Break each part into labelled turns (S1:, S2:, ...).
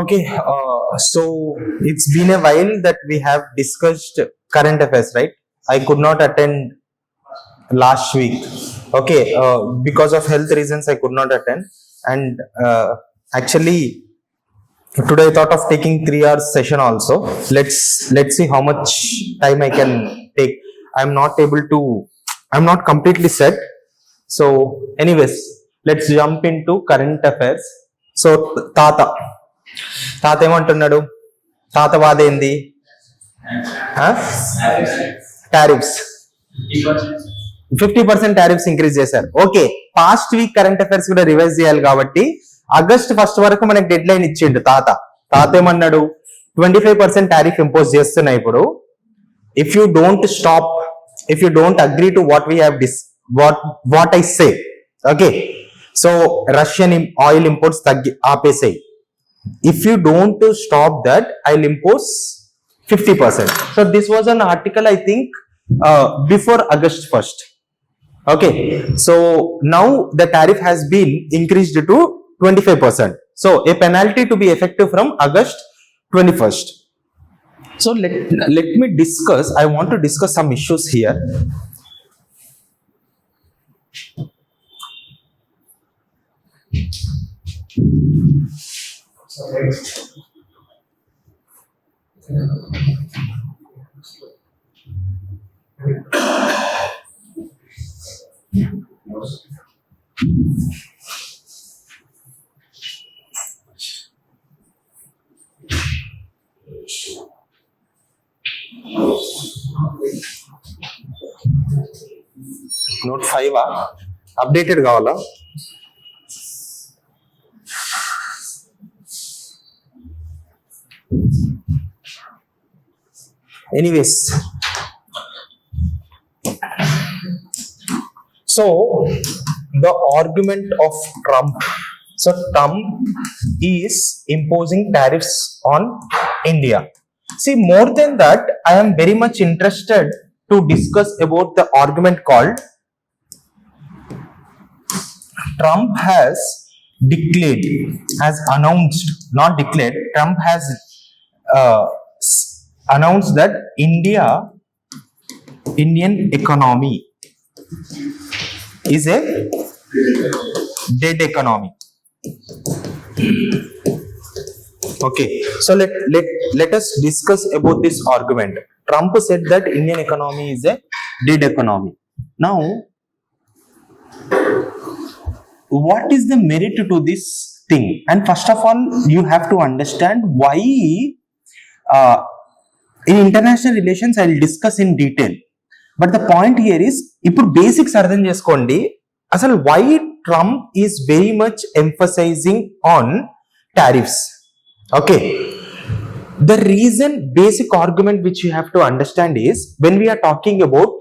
S1: Okay, so it's been a while that we have discussed current affairs, right? I could not attend last week. Okay, because of health reasons, I could not attend. And actually, today I thought of taking 3 hours session also. Let's see how much time I can take. I'm not completely set. So, anyways, let's jump into current affairs. So, తాత ఏమంటున్నాడు? తాత బాధ ఏంది? Tariffs 50% tariffs increase చేశారు. Okay, past week current affairs కూడా revise చేయాలి కాబట్టి August 1 వరకు మనకి డెడ్ లైన్ ఇచ్చిండు తాత ఏమన్నాడు? 25% టారిఫ్ ఇంపోజ్ చేస్తున్నాయి ఇప్పుడు. If you don't agree to what we have what I say, okay, so Russian oil imports ఆపేసాయి. If you don't stop that, I'll impose 50%. So this was an article, I think, before August 1st. Okay, so now the tariff has been increased to 25%. So a penalty to be effective from August 21st. So let me discuss. I want to discuss some issues here. Note 5 updated కావాలా? Anyways, so the argument of Trump. So Trump is imposing tariffs on India. See, more than that, I am very much interested to discuss about the argument called Trump has declared, has announced, not declared, Trump has announced that Indian economy is a dead economy. Okay, so let us discuss about this argument. Trump said that Indian economy is a dead economy. Now, what is the merit to this thing? And first of all, you have to understand why. In international relations, I will discuss in detail. But the point here is, ఇప్పుడు basics అర్థం చేసుకోండి. అసలు why Trump is very much emphasizing on tariffs. Okay. The reason, basic argument which you have to understand is, when we are talking about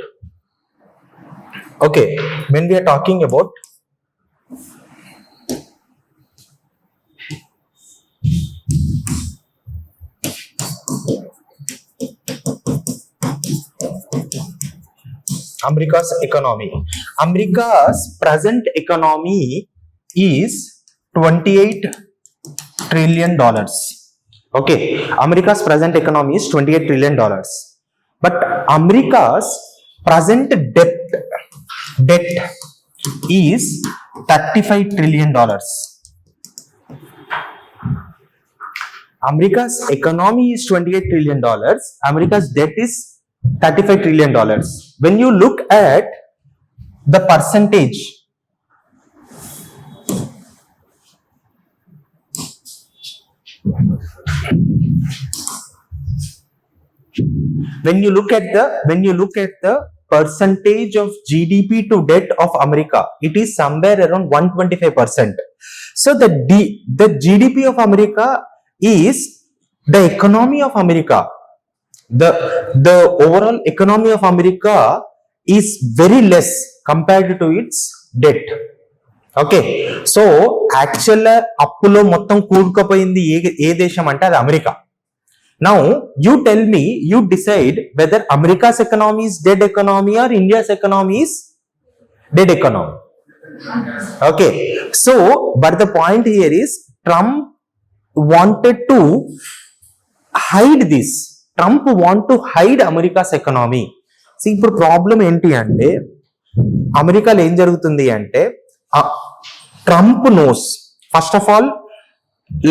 S1: America's economy. America's present economy is $28 trillion. Okay, America's present economy is $28 trillion. But America's present debt is $35 trillion. America's economy is $28 trillion. America's debt is $35 trillion. When you look at the percentage, when you look at the percentage of GDP to debt of America, it is somewhere around 125%. So the GDP of America is the economy of America. The overall economy of America is very less compared to its debt. Okay, so actual అప్పులో మొత్తం కూడుకుపోయింది ఏ దేశం అంటే అది America. Now, you tell me, you decide whether America's economy is dead economy or India's economy is dead economy. Okay. So, but the point here is Trump wanted to hide this. Trump want to hide America's economy. See, ఇప్పుడు problem ఏంటి అంటే అమెరికాలో ఏం జరుగుతుంది అంటే Trump knows first of all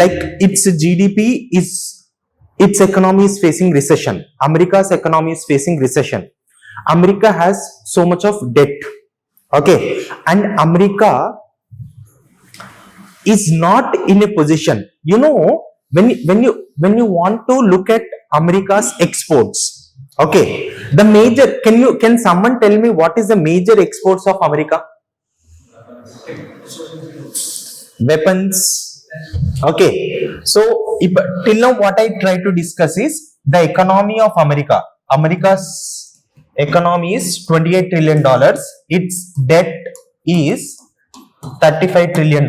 S1: like it's GDP is its economy is facing recession. America's economy is facing recession. America has so much of debt. Okay. And America is not in a position. You know, when you want to look at America's exports. Okay. The major, can someone tell me what is the major exports of America? Weapons. Okay, so till now what I try to discuss is the economy of America. America's economy is $28 trillion. Its debt is $35 trillion.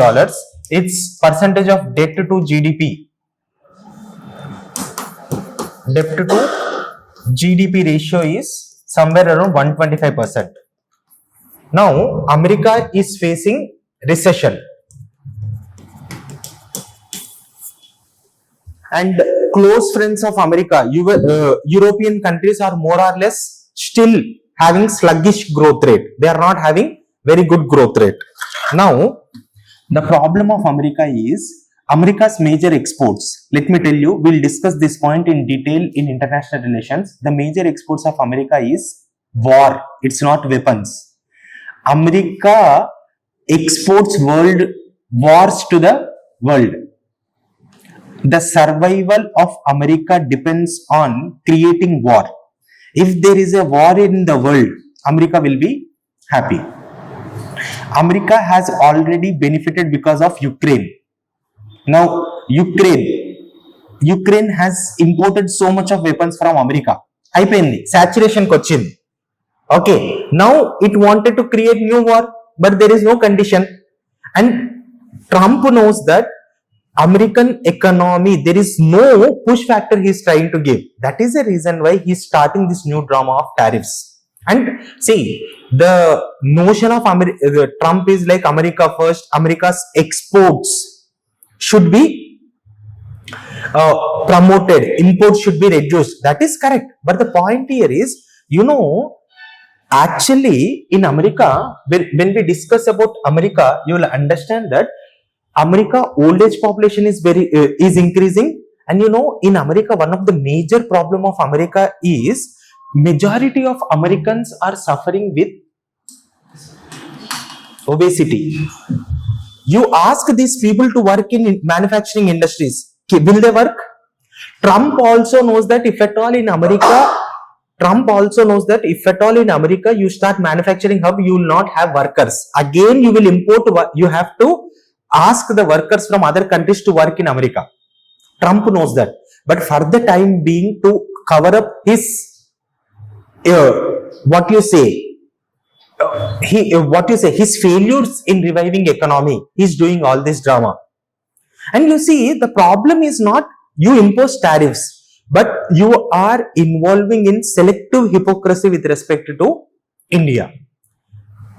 S1: Its percentage of debt to GDP, debt to GDP ratio is somewhere around 125%. Now America is facing recession. And close friends of America, European countries are more or less still having sluggish growth rate. They are not having very good growth rate. Now, the problem of America is America's major exports. Let me tell you, we'll discuss this point in detail in international relations. The major exports of America is war. It's not weapons. America exports wars to the world. The survival of America depends on creating war. If there is a war in the world, America will be happy. America has already benefited because of Ukraine. Now, Ukraine has imported so much of weapons from America. అయిపోయింది, saturation కి వచ్చింది. Okay, now it wanted to create new war, but there is no condition. And Trump knows that American economy, there is no push factor he is trying to give. That is the reason why he is starting this new drama of tariffs. And see, the notion of Trump is like America first, America's exports should be promoted, imports should be reduced. That is correct. But the point here is, you know, actually in America, when we discuss about America, you will understand that America old age population is increasing, and you know, in America one of the major problem of America is majority of Americans are suffering with obesity. You ask these people to work in manufacturing industries, will they work? Trump also knows that if at all in America you start manufacturing hub, you will not have workers. Again you will import, you have to ask the workers from other countries to work in America. Trump knows that. But for the time being, to cover up his his failures in reviving economy, he's doing all this drama. And you see, the problem is not you impose tariffs, but you are involving in selective hypocrisy with respect to India.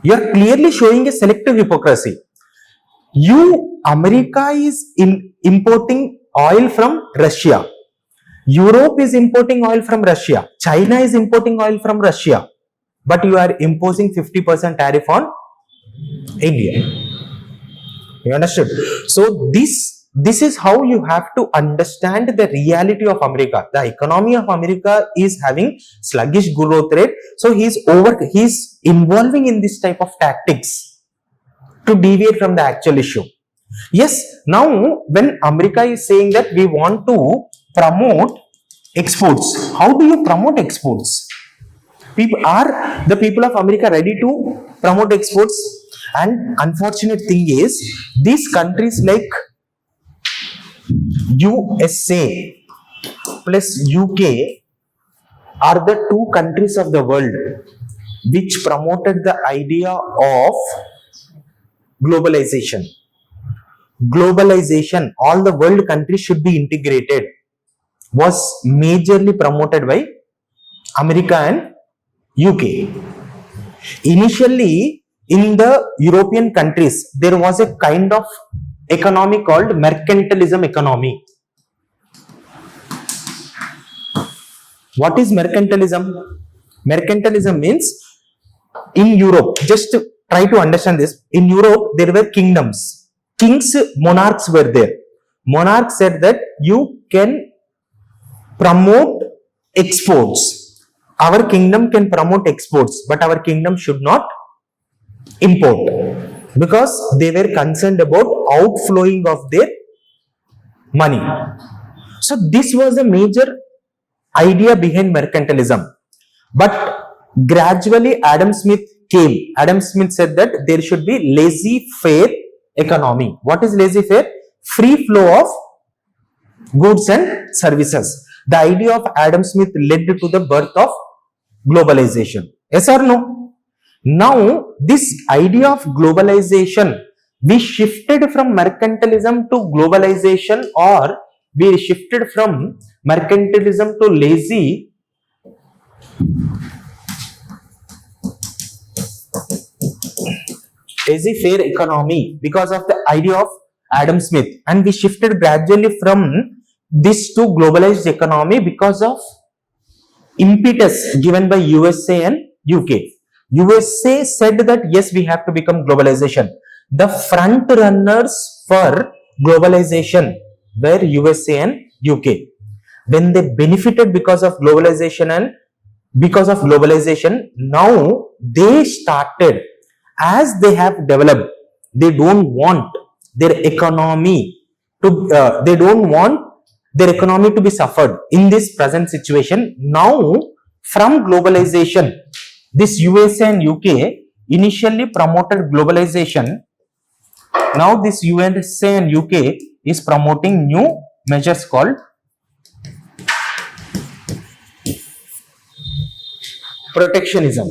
S1: You are clearly showing a selective hypocrisy. America is importing oil from Russia. Europe is importing oil from Russia. China is importing oil from Russia. But you are imposing 50% tariff on India. You understood? So this is how you have to understand the reality of America. The economy of America is having sluggish growth rate. So he's involving in this type of tactics to deviate from the actual issue. Yes, now when America is saying that we want to promote exports, how do you promote exports? Are the people of America ready to promote exports? And unfortunate thing is, these countries like USA plus UK are the two countries of the world which promoted the idea of globalization. All the world countries should be integrated. was majorly promoted by America and UK. Initially, in the European countries, there was a kind of economy called mercantilism economy. What is mercantilism? Mercantilism means in Europe, just try to understand this. In Europe, there were kingdoms. Kings, monarchs were there. Monarchs said that you can promote exports. Our kingdom can promote exports, but our kingdom should not import, because they were concerned about outflowing of their money. So this was a major idea behind mercantilism. But gradually Adam Smith came. Adam Smith said that there should be laissez-faire economy. What is laissez-faire? Free flow of goods and services. The idea of Adam Smith led to the birth of globalization. Yes or no? Now, this idea of globalization, we shifted from mercantilism to globalization, or we shifted from mercantilism to laissez-faire economy because of the idea of Adam Smith, and we shifted gradually from this to globalized economy because of impetus given by USA and UK. USA said that yes, we have to become globalization. The front runners for globalization were USA and UK. When they benefited because of globalization, now they started, as they have developed, they don't want their economy to be suffered in this present situation. Now, from globalization, this USA and UK initially promoted globalization. Now this USA and UK is promoting new measures called protectionism.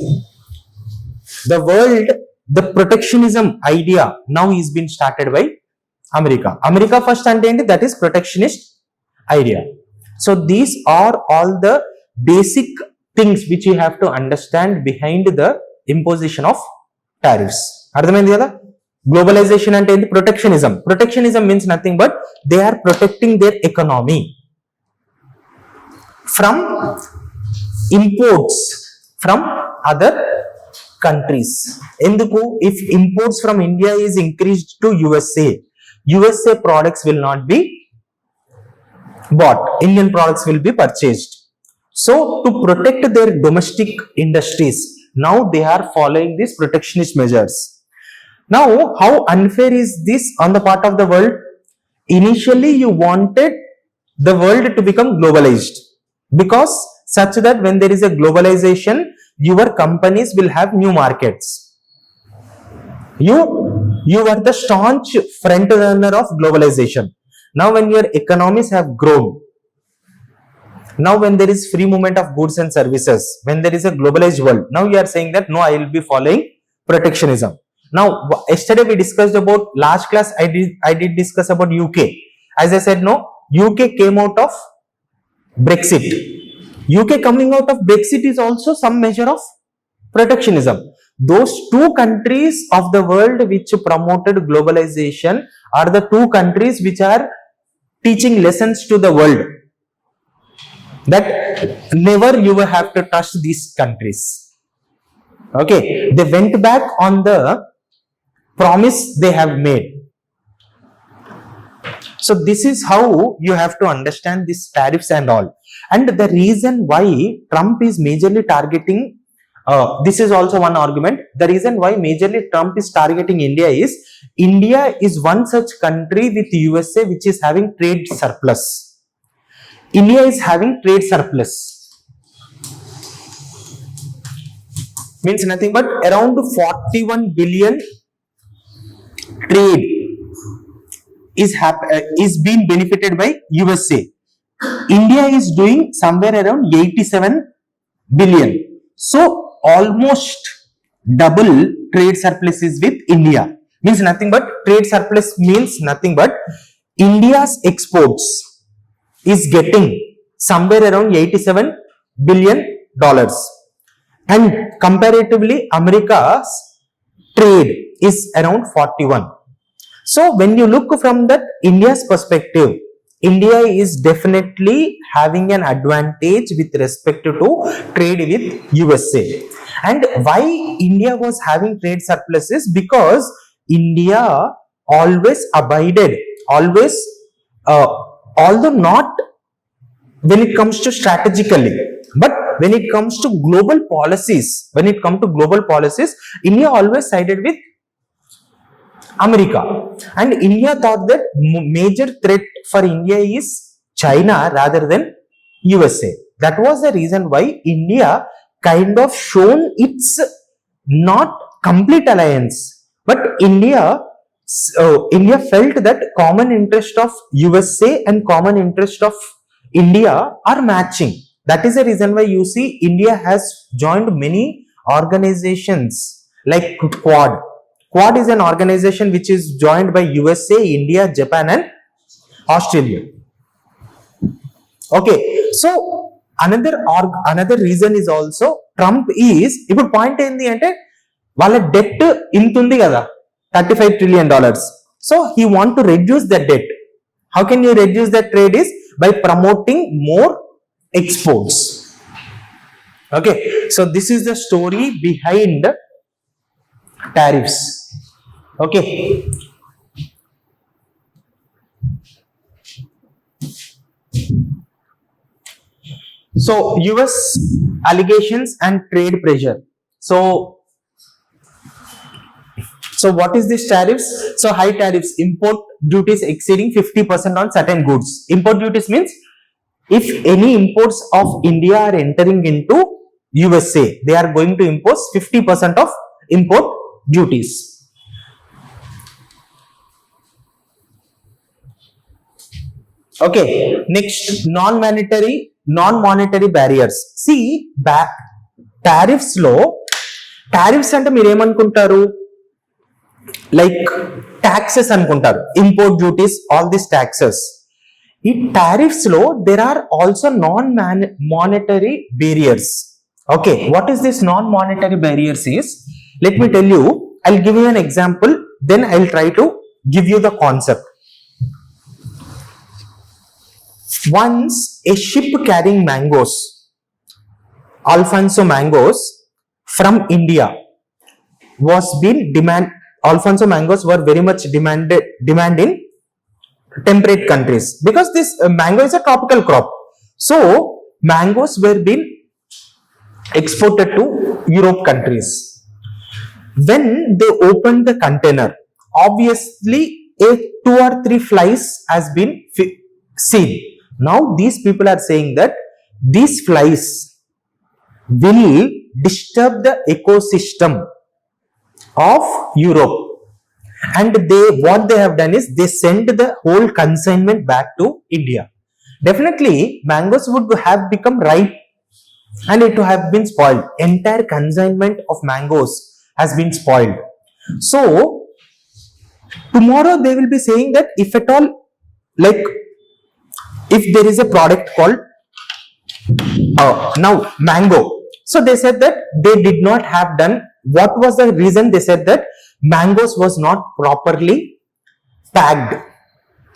S1: The protectionism idea now is being started by America. America first ante, that is protectionist idea. So these are all the basic things which you have to understand behind the imposition of tariffs. అర్థమైంది కదా? Globalization అంటే ఏంటి? Protectionism. Protectionism means nothing but they are protecting their economy from imports from other countries. ఎందుకు? If imports from India is increased to USA products will not be bought. Indian products will be purchased. So to protect their domestic industries, now they are following these protectionist measures. Now, how unfair is this on the part of the world? Initially, you wanted the world to become globalized, because such that when there is a globalization, your companies will have new markets. You are the staunch front runner of globalization. Now, when your economies have grown, now when there is free movement of goods and services, when there is a globalized world, now you are saying that no, I will be following protectionism. Now, yesterday we discussed about, last class I did discuss about UK. As I said, no, UK came out of Brexit. UK coming out of Brexit is also some measure of protectionism. Those two countries of the world which promoted globalization are the two countries which are teaching lessons to the world that never you will have to trust these countries. Okay, they went back on the promise they have made. So this is how you have to understand these tariffs and all. And the reason why Trump is majorly targeting, this is also one argument. The reason why majorly Trump is targeting India is one such country with USA which is having trade surplus. India is having trade surplus. Means nothing but around 41 billion trade is being benefited by USA. India is doing somewhere around 87 billion. So almost double trade surplus is with India. Means nothing but trade surplus means nothing but India's exports is getting somewhere around $87 billion. And comparatively, America's trade is around 41. So when you look from that India's perspective, India is definitely having an advantage with respect to trade with USA. And why India was having trade surpluses? Because India always abided, although not when it comes to strategically, but when it comes to global policies, India always sided with America. And India thought that major threat for India is China rather than USA. That was the reason why India kind of shown its not complete alliance, but India felt that common interest of USA and common interest of India are matching. That is the reason why you see India has joined many organizations like Quad. Quad is an organization which is joined by USA, India, Japan and Australia. Okay, so another reason is also Trump is, ఇప్పుడు point ఏంటి అంటే వాళ్ళ debt ఇంత ఉంది కదా $35 trillion. So he want to reduce the debt. How can you reduce that trade is by promoting more exports. Okay, so this is the story behind tariffs. Okay, so US allegations and trade pressure. So what is this tariffs? So high tariffs, import duties exceeding 50% on certain goods. Import duties means if any imports of India are entering into USA, they are going to impose 50% of import duties. Okay, next, non-monetary barriers. See, tariffs అంటే మీరు ఏమనుకుంటారు, like taxes అనుకుంటారు, import duties, all these taxes. In tariffs law, there are also non-monetary barriers. Okay, what is this non-monetary barriers is? Let me tell you, I'll give you an example, then I'll try to give you the concept. Once a ship carrying mangoes, Alfonso mangoes from India was being Alfonso mangoes were very much demand in temperate countries, because this mango is a tropical crop. So mangoes were being exported to Europe countries. When they opened the container, obviously 2 or 3 flies has been seen. Now these people are saying that these flies will disturb the ecosystem of Europe, and what they have done is they send the whole consignment back to India. Definitely mangoes would have become ripe and it would have been spoiled. Entire consignment of mangoes has been spoiled. So tomorrow they will be saying that if at all, like if there is a product called now mango, so they said that they did not have done, what was the reason? They said that mangoes was not properly packed,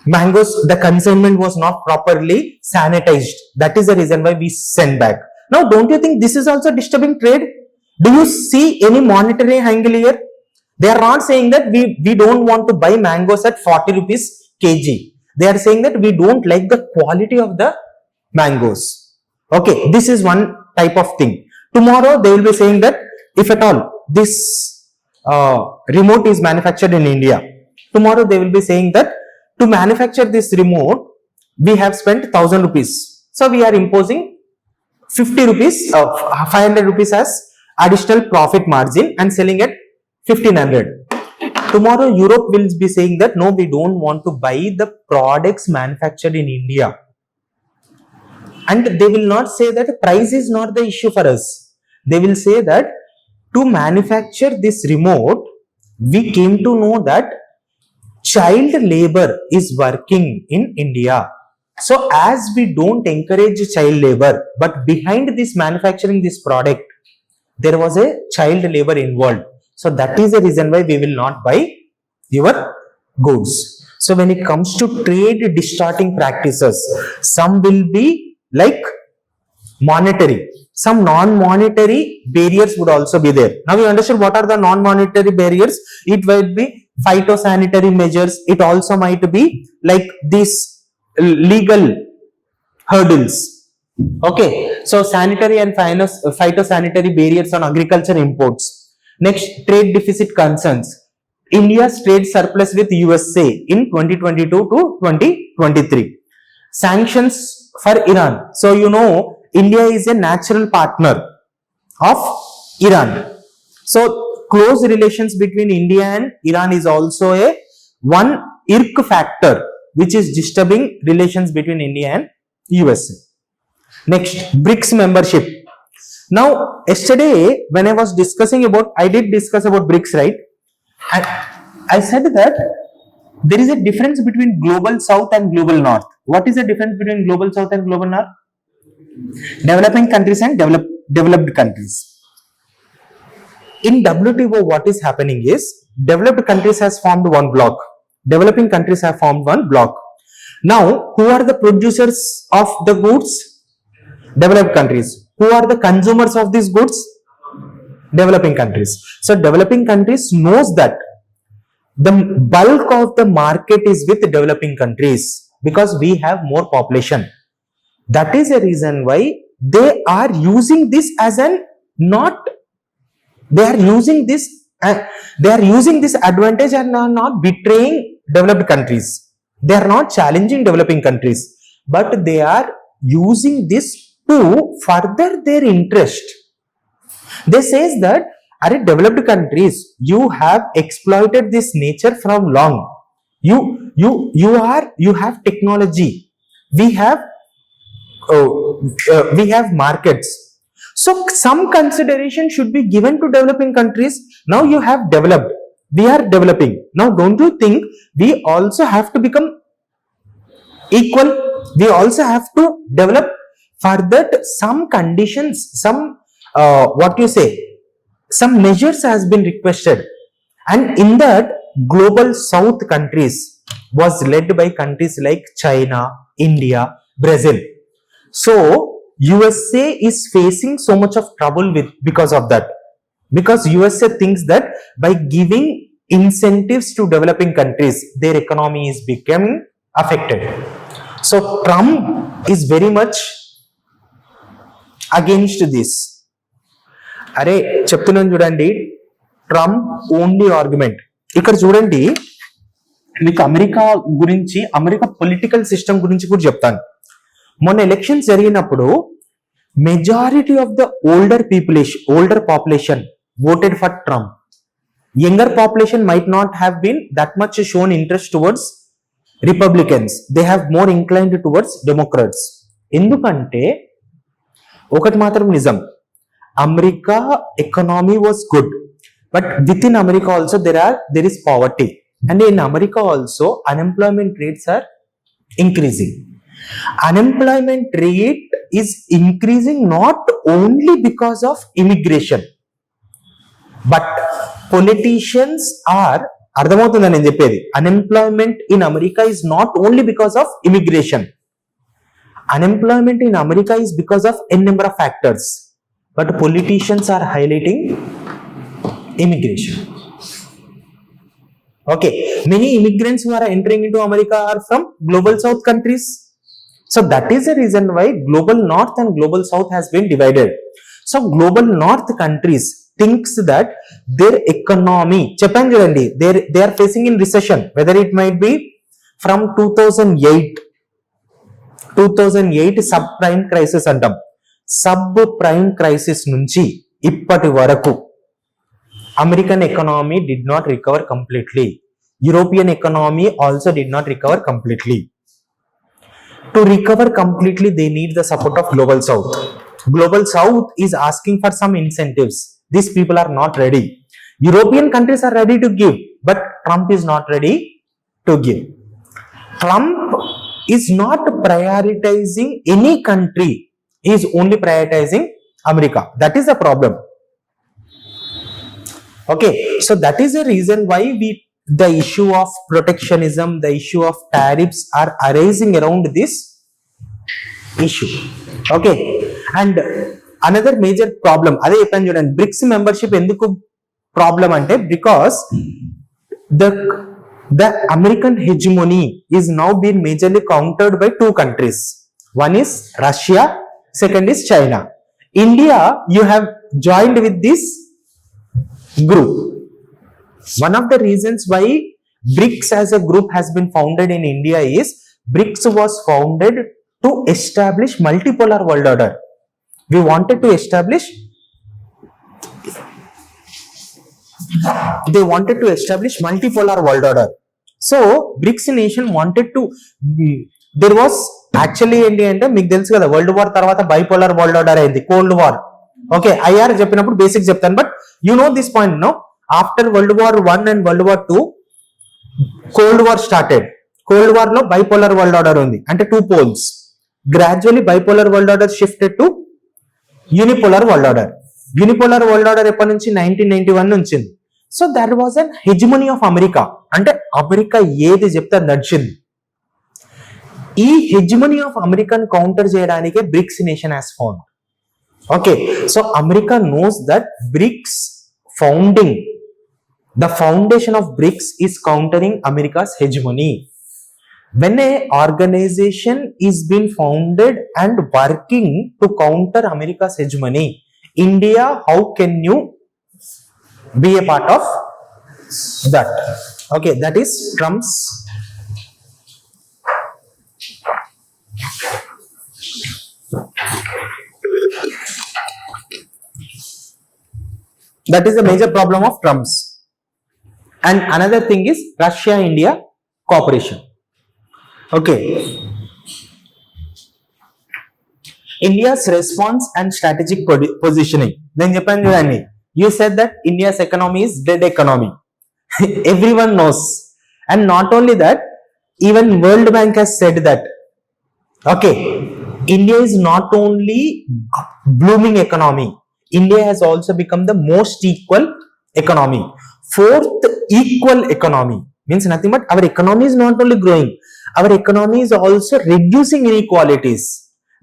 S1: mangoes, the consignment was not properly sanitized. That is the reason why we send back. Now don't you think this is also disturbing trade? Do you see any monetary angle here? They are not saying that we don't want to buy mangoes at 40 rupees kg. They are saying that we don't like the quality of the mangoes. Okay, this is one type of thing. Tomorrow they will be saying that if at all this remote is manufactured in India, tomorrow they will be saying that to manufacture this remote we have spent 1000 rupees, so we are imposing 50 rupees, 500 rupees as additional profit margin and selling at 1500. Tomorrow Europe will be saying that no, we don't want to buy the products manufactured in India, and they will not say that price is not the issue for us. They will say that to manufacture this remote, we came to know that child labor is working in India. So as we don't encourage child labor, but behind this manufacturing this product, there was a child labor involved. So that is the reason why we will not buy your goods. So when it comes to trade distorting practices, some will be like monetary, some non-monetary barriers would also be there. Now you understand what are the non-monetary barriers. It might be phytosanitary measures, it also might be like this legal hurdles. Okay, so sanitary and phytosanitary barriers on agriculture imports. Next, trade deficit concerns. India's trade surplus with USA in 2022 to 2023. Sanctions for Iran. So you know India is a natural partner of Iran. So close relations between India and Iran is also a one irk factor which is disturbing relations between India and USA. Next, BRICS membership. Now, yesterday when I was discussing about, I did discuss about BRICS, right? And I said that there is a difference between global south and global north. What is the difference between global south and global north? Developing countries and developed countries. In WTO, what is happening is developed countries has formed one block. Developing countries have formed one block. Now, who are the producers of the goods? Developed countries. Who are the consumers of these goods? Developing countries. So developing countries knows that the bulk of the market is with developing countries because we have more population. That is a reason why they are using this as an they are using this advantage and are not betraying developed countries. They are not challenging developing countries, but they are using this to further their interest. They says that are developed countries, you have exploited this nature from long. You have technology. We have markets. So some consideration should be given to developing countries. Now you have developed. We are developing. Now don't you think we also have to become equal? We also have to develop further some conditions, some some measures has been requested. And in that, global south countries was led by countries like China, India, Brazil. So USA is facing so much of trouble because of that. Because USA thinks that by giving incentives to developing countries, their economy is becoming affected. So Trump is very much against this. అరే చెప్తున్నాను చూడండి, Trump only argument. ఇక్కడ చూడండి, మీకు America గురించి, America political system గురించి కూడా చెప్తాను. మొన్న ఎలక్షన్స్ జరిగినప్పుడు majority of the older population voted for Trump. Younger population might not have been that much shown interest towards Republicans. They have more inclined towards Democrats. ఎందుకంటే ఒకటి మాత్రం నిజం, America economy was good, but with in America also there is poverty, and in America also unemployment rates are increasing. Unemployment rate is increasing not only because of immigration, but politicians are, అర్థమవుతుందని నేను చెప్పేది, unemployment in America is not only because of immigration. Unemployment in America is because of a number of factors, but politicians are highlighting immigration. Okay, many immigrants who are entering into America are from global south countries. So that is the reason why global north and global south has been divided. So global north countries thinks that their economy, చెప్పాను చూడండి, they are facing in recession, whether it might be from 2008 sub prime crisis అంటాం. Sub prime crisis నుంచి ఇప్పటి వరకు American economy did not recover completely. European economy also did not recover completely. To recover completely they need the support of global south. Global south is asking for some incentives. These people are not ready. European countries are ready to give, but Trump is not ready to give. Trump is not prioritizing any country, is only prioritizing America. That is the problem. Okay, so that is the reason why the issue of protectionism, the issue of tariffs are arising around this issue. Okay, and another major problem, అదే చెప్పాను చూడండి, bricks membership ఎందుకు problem అంటే because the American hegemony is now being majorly countered by two countries. One is Russia, second is China. India, you have joined with this group. One of the reasons why BRICS as a group has been founded in India is BRICS was founded to establish multipolar world order. We wanted to establish multipolar world order. So BRICS nation wanted to, there was actually ఏంటి అంటే మీకు తెలుసు కదా, world war తర్వాత bipolar world order అయింది, cold war. Okay, IR చెప్పినప్పుడు basic చెప్తాను, but you know this point no. After world war 1 and world war 2 cold war started. Cold war లో బైపోలార్ వరల్డ్ ఆర్డర్ ఉంది, అంటే 2 poles. Gradually bipolar world order shifted to unipolar world order. Unipolar world order ఎప్పటి నుంచి 1991 నుంచి. So that was an hegemony of America, అంటే America ఏది చెప్తే నడిచింది. ఈ హెజిమనీ ఆఫ్ అమెరికన్ కౌంటర్ చేయడానికే BRICS nation has found. Okay, so America knows that BRICS founding, the foundation of BRICS is countering America's hegemony. When a organization is being founded and working to counter America's hegemony, India, how can you be a part of that? Okay, that is Trump's that is the major problem of Trump's. And another thing is Russia-India cooperation. Okay. India's response and strategic positioning. Then Japan, you said that India's economy is dead economy. Everyone knows. And not only that, even World Bank has said that. Okay. India is not only blooming economy. India has also become the most equal economy. Fourth equal economy means nothing but our economy is not only growing, our economy is also reducing inequalities.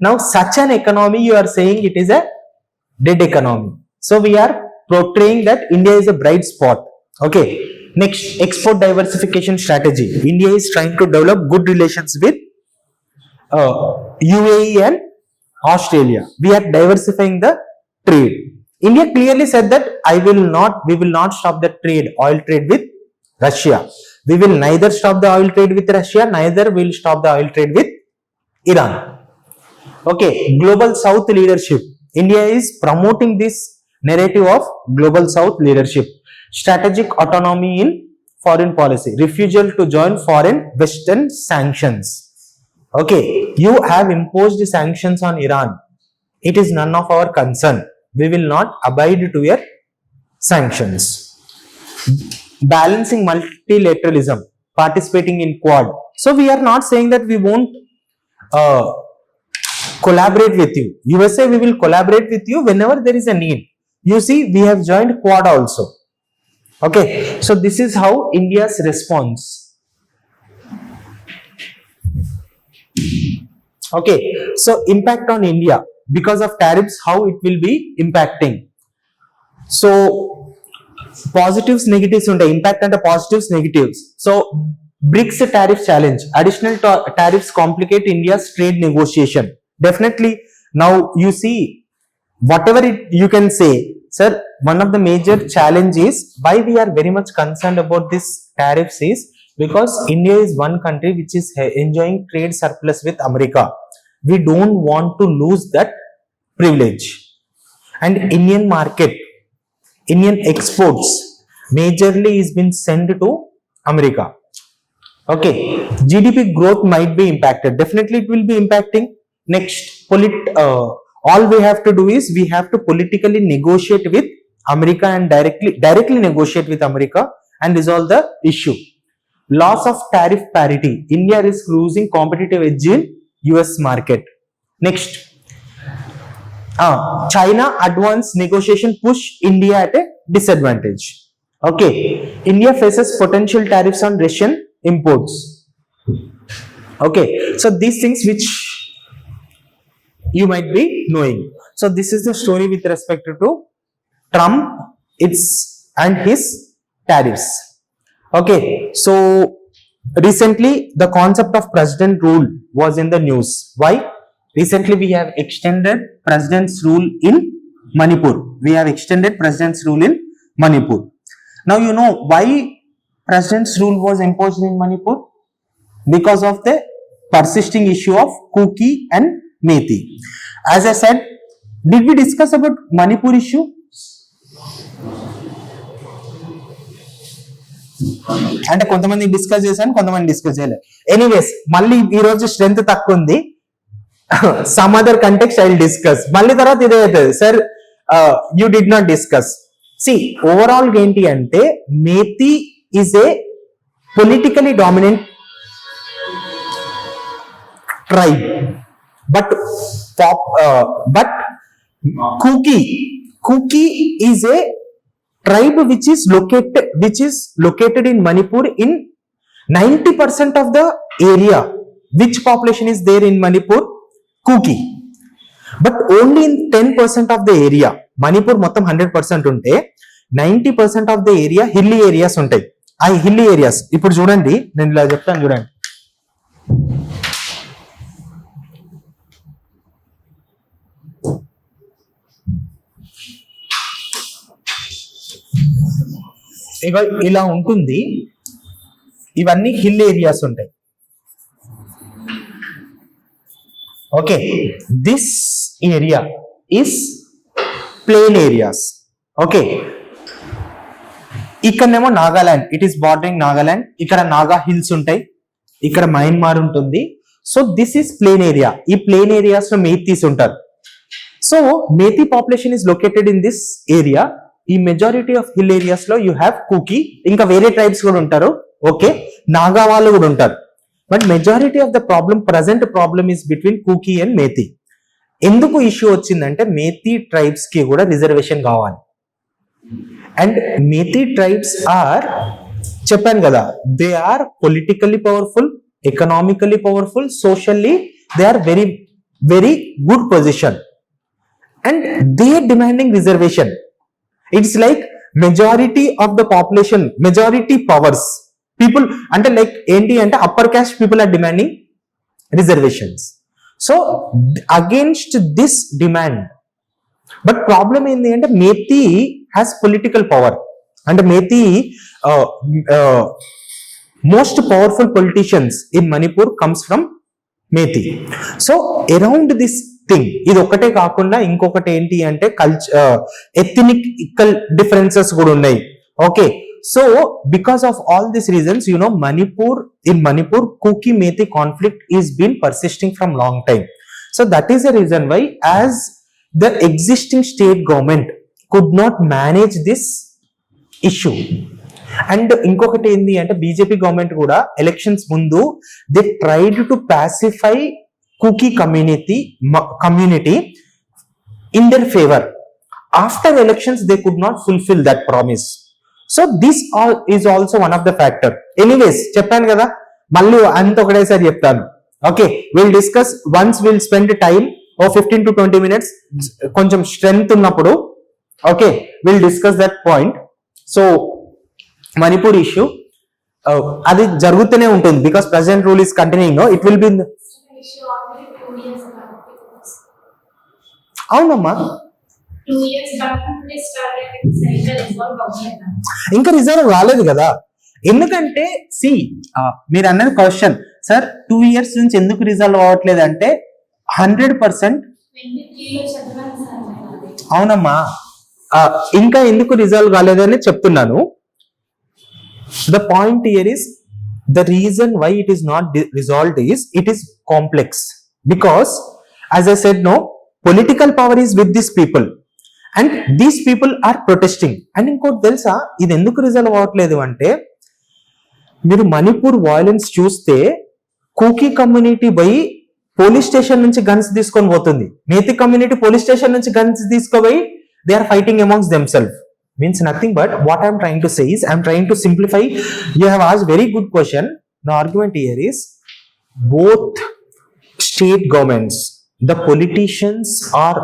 S1: Now such an economy, you are saying it is a dead economy. So we are portraying that India is a bright spot. Okay, next, export diversification strategy. India is trying to develop good relations with UAE and Australia. We are diversifying the trade. India clearly said that we will not stop the oil trade with Russia. We will neither stop the oil trade with Russia, neither will stop the oil trade with Iran. Okay, global South leadership. India is promoting this narrative of global South leadership. Strategic autonomy in foreign policy. Refusal to join foreign Western sanctions. Okay, you have imposed sanctions on Iran. It is none of our concern. We will not abide to your sanctions. Balancing multilateralism, participating in Quad. So we are not saying that we won't collaborate with you. USA, we will collaborate with you whenever there is a need. You see, we have joined Quad also. Okay, so this is how India's response. Okay, so impact on India. Because of tariffs, how it will be impacting. So positives, negatives unta, impact and positives, negatives. So BRICS tariff challenge. Additional tariffs complicate India's trade negotiation. Definitely, now you see, whatever you can say, sir, one of the major challenge is why we are very much concerned about this tariffs is because India is one country which is enjoying trade surplus with America. We don't want to lose that privilege. And Indian market, Indian exports majorly is been sent to America. Okay, GDP growth might be impacted. Definitely it will be impacting. Next, all we have to do is we have to politically negotiate with America and directly negotiate with America and resolve the issue. Loss of tariff parity. India is losing competitive edge in US market. Next, China advanced negotiation push India at a disadvantage. Okay, India faces potential tariffs on Russian imports. Okay, so these things which you might be knowing. So this is the story with respect to Trump, and his tariffs. Okay, so recently the concept of president rule was in the news. Why? Recently we have extended president's rule in Manipur. We have extended president's rule in Manipur. Now you know why president's rule was imposed in Manipur? Because of the persisting issue of Kuki and Methi. As I said, did we discuss about Manipur issue? అంటే కొంతమంది discuss చేశాను, కొంతమంది discuss చేయలేదు. Anyways మళ్ళీ ఈ రోజు strength తక్కువ ఉంది. Some other context I will discuss. మళ్ళీ తర్వాత ఇదే అవుతుంది, sir you did not discuss. See overall ఏంటి అంటే Meitei is a politically dominant tribe, but Kuki is a tribe which is located in Manipur in 90% of the area. Which population is there in Manipur? Kuki. But only in 10% of the area. Manipur మొత్తం 100% ఉంటే 90% of the area hilly areas ఉంటాయి. ఆ hilly areas ఇప్పుడు చూడండి, నేను ఇలా చెప్తాను చూడండి. ఇలా ఉంటుంది, ఇవన్నీ హిల్ ఏరియాస్ ఉంటాయి. Okay, this area is plain areas. Okay, ఇక్కడనేమో Nagaland, it is bordering Nagaland. ఇక్కడ నాగా హిల్స్ ఉంటాయి, ఇక్కడ మయన్మార్ ఉంటుంది. So this is plain area. ఈ ప్లేన్ ఏరియాస్ లో మేతీస్ ఉంటారు. So Meitei population is located in this area. ఈ మెజారిటీ ఆఫ్ హిల్ ఏరియాస్ లో యూ హ్యావ్ కుకీ, ఇంకా వేరే ట్రైబ్స్ కూడా ఉంటారు. ఓకే, నాగా వాళ్ళు కూడా ఉంటారు. But majority of the present problem is between Kuki and Meitei. ఎందుకు ఇష్యూ వచ్చిందంటే మేతి ట్రైబ్స్ కి కూడా రిజర్వేషన్ కావాలి. అండ్ మేతి ట్రైబ్స్ ఆర్, చెప్పాను కదా, they are politically powerful, economically powerful, socially they are very very good position, and they are demanding reservation. It's like majority of the population, majority powers people, అంటే like ఏంటి అంటే upper caste people are demanding reservations. So against this demand, but problem ఏంటి అంటే Meitei has political power. అంటే Meitei most powerful politicians in Manipur comes from Meitei. So around this thing, ఇది ఒకటే కాకుండా ఇంకొకటి ఏంటి అంటే ఎథనికల్ డిఫరెన్సెస్ కూడా ఉన్నాయి. Okay, so because of all these reasons you know Manipur Kuki Meitei conflict is been persisting from long time. So that is the reason why as the existing state government could not manage this issue. And ఇంకొకటి ఏంటి అంటే BJP government కూడా elections ముందు they tried to pacify Kuki community in their favor. After elections, they could not fulfill that promise. So this is also one of the factor. Anyways, చెప్పాను కదా, మళ్ళీ అంత ఒకటేసారి చెప్తాను. Okay, will discuss once will spend time 15 to 20 minutes కొంచెం strength ఉన్నప్పుడు. Okay, will discuss that point. So Manipur issue అది జరుగుతూనే ఉంటుంది because present rule is continuing. It will B అవునమ్మా, ఇంకా రిజల్ట్ రాలేదు కదా. ఎందుకంటే మీరు అన్నది క్వశ్చన్, సార్ 2 years నుంచి ఎందుకు రిజల్ట్ అవ్వట్లేదు అంటే 100%. అవునమ్మా, ఇంకా ఎందుకు రిజల్ట్ కాలేదని చెప్తున్నాను. The point here is the reason why it is not resolved is it is complex, because as I said, no, political power is with these people and these people are protesting. And inkoti telusa idi enduku resolve avvatledu ante మీరు Manipur violence చూస్తే Kuki community పోయి police station నుంచి guns తీసుకొని పోతుంది, Meitei community police station నుంచి guns తీసుకుపోయి they are fighting amongst themself. Means nothing but what I am trying to say is I am trying to simplify. You have asked very good question. The argument here is both state governments, the politicians are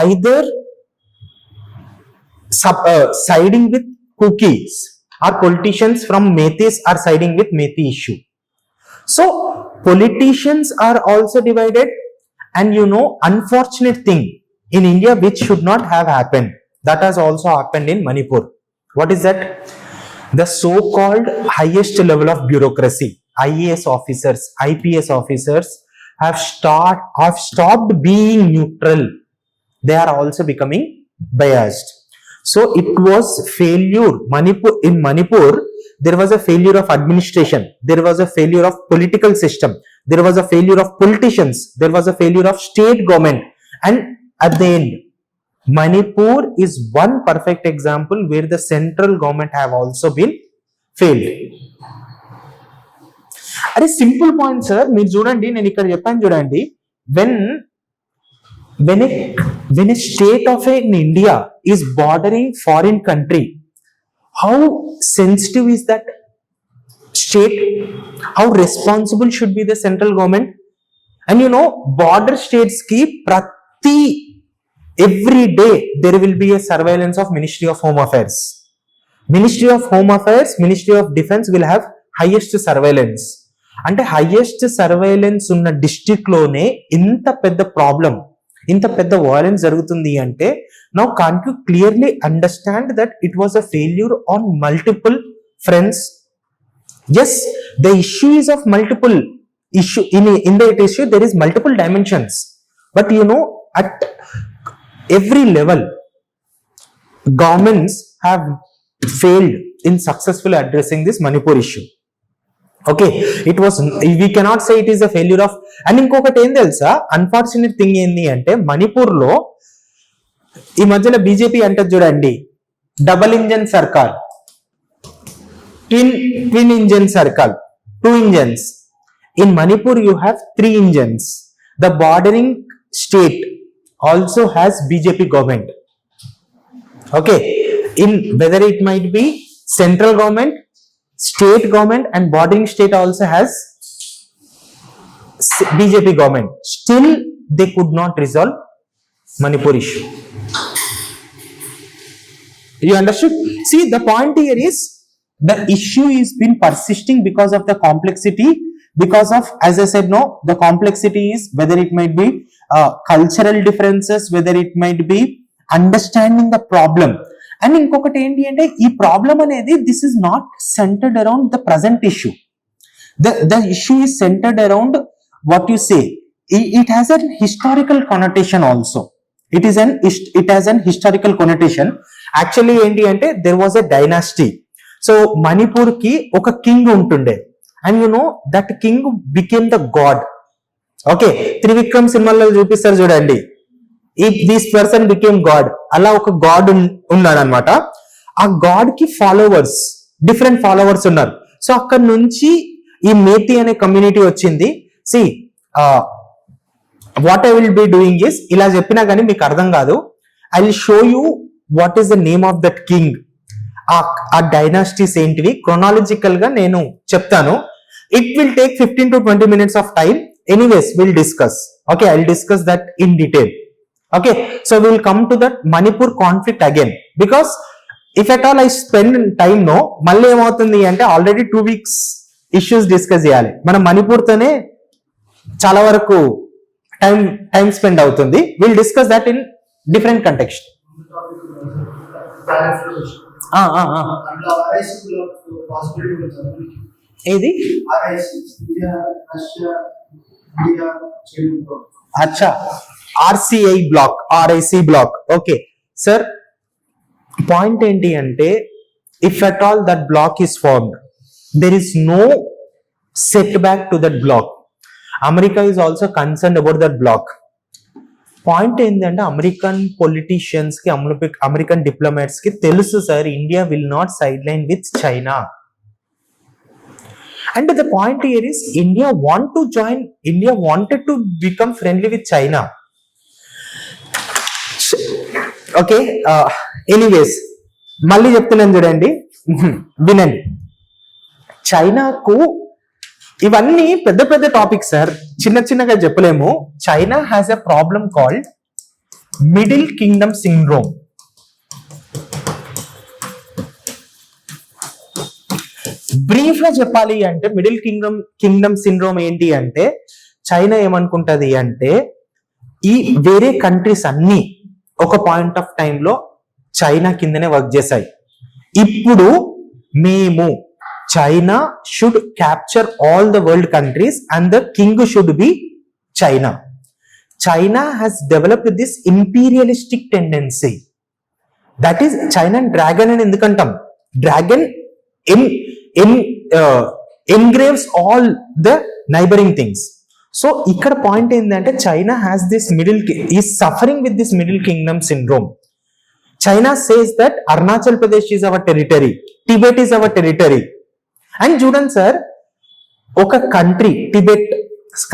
S1: either siding with cookies, or politicians from Metis are siding with Meti issue. So politicians are also divided, and unfortunate thing in India which should not have happened, that has also happened in Manipur. What is that? The so-called highest level of bureaucracy, IAS officers, IPS officers have stopped being neutral. They are also becoming biased. So it was failure. In Manipur, there was a failure of administration. There was a failure of political system. There was a failure of politicians. There was a failure of state government. And at the end, Manipur is one perfect example where the central government have also been failed. అరే simple point sir, మీరు చూడండి, నేను ఇక్కడ చెప్పాను చూడండి, when a state of in India is bordering foreign country, how sensitive is that state? How responsible should be the central government? And border states ki every day there will be a surveillance of Ministry of Home Affairs. Ministry of Home Affairs, Ministry of Defense will have highest surveillance. అంటే highest surveillance ఉన్న district లోనే ఇంత పెద్ద problem, ఇంత పెద్ద violence జరుగుతుంది అంటే now can't you clearly understand that it was a failure on multiple fronts. Yes, the issue is of multiple issue. In that issue there is multiple dimensions, but at every level governments have failed in successfully addressing this Manipur issue. Okay, we cannot say it is a failure of. And ఇంకొకటి ఏం తెలుసా, unfortunate thing ఏంది అంటే మణిపూర్ లో ఈ మధ్యలో BJP అంటే చూడండి, డబుల్ ఇంజన్ సర్కార్, ట్విన్ ఇంజన్ సర్కార్, 2 engines. In Manipur you have 3 engines. The bordering state also has BJP government. Okay, in whether it might be central government, state government, and bordering state also has BJP government. Still they could not resolve Manipur issue. You understood? See, the point here is the issue is been persisting because of the complexity, because of, as I said, the complexity is whether it might be cultural differences, whether it might be understanding the problem. And ఇంకొకటి ఏంటి అంటే ఈ problem అనేది this is not centered around the present issue. The issue is centered around what you say. It has a historical connotation also. It has an historical connotation. Actually ఏంటి అంటే there was a dynasty. So Manipur కి ఒక king ఉంటుండే, and that king became the god. Okay, Trivikram సినిమాలో చూపిస్తారు చూడండి, if this person became God, అలా ఒక గాడ్ ఉన్నాడు అనమాట. ఆ గాడ్ కి ఫాలోవర్స్, డిఫరెంట్ ఫాలోవర్స్ ఉన్నారు. సో అక్కడ నుంచి ఈ మేతి అనే కమ్యూనిటీ వచ్చింది. See what I will be doing is, ఇలా చెప్పినా కానీ మీకు అర్థం కాదు. I will show you what is the name of that king. ఆ డైనాసిటీస్ ఏంటివి క్రొనాలజికల్ గా నేను చెప్తాను. It will take 15 to 20 minutes of time. Anyways, we'll discuss. Okay, I'll discuss that in detail. Okay, so we'll come to that Manipur conflict again, because if at all I spend time మళ్ళీ ఏమవుతుంది అంటే already 2 weeks issues discuss చేయాలి. మనం మణిపూర్ తోనే చాలా వరకు time spend అవుతుంది. Will discuss that in different context. ఏది అచ్చా, RCI block, RIC block. Okay sir, point ఏంటి అంటే if at all that block is formed, there is no setback to that block. America is also concerned about that block. Point ఏంటంటే American politicians కి, American diplomats కి తెలుసు sir, India will not side line with China. And the point here is India wanted to become friendly with China. Okay, anyways, మళ్ళీ చెప్తున్నాను చూడండి, వినండి. చైనాకు ఇవన్నీ పెద్ద పెద్ద టాపిక్స్ సార్, చిన్న చిన్నగా చెప్పలేము. China has a problem called middle Kingdom syndrome. Brief గా చెప్పాలి అంటే మిడిల్ కింగ్డమ్ సిండ్రోమ్ ఏంటి అంటే, చైనా ఏమనుకుంటది అంటే ఈ వేరే కంట్రీస్ అన్ని ఒక పాయింట్ ఆఫ్ టైమ్ లో చైనా కిందనే వర్క్ చేశాయి. ఇప్పుడు మేము China should capture all the world countries and the king should be China. China has developed this imperialistic tendency. That is China dragon అని ఎందుకంటాం? Dragon engraves all the neighboring things. So ఇక్కడ point ఏంటంటే China has this is suffering with this middle kingdom syndrome. China says that Arunachal Pradesh is our territory, Tibet is our territory. And చూడండి sir, ఒక country, Tibet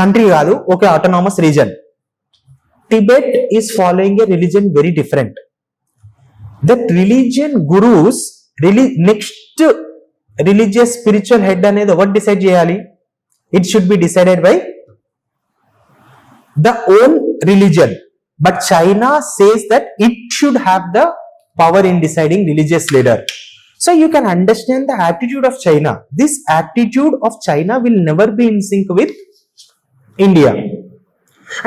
S1: country కాదు, ఒక autonomous region. Tibet is following a religion very different. That religion gurus next religious spiritual head అనేది ఎవరు decide చేయాలి? It should be decided by the own religion. But China says that it should have the power in deciding religious leader. So you can understand the attitude of China. This attitude of China will never be in sync with India.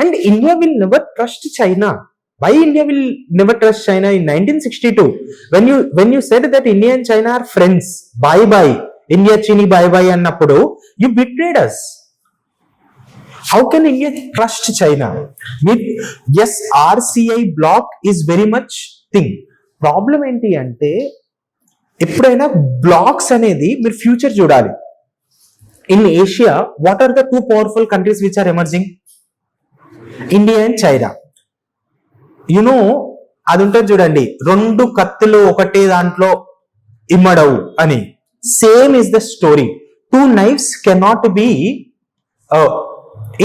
S1: And India will never trust China. Why India will never trust China? In 1962, when you said that India and China are friends, bye, India Chini bye annappudu, you betrayed us. How can India trust China? Yes, RCI block is very much thing. Problem enti ante, eppudaina blocks anedi meer future chudali. In Asia, what are the two powerful countries which are emerging? India and China. అది ఉంటుంది చూడండి, రెండు కత్తులు ఒకటే దాంట్లో ఇమ్మడవు అని. Same is the story. Two knives cannot be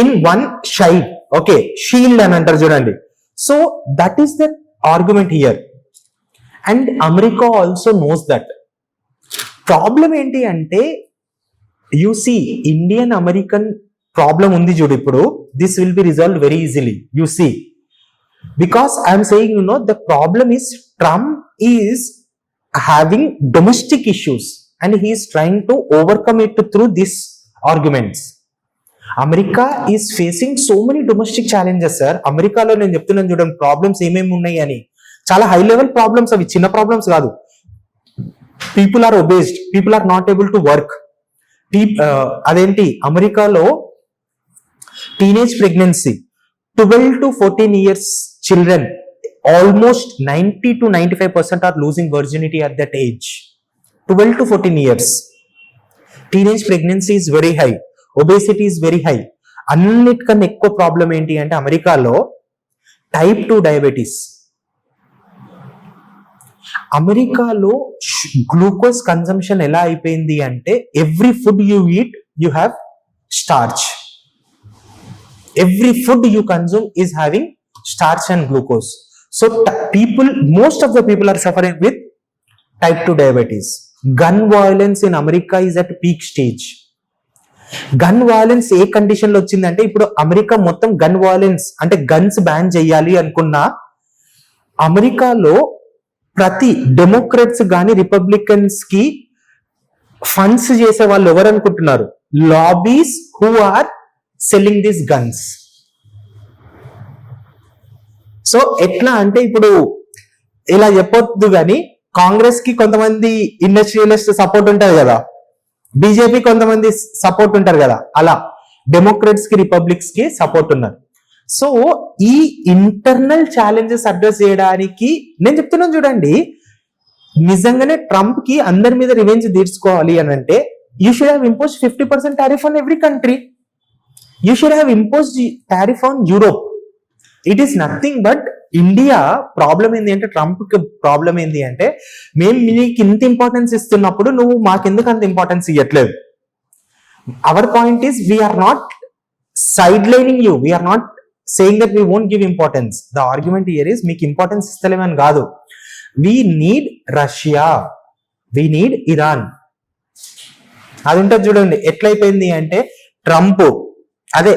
S1: in one side. Okay, shield అని అంటారు చూడండి. So that is the argument here. And America also knows that. Problem ఏంటి అంటే, you see Indian American problem ఉంది చూడు ఇప్పుడు. This will be resolve very easily. You see, because I am saying, the problem is Trump is having domestic issues and he is trying to overcome it through these arguments. America is facing so many domestic challenges, sir. America lo nenu cheptunnanu chudam problems emem unnayi ani. Chala high level problems, avi chinna problems kaadu. People are obese, people are not able to work. Adenti America lo teenage pregnancy, 12 to 14 years children, almost 90 to 95% are losing virginity at that age. 12 to 14 years. Teenage pregnancy is very high. Obesity is very high. అన్నిటికన్నా ఎక్కువ problem ఏంటి అంటే అమెరికాలో type 2 diabetes. అమెరికాలో glucose consumption ఎలా అయిపోయింది అంటే, every food you eat you have starch. Every food you consume is having starch and glucose. So most of the people are suffering with type 2 diabetes. Gun violence in America is at peak stage. Gun violence A condition లో వచ్చిందంటే, ఇప్పుడు America మొత్తం gun violence అంటే guns ban చేయాలి అనుకున్నా, అమెరికాలో ప్రతి Democrats గాని రిపబ్లికన్స్ కి ఫండ్స్ చేసే వాళ్ళు ఎవరు అనుకుంటున్నారు? Lobbies who are selling this guns. So ఎట్లా అంటే, ఇప్పుడు ఇలా చెప్పొద్దు కానీ కాంగ్రెస్ కి కొంతమంది ఇండస్ట్రియలిస్ట్ సపోర్ట్ ఉంటారు కదా, బీజేపీ కొంతమంది సపోర్ట్ ఉంటారు కదా, అలా డెమోక్రాట్స్ కి రిపబ్లిక్స్ కి సపోర్ట్ ఉన్నారు. సో ఈ ఇంటర్నల్ ఛాలెంజెస్ అడ్రస్ చేయడానికి నేను చెప్తున్నాను చూడండి, నిజంగానే ట్రంప్ కి అందరి మీద రివెంజ్ తీర్చుకోవాలి అని అంటే, you should have impose 50% tariff on every country. You should have imposed tariff on Europe. It is nothing but India problem ఏంటి అంటే, ట్రంప్ కి ప్రాబ్లం ఏంటి అంటే, మేము నీకు ఇంత ఇంపార్టెన్స్ ఇస్తున్నప్పుడు నువ్వు మాకెందుకు అంత ఇంపార్టెన్స్ ఇవ్వట్లేదు. Our point is we're not sidelining you, we're not saying that we won't give importance. The argument here is మీకు ఇంపార్టెన్స్ ఇస్తలేమని కాదు, we need Russia, we need Iran. అది ఉంటుంది చూడండి ఎట్లయిపోయింది అంటే, ట్రంప్ అదే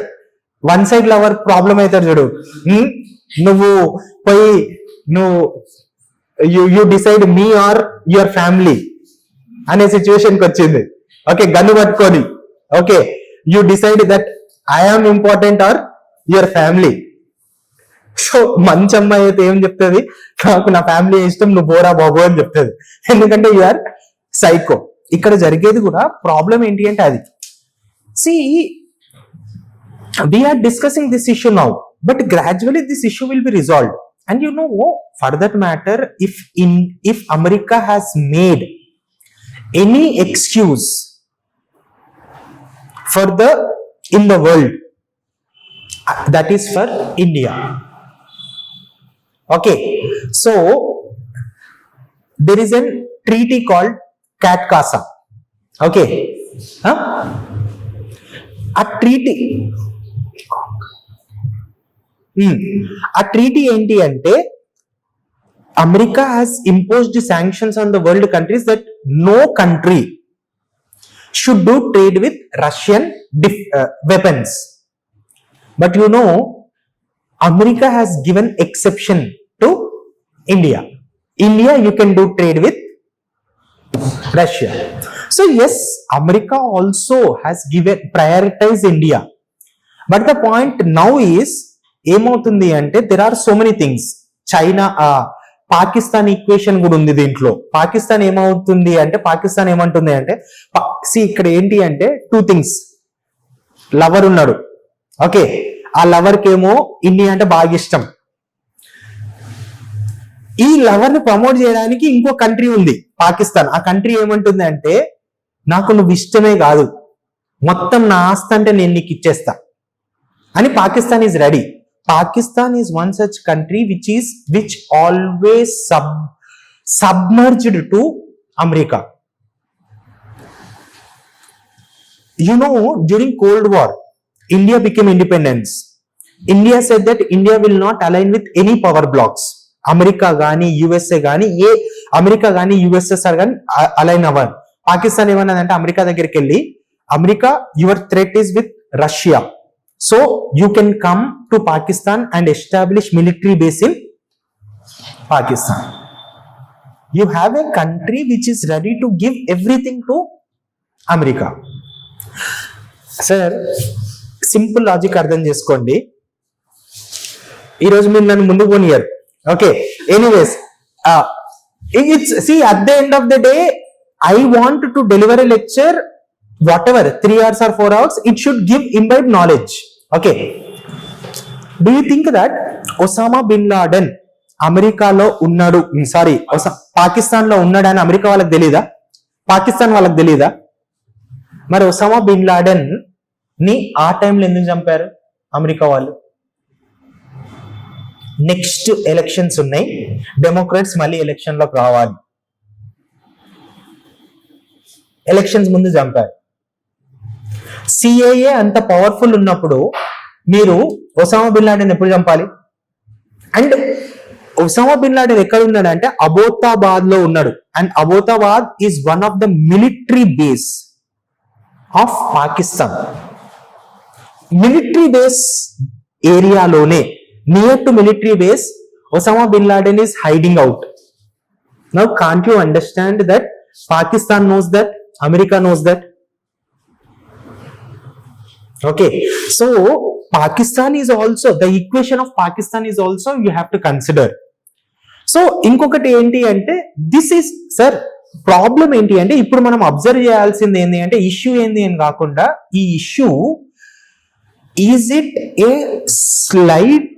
S1: వన్ సైడ్ లవర్ ప్రాబ్లం అవుతారు చూడు. నువ్వు పోయి you decide me or your family అనే సిచ్యువేషన్కి వచ్చింది. ఓకే, గన్ను పట్టుకొని okay you decide that I am important or your family. So మంచి అమ్మాయి అయితే ఏం చెప్తుంది, నాకు నా ఫ్యామిలీ ఇష్టం, నువ్వు బోరా బాబు అని చెప్తుంది. ఎందుకంటే యు ఆర్ సైకో. ఇక్కడ జరిగేది కూడా ప్రాబ్లం ఏంటి అంటే అది. See we are discussing this issue now, but gradually this issue will be resolved. And you know, for that matter, if America has made any excuse for in the world, that is for India. Okay, so there is a treaty called Cat Casa. Okay, a treaty. ఆ treaty ఏంటి అంటే, America has imposed sanctions on the world countries that no country should do trade with Russian weapons. But you know, America has given exception to India. India you can do trade with Russia. So yes, America also has given prioritize India. But the point now is ఏమవుతుంది అంటే, there are so many things. China, Pakistan equation కూడా ఉంది దీంట్లో. పాకిస్తాన్ ఏమవుతుంది అంటే, పాకిస్తాన్ ఏమంటుంది అంటే, ఇక్కడ ఏంటి అంటే టూ థింగ్స్. లవర్ ఉన్నాడు, ఓకే, ఆ లవర్ కేమో ఇండియా అంటే బాగా ఇష్టం. ఈ లవర్ ని ప్రమోట్ చేయడానికి ఇంకో కంట్రీ ఉంది పాకిస్తాన్. ఆ కంట్రీ ఏమంటుంది అంటే, నాకు నువ్వు ఇష్టమే కాదు, మొత్తం నా ఆస్తి అంటే నేను నీకు ఇచ్చేస్తా అని Pakistan is ready. Pakistan is one such country which always submerged to America. You know, during Cold War, India became independence. India said that India will not align with any power blocks. America gani, USA gani, America gani, USSR gani align avar. Pakistan ఏమన్నదంటే America దగ్గరికి వెళ్ళి, America, your threat is with Russia. So you can come to Pakistan and establish military base in Pakistan. You have a country which is ready to give everything to America. Sir, simple logic అర్థం చేసుకోండి. ఈరోజు మీరు నన్ను ముందుకు పోనీయారు. Okay, anyways, at the end of the day, I want to deliver a lecture, whatever, 3 hours or 4 hours, it should imbibe knowledge. Okay, do you think that Osama bin Laden అమెరికాలో ఉన్నాడు, sorry Pakistan లో ఉన్నాడని America వాళ్ళకి తెలీదా? పాకిస్తాన్ వాళ్ళకి తెలీదా? మరి Osama bin Laden ని ఆ టైంలో ఎందుకు చంపారు అమెరికా వాళ్ళు? నెక్స్ట్ ఎలక్షన్స్ ఉన్నాయి, డెమోక్రాట్స్ మళ్ళీ ఎలక్షన్ లోకి రావాలి, ఎలక్షన్స్ ముందు చంపారు. సిఐఏ అంత పవర్ఫుల్ ఉన్నప్పుడు మీరు ఒసామా బిన్ లాడెన్ ఎప్పుడు చంపాలి? అండ్ ఒసామా బిన్ లాడెన్ ఎక్కడ ఉన్నాడు అంటే అబోతాబాద్ లో ఉన్నాడు. And Abbottabad is one of the military base of Pakistan. Military base ఏరియాలోనే, near to military base, Osama bin Laden is hiding out. Now can't you understand that Pakistan knows that, America knows that. Okay, so Pakistan is also, the equation of Pakistan is also you have to consider. So ఇంకొకటి ఏంటి అంటే, this is sir problem ఏంటి అంటే, ఇప్పుడు మనం observe చేయాల్సింది ఏంటి అంటే, ఇష్యూ ఏంది అని కాకుండా, ఈ issue is it A slight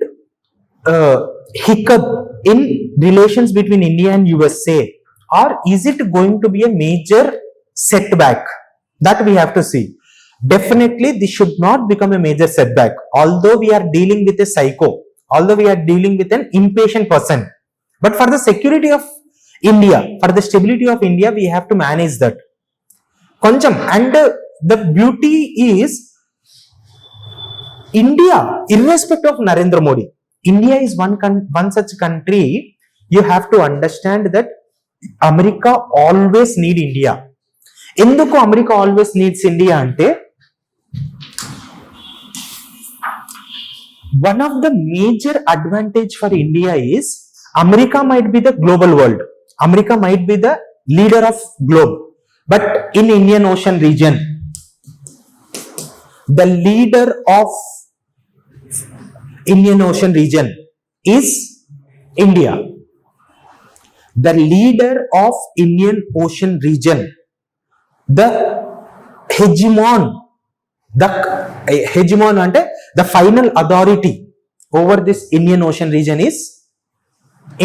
S1: hiccup in relations between India and USA, or is it going to be a major setback? That we have to see. Definitely this should not become a major setback. Although we are dealing with a psycho, although we are dealing with an impatient person. But for the security of India, for the stability of India, we have to manage that. Koncham, and the beauty is India, irrespective of Narendra Modi, India is one such country. You have to understand that America always need India. Enduku America always needs India ante, one of the major advantage for India is America might be the global world. America might be the leader of globe. But in Indian Ocean region, the leader of Indian Ocean region is India. The leader of Indian Ocean region, the hegemon ante the final authority over this Indian Ocean region is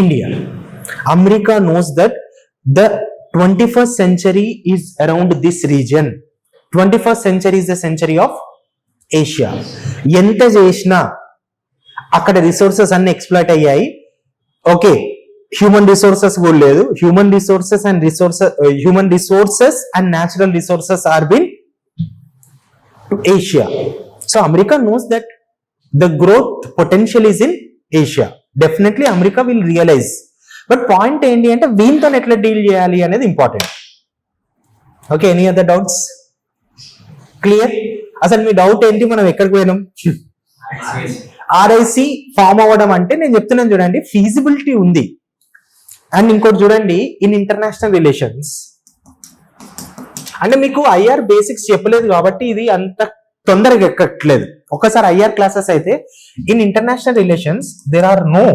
S1: India. America knows that the 21st century is around this region. 21st century is the century of Asia. ఎంత చేసినా అక్కడ resources అన్ని exploit అయ్యాయి. Okay, human resources కూడా లేదు. Human resources and natural resources are been to Asia. So America knows that the growth potential is in Asia. Definitely America will realise. But point ఏంటి అంటే వీళ్ళతో ఎట్లా డీల్ చేయాలి అనేది important. Okay, any other doubts? Clear? అసలు మీ doubt ఏంటి? మనం ఎక్కడికి పోయినాం? ఆర్ఐసి ఫామ్ అవ్వడం అంటే నేను చెప్తున్నాను చూడండి, ఫీజిబిలిటీ ఉంది. అండ్ ఇంకోటి చూడండి, ఇన్ ఇంటర్నేషనల్ రిలేషన్స్ అంటే మీకు ఐఆర్ బేసిక్స్ చెప్పలేదు కాబట్టి ఇది అంత తొందరగా ఎక్కట్లేదు. ఒకసారి ఐఆర్ క్లాసెస్ అయితే in international relations there are no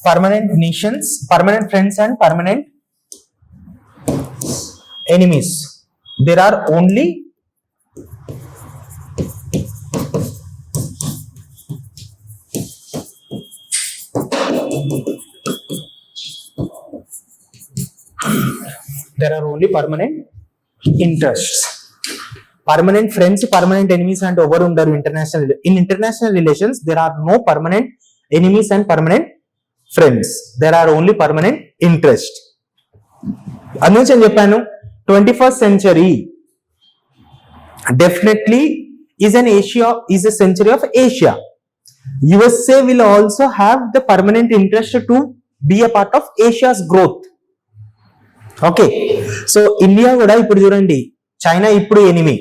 S1: permanent nations, permanent friends and permanent enemies. There are only permanent interests. Permanent friends, permanent enemies and over under in international relations there are no permanent enemies and permanent friends. There are only permanent interest. అందుకే నేను చెప్పాను 21st century definitely is a century of Asia. USA will also have the permanent interest to be a part of Asia's growth. Okay, so India కూడా ఇప్పుడు చూడండి, China ఇప్పుడు enemy.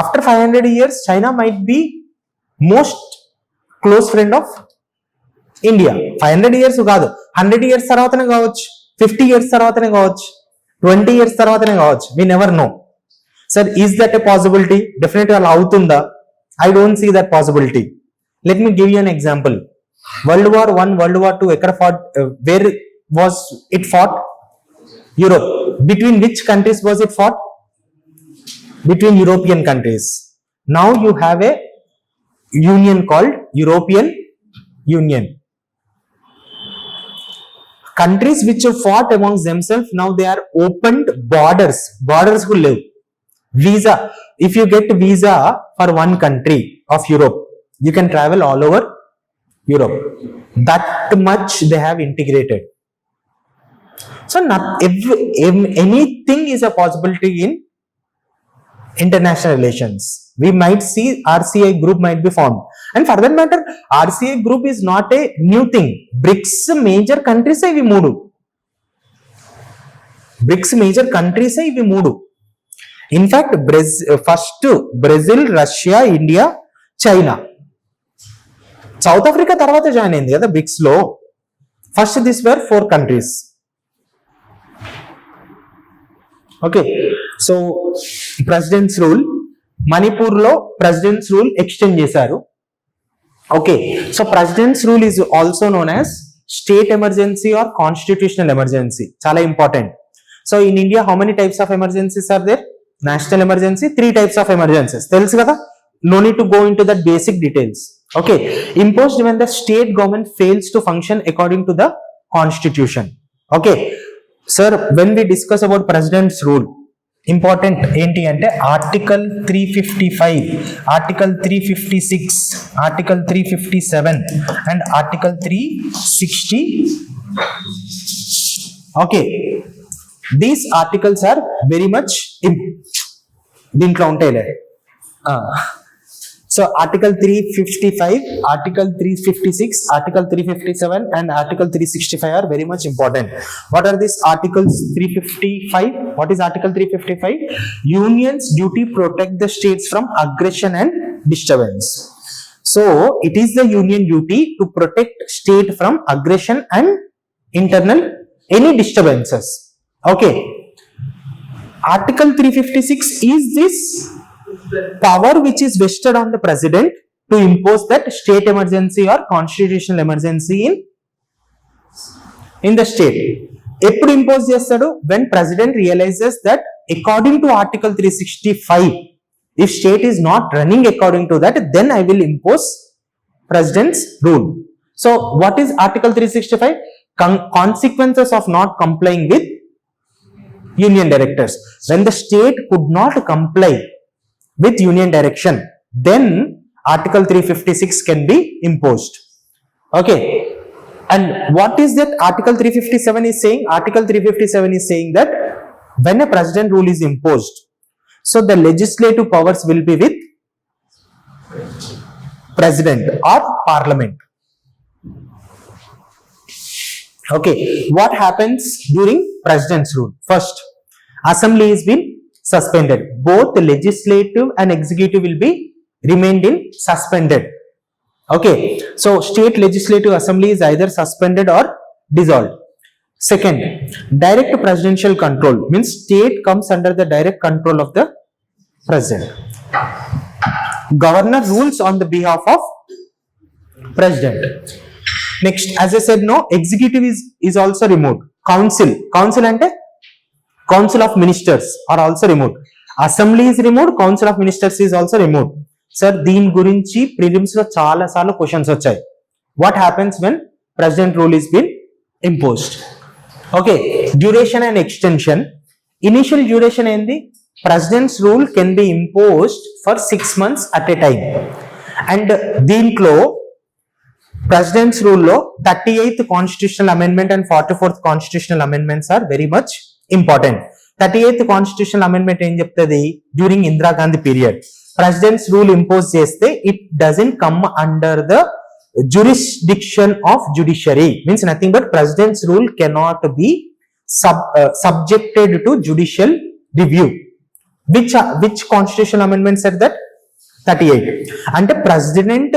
S1: After 500 years China might be most close friend of India. 500 years కాదు, 100 years తర్వాతనే కావచ్చు, 50 years తర్వాతనే కావచ్చు, 20 years తర్వాతనే కావచ్చు. We never know. Sir, is that a possibility? డెఫినెట్గా అలా అవుతుందా? I don't see that possibility. Let me give you an example. World War I, World War II ఎక్కడ fought? Where was it fought? Europe. Between which countries was it fought? Between European countries. Now you have a union called European Union. Countries which have fought amongst themselves, now they are opened borders who live. Visa, if you get visa for one country of Europe, you can travel all over Europe. That much they have integrated. So anything is a possibility in international relations. We might see RCI group might be formed. And for that matter, RCI group is not a new thing. BRICS major countries ఇవి మూడు. BRICS major countries ఇవి మూడు. In fact, first Brazil, Russia, India, China. South Africa తర్వాత join అయింది కదా BRICS లో. First these were 4 countries. Okay, so president's rule, మణిపూర్లో president's rule extend చేశారు. Okay, so president's rule is also known as state emergency or constitutional emergency. చాలా important. So in India how many types of emergencies are there? National emergency, 3 types of emergencies తెలుసు కదా. no need to go into that basic details. Okay, imposed when the state government fails to function according to the constitution. Okay sir, when we discuss about president's rule, important enti ante article 355, article 356, article 357 and article 360. Okay, these articles are very much దీంట్లో ఉంటాయిలే. So article 355, article 356, article 357 and article 365 are very much important. What are these articles? 355, what is article 355? Unions duty protect the states from aggression and disturbance. So it is the union duty to protect state from aggression and internal any disturbances. Okay, article 356 is this power which is vested on the president to impose that state emergency or constitutional emergency in the state. Eppudu impose chestadu? When president realizes that according to article 365, if state is not running according to that, then I will impose president's rule. So what is article 365? Consequences of not complying with union directives. When the state could not comply with union direction, then article 356 can be imposed. Okay, and what is that article 357 is saying? Article 357 is saying that when a president rule is imposed, so the legislative powers will be with president or parliament. Okay, what happens during president's rule? First, assembly is been suspended. Both the legislative and executive will be remained in suspended. Okay, so state legislative assembly is either suspended or dissolved. Second, direct presidential control means state comes under the direct control of the president. Governor rules on the behalf of president. Next, as I said, no, executive is also removed. Council ante council of ministers are also removed. Assembly is removed, council of ministers is also removed. Sir, దీని గురించి prelims లో చాలా సార్లు questions వచ్చాయి. What happens when president rule is been imposed? Okay, duration and extension. Initial duration ఏంది? President's rule can be imposed for 6 months at a time. And దీంట్లో president's rule లో 38th constitutional amendment and 44th constitutional amendments are very much important. 38th constitutional amendment ఏం చెప్తుంది? During Indira Gandhi period president's rule impose చేస్తే it doesn't come under the jurisdiction of judiciary, means nothing but president's rule cannot be subjected to judicial review. Which constitutional amendment said that? 38. And the president,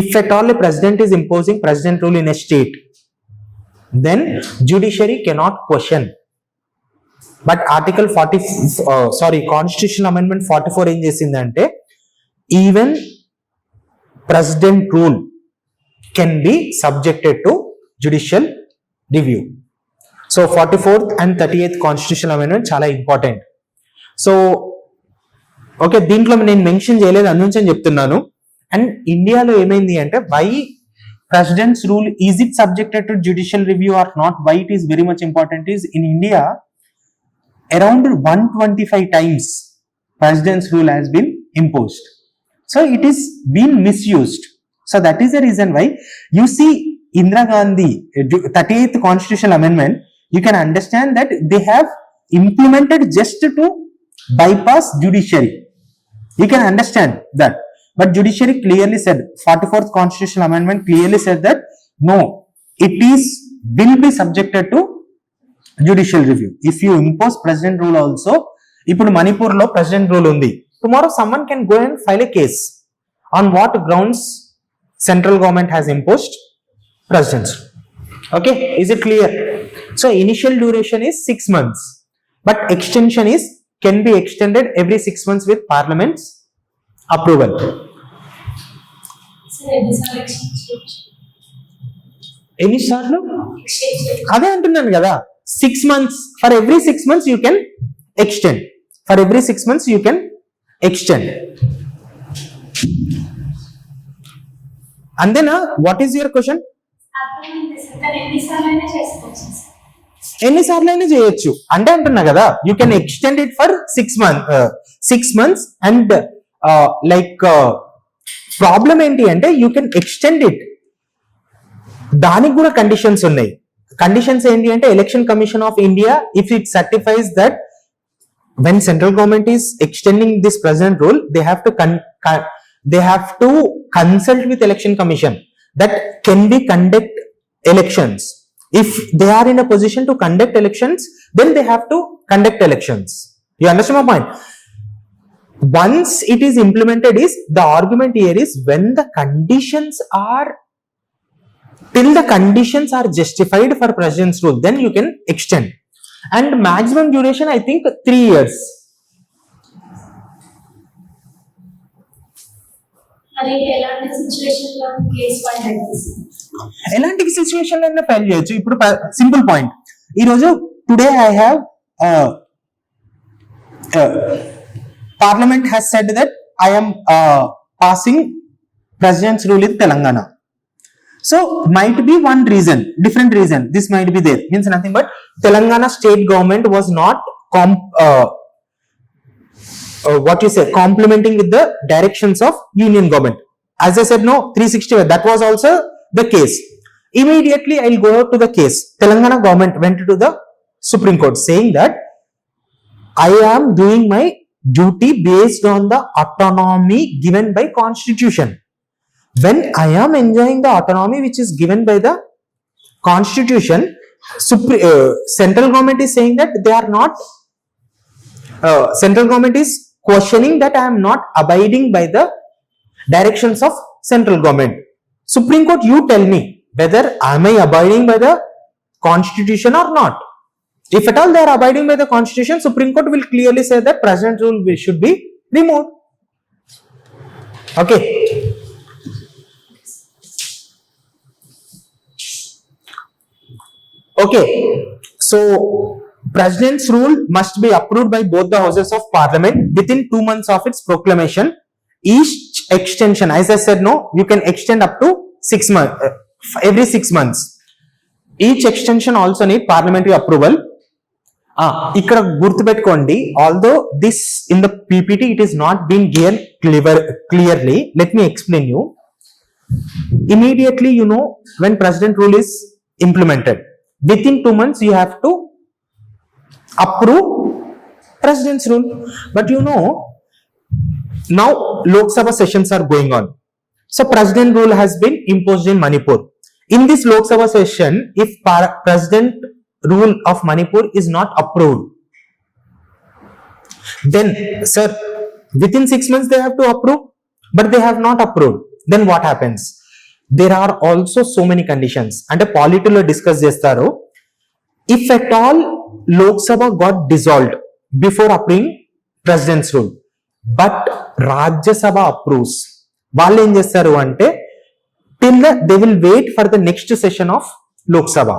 S1: if at all a president is imposing president rule in a state, then judiciary cannot question. But article 40 constitutional amendment 44 ఏం చేసిందంటే even president rule can be subjected to judicial review. So 44th and 38th constitutional amendment చాలా important. So okay, దీంట్లో నేను mention చేయలేదు, అందుకే చెప్తున్నాను. And ఇండియాలో ఏమైంది అంటే why president's rule is it subjected to judicial review or not, why it is very much important is in India around 125 times president's rule has been imposed. So it is been misused. So that is the reason why you see Indira Gandhi 38th constitutional amendment, you can understand that they have implemented just to bypass judiciary. You can understand that. But judiciary clearly said, 44th constitutional amendment clearly said that no, it will be subjected to judicial review. If you impose president rule also, ఇప్పుడు మణిపూర్ లో president rule ఉంది, tomorrow someone can go and file a case. On what grounds central government has imposed president's rule? Okay, is it clear? So initial duration is 6 months, but extension can be extended every 6 months with parliament's approval. ఎన్నిసార్లు అదే అంటున్నాను కదా, 6 months, for every 6 months you can extend, for every 6 months you can extend. అంతేనా? What is your question? ఎన్నిసార్లు అయినా చేయొచ్చు అంటే అంటున్నా కదా, you can extend it for 6 months and like problem ఏంటి అంటే యూ కెన్ ఎక్స్టెండ్ ఇట్. దానికి కూడా కండిషన్స్ ఉన్నాయి. కండిషన్స్ ఏంటి అంటే election commission of India if it సర్టిఫైస్ that when central government is extending this present rule, they have to consult with election commission that can we conduct elections. If they are in a position to conduct elections, then they have to conduct elections. You understand my point? Once it is implemented, is the argument here is when the conditions are till the conditions are justified for president's rule, then you can extend. And maximum duration I think 3 years. ఎలాంటి situation లో file చేయొచ్చు. ఇప్పుడు simple point, ఈరోజు today I have parliament has said that I am passing president's rule in Telangana. So might be one reason, different reason this might be there, means nothing but Telangana state government was not complementing with the directions of union government. As I said, no 360, that was also the case. Immediately I'll go to the case. Telangana government went to the Supreme Court saying that I am doing my duty based on the autonomy given by constitution. When I am enjoying the autonomy which is given by the constitution, central government is saying that they are not, central government is questioning that I am not abiding by the directions of central government. Supreme Court, you tell me whether am I abiding by the constitution or not. If at all they are abiding by the constitution, Supreme Court will clearly say that president rule should be removed. Okay. Okay, so president's rule must be approved by both the houses of parliament within 2 months of its proclamation. Each extension, as I said, no, you can extend up to 6 months, every 6 months. Each extension also need parliamentary approval. Ikkada gurtupetukondi, although this in the PPT it is not been given clearly, let me explain you. Immediately, you know, when president rule is implemented, within 2 months you have to approve president's rule. But you know, now Lok Sabha sessions are going on. So president rule has been imposed in Manipur. In this Lok Sabha session, if president rule of Manipur is not approved, then sir, within 6 months they have to approve, but they have not approved. Then what happens? There are also so many conditions. And a polity discuss chestaru. If at all Lok Sabha got dissolved before approving president's rule, but Rajya Sabha approves, వాళ్ళు ఏం చేస్తారు అంటే till they will wait for the next session of Lok Sabha,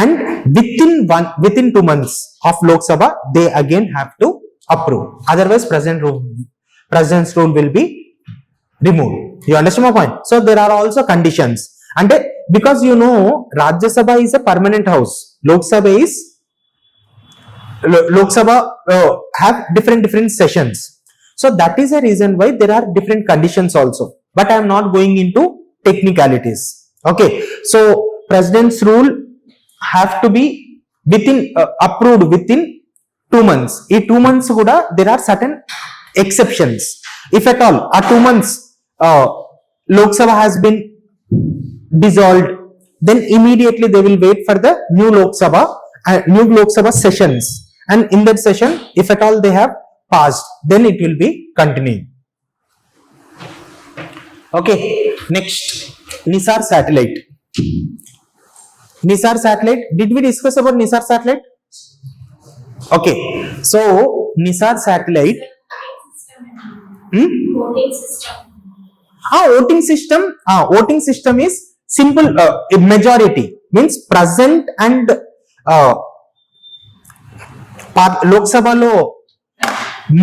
S1: and within 2 months of Lok Sabha they again have to approve. Otherwise president's rule will be removed. You understand my point? So there are also conditions, and because you know Rajya Sabha is a permanent house, Lok Sabha have different sessions. So that is a reason why there are different conditions also, but I am not going into technicalities. Okay, so president's rule have to be within approved within 2 months. In 2 months kuda there are certain exceptions. If at all 2 months Lok Sabha has been dissolved, then immediately they will wait for the new Lok Sabha sessions, and in that session if at all they have passed, then it will be continuing. Okay, next, Nisar satellite. Nisar satellite, did we discuss about Nisar satellite? Okay, so Nisar satellite, voting system is simple. Majority means present, and Lok Sabha lo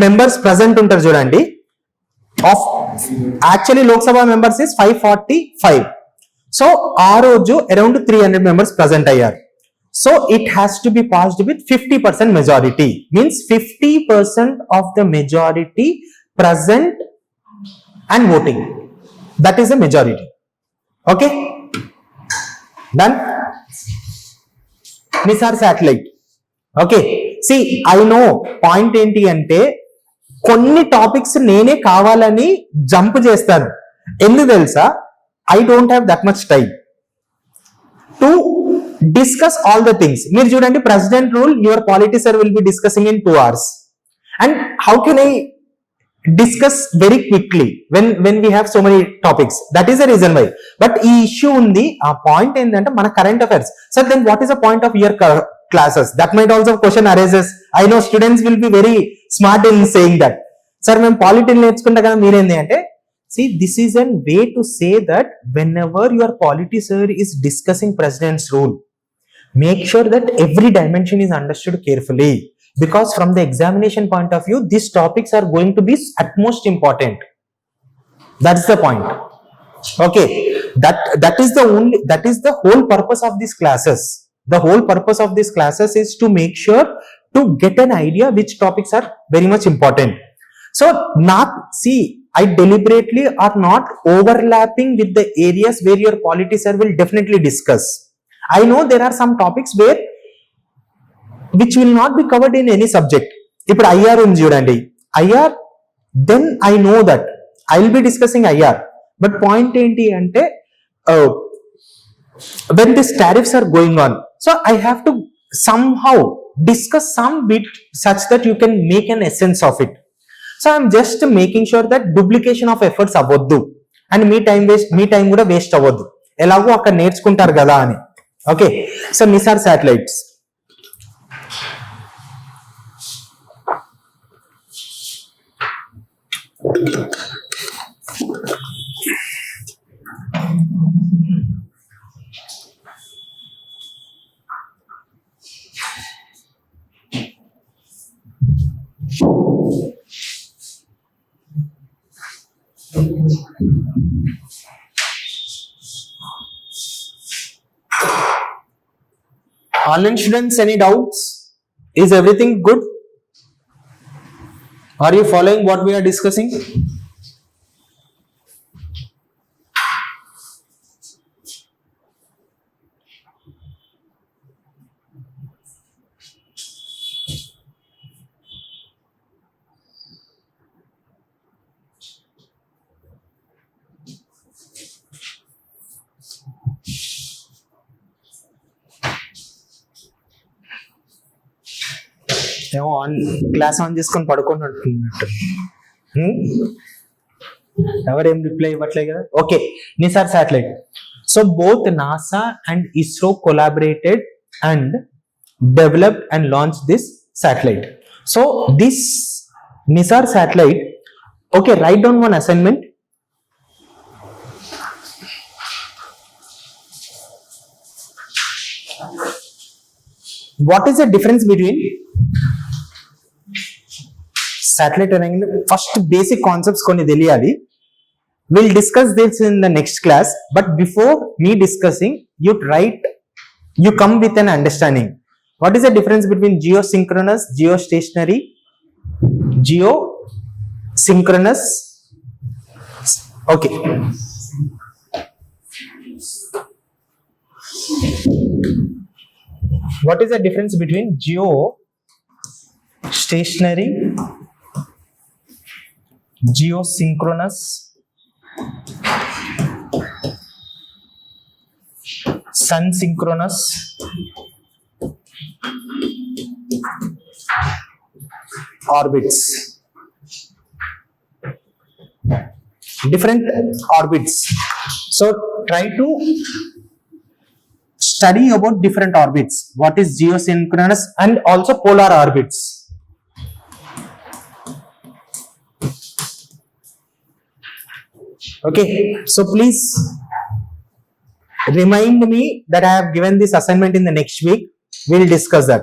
S1: members present ఉంటారు చూడండి, of actually Lok Sabha members is 545. So ఆ రోజు around 300 members present అయ్యారు. So it has to be passed with 50% majority, means 50% of the majority present and voting, that is the majority. Okay, done. NISAR satellite. Okay, see I know point ఏంటి అంటే కొన్ని topics నేనే కావాలని jump చేస్తాను. ఎందుకు తెలుసా? I don't have that much time to discuss all the things. మీరు చూడండి, president rule your polity sir will be discussing in 2 hours. And how can I discuss very quickly when we have so many topics? That is the reason why. But ఈ issue ఉంది. ఆ point ఏంటంటే మన current affairs. So then what is the point of your classes? That might also question arises. I know students will be very smart in saying that, sir మేము polity నేర్చుకుంటా కదా, మీరేంది అంటే, see this is a way to say that whenever your polity sir is discussing president's rule, make sure that every dimension is understood carefully, because from the examination point of view these topics are going to be at most important. That's the point. Okay, that is the whole purpose of these classes. The whole purpose of these classes is to make sure to get an idea which topics are very much important. So I deliberately are not overlapping with the areas where your polity sir will definitely discuss. I know there are some topics which will not be covered in any subject. ఇప్పుడు IR ఉంది చూడండి, IR, then I know that I will be discussing IR. But point ఏంటి అంటే, when these tariffs are going on, so I have to somehow discuss some bit such that you can make an essence of it. So I am just making sure that duplication of efforts అవ్వద్దు and me time కూడా waste అవ్వద్దు, ఎలాగో అక్కడ నేర్చుకుంటారు కదా అని. Okay, so Nisar satellites. Online students, any doubts? Is everything good? Are you following what we are discussing? ఏమో class on చేసుకొని పడుకున్నట్టు, ఎవరేం రిప్లై ఇవ్వట్లే కదా. Okay, Nisar satellite. So both NASA and ISRO collaborated and developed and launch this satellite. So this NISAR satellite, okay, right down one assignment. What is the difference between satellite arrangement? First basic concepts konni teliyali. We'll discuss this in the next class, but before me discussing, you come with an understanding. What is the difference between geosynchronous, geostationary, geosynchronous? Okay. What is the difference between geostationary, geosynchronous, sun synchronous, orbits? Different orbits. So try to study about different orbits. What is geosynchronous and also polar orbits? Okay, so please remind me that I have given this assignment in the next week. We'll discuss that.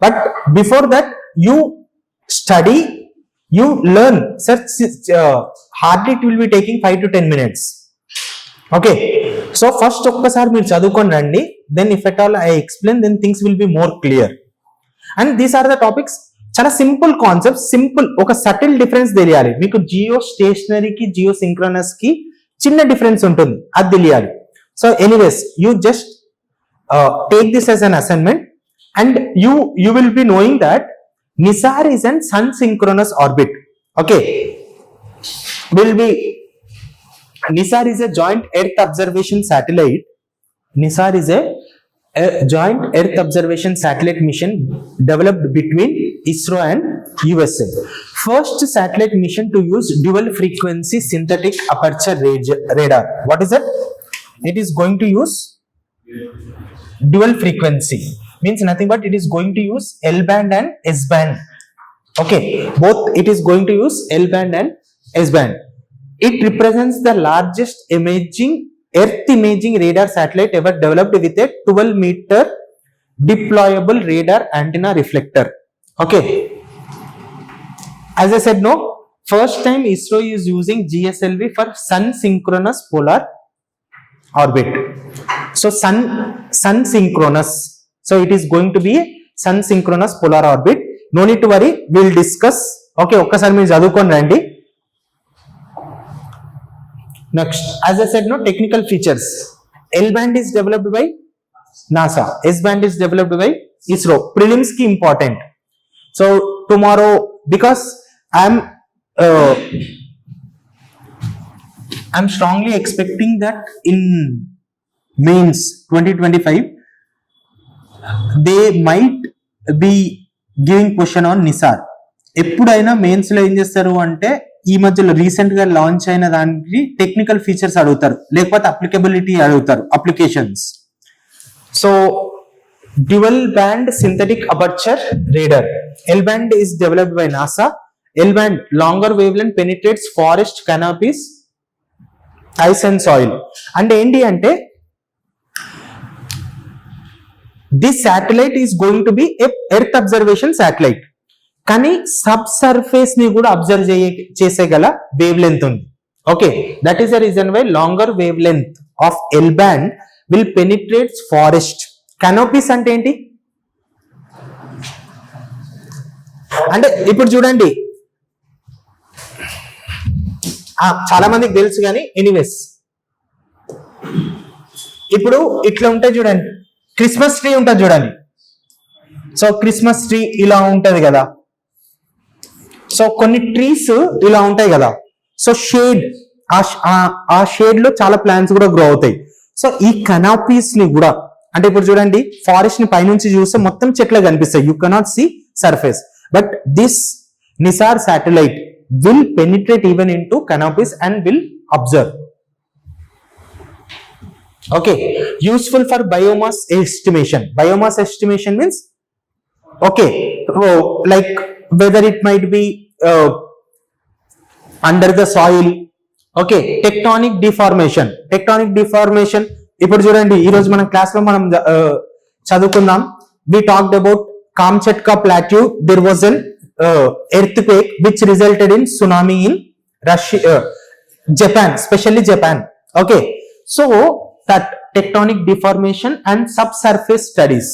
S1: But before that, you study You learn, sir, hardly it will be taking 5 to 10 minutes. Okay, so first ఒక్కసారి మీరు చదువుకొని రండి, then if at all I explain, then things will be more clear. And these are the topics, చాలా simple concept, simple, ఒక subtle difference తెలియాలి మీకు. Jio స్టేషనరీకి Jio synchronous కి చిన్న డిఫరెన్స్ ఉంటుంది, అది తెలియాలి. So anyways, you just take this as an assignment and you will be knowing that NISAR is an sun synchronous orbit. Okay, NISAR is a joint earth observation satellite. NISAR is a joint earth observation satellite mission developed between ISRO and USA. First satellite mission to use dual frequency synthetic aperture radar. What is it? It is going to use dual frequency, means nothing but it is going to use L band and S band. Okay, both it is going to use L band and S band. It represents the largest earth imaging radar satellite ever developed with a 12-meter deployable radar antenna reflector. Okay, as I said, no, first time ISRO is using GSLV for sun synchronous polar orbit. So sun synchronous, so it is going to be a sun synchronous polar orbit. No need to worry, we will discuss. Okay, ఒక్కసారి మీరు చదువుకొని రండి. Next, as I said, no, technical features. L band is developed by NASA, S band is developed by ISRO. Prelims ki important. So tomorrow, because I'm strongly expecting that in mains 2025 they might be giving question on Nisar. ఎప్పుడైనా mains లో ఏం చేస్తారు అంటే, ఈ మధ్యలో recent గా launch అయిన దానికి టెక్నికల్ ఫీచర్స్ అడుగుతారు, లేకపోతే అప్లికబిలిటీ అడుగుతారు, applications. So dual band synthetic aperture radar, L band is developed by NASA. L band longer wavelength penetrates forest canopies, ice and soil. అంటే ఏంటి అంటే, this satellite is going to be a earth observation satellite, కానీ subsurface ని కూడా observe చేసేగల wavelength ఉంది. Okay, that is the reason why longer wavelength of L band will penetrates forest. Canopies అంటే ఏంటి అంటే, ఇప్పుడు చూడండి, చాలా మందికి తెలుసు కానీ ఎనీవేస్, ఇప్పుడు ఇట్లా ఉంటాయి చూడండి, క్రిస్మస్ ట్రీ ఉంటుంది చూడండి. సో క్రిస్మస్ ట్రీ ఇలా ఉంటది కదా, సో కొన్ని ట్రీస్ ఇలా ఉంటాయి కదా. సో షేడ్, ఆ షేడ్ లో చాలా ప్లాంట్స్ కూడా గ్రో అవుతాయి. సో ఈ కనాపీస్ ని కూడా, అంటే ఇప్పుడు చూడండి, ఫారెస్ట్ ని పైనుంచి చూస్తే మొత్తం చెట్లే కనిపిస్తాయి, you cannot see surface. But this NISAR satellite will penetrate even into canopies and will observe. Okay, useful for biomass estimation. Biomass estimation means, okay, like whether it might be under the soil. Okay, tectonic deformation. ఇప్పుడు చూడండి, ఈ రోజు మన class లో మనం చదువుకుందాం. We talked about Kamchatka Plateau. There was an earthquake which resulted in tsunami in Russia, Japan, especially Japan. Okay, so that tectonic deformation and subsurface studies.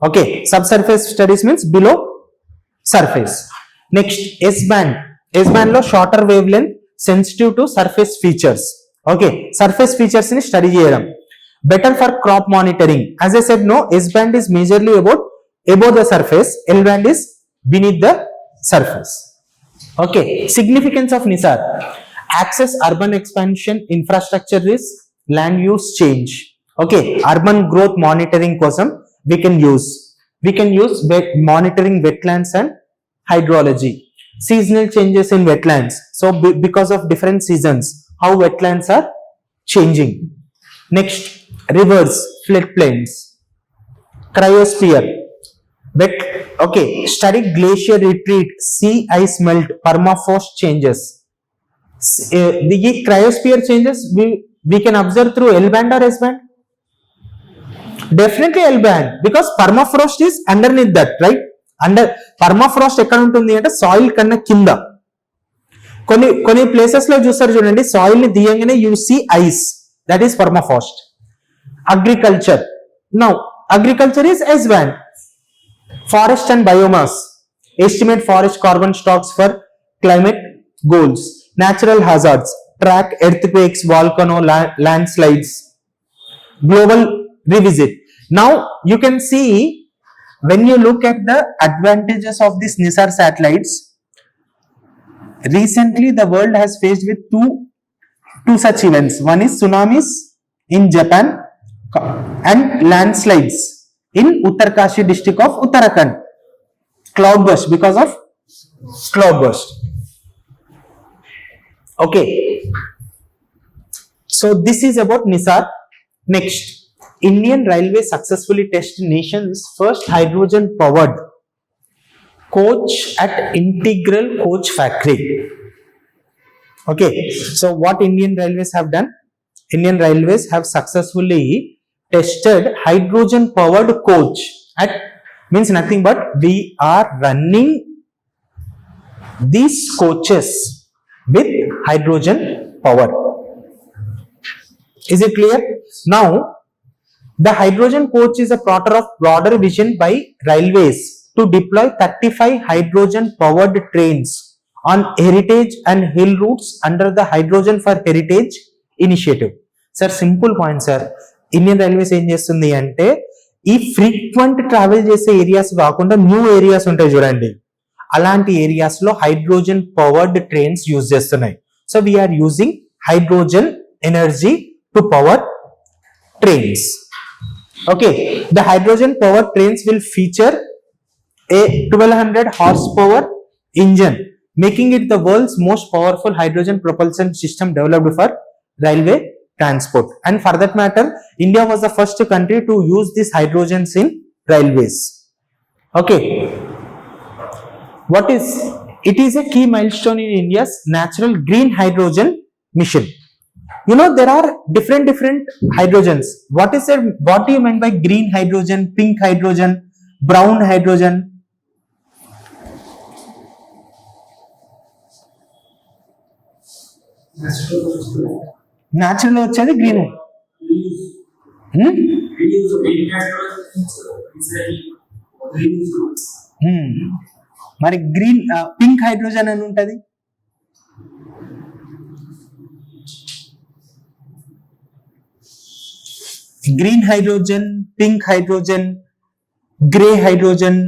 S1: Okay, subsurface studies means below surface. Next, S band lo shorter wavelength, sensitive to surface features. Okay, surface features ni study cheyadam, better for crop monitoring. As I said, no, S band is majorly above the surface, L band is beneath the surface. Okay, significance of NISAR: access urban expansion, infrastructure risk, land use change. Okay, urban growth monitoring kosam we can use monitoring wetlands and hydrology. Seasonal changes in wetlands, so because of different seasons how wetlands are changing. Next, rivers, floodplains. Cryosphere, okay, study glacier retreat, sea ice melt, permafrost changes. The cryosphere changes we can observe through L band or S band? Definitely L band, because permafrost is underneath that, right? Under permafrost ఎక్కడ ఉంటుంది అంటే soil కన్నా కింద. కొన్ని places లో చూస్తారు చూడండి, soil ని తీయంగానే you see ice, that is permafrost. Agriculture, now agriculture is S1. Forest and biomass, estimate forest carbon stocks for climate goals. Natural hazards, track earthquakes, volcano, landslides. Global revisit. Now you can see, when you look at the advantages of these NISAR satellites, recently the world has faced with two such events. One is tsunamis in Japan and landslides in Uttarkashi district of Uttarakhand. Cloudburst, because of cloudburst. Okay, so this is about NISAR. Next, Indian Railways successfully tested nation's first hydrogen powered coach at Integral Coach Factory. Okay, so what Indian Railways have done? Indian Railways have successfully tested hydrogen powered coach at, means nothing but we are running these coaches with hydrogen power. Is it clear? Now the hydrogen coach is a broader vision by railways to deploy 35 hydrogen powered trains on heritage and hill routes under the Hydrogen for Heritage initiative. Sir, simple point sir. Indian railways ఏం చేస్తుంది అంటే, ఈ frequent travel చేసే areas కాకుండా new areas ఉంటాయి చూడండి, అలాంటి areas లో హైడ్రోజన్ పవర్డ్ ట్రైన్స్ యూజ్ చేస్తున్నాయి. So we are using hydrogen energy to power trains. Okay, the hydrogen power trains will feature a 1200 horsepower engine, making it the world's most powerful hydrogen propulsion system developed for railway transport. And for that matter, India was the first country to use these hydrogens in railways. Okay, what is it? Is a key milestone in India's natural green hydrogen mission. You know, there are different hydrogens. What do you mean by green hydrogen, pink hydrogen, brown hydrogen? Natural వచ్చేది green. మరి green pink hydrogen అని ఉంటది. Green hydrogen, pink hydrogen, grey hydrogen,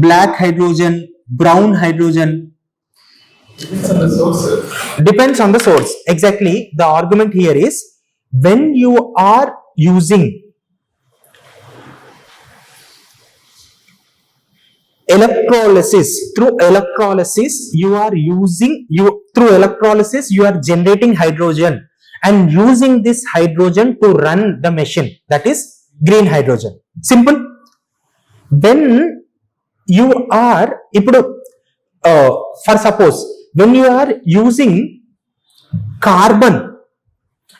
S1: black hydrogen, brown hydrogen. Depends on the source. Exactly, the argument here is, when you are using electrolysis, through electrolysis you are generating hydrogen and using this hydrogen to run the machine, that is green hydrogen. Simple. When you are for suppose, when you are using carbon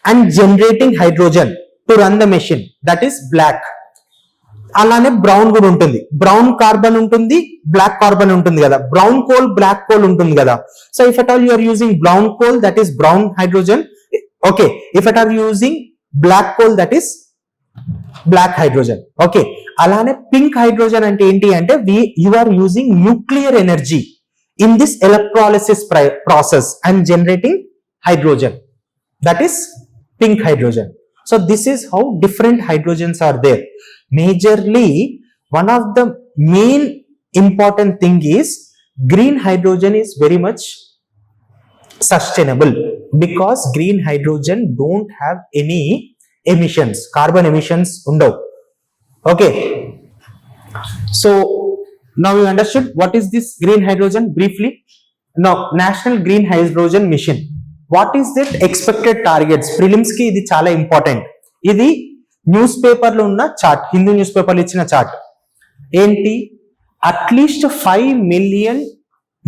S1: and generating hydrogen to run the machine, that is black. అలానే brown కూడా ఉంటుంది. Brown carbon ఉంటుంది, black carbon ఉంటుంది కదా. Brown coal, black coal ఉంటుంది కదా. So if at all you are using brown coal, that is brown hydrogen. Okay, if at all using black coal, that is black hydrogen. Okay, అలానే pink hydrogen అంటే ఏంటి అంటే, you are using nuclear energy in this electrolysis process and generating hydrogen, that is pink hydrogen. So this is how different hydrogens are there. Majorly, one of the main important thing is green hydrogen is very much sustainable, because green hydrogen don't have any emissions, carbon emissions undav. Okay, so now you understood what is this green hydrogen briefly. Now, National Green Hydrogen Mission, what is that expected targets? Prelims ki idi chala important. Idi newspaper lo unna chart, Hindu newspaper lo ichina chart. Enti, at least 5 million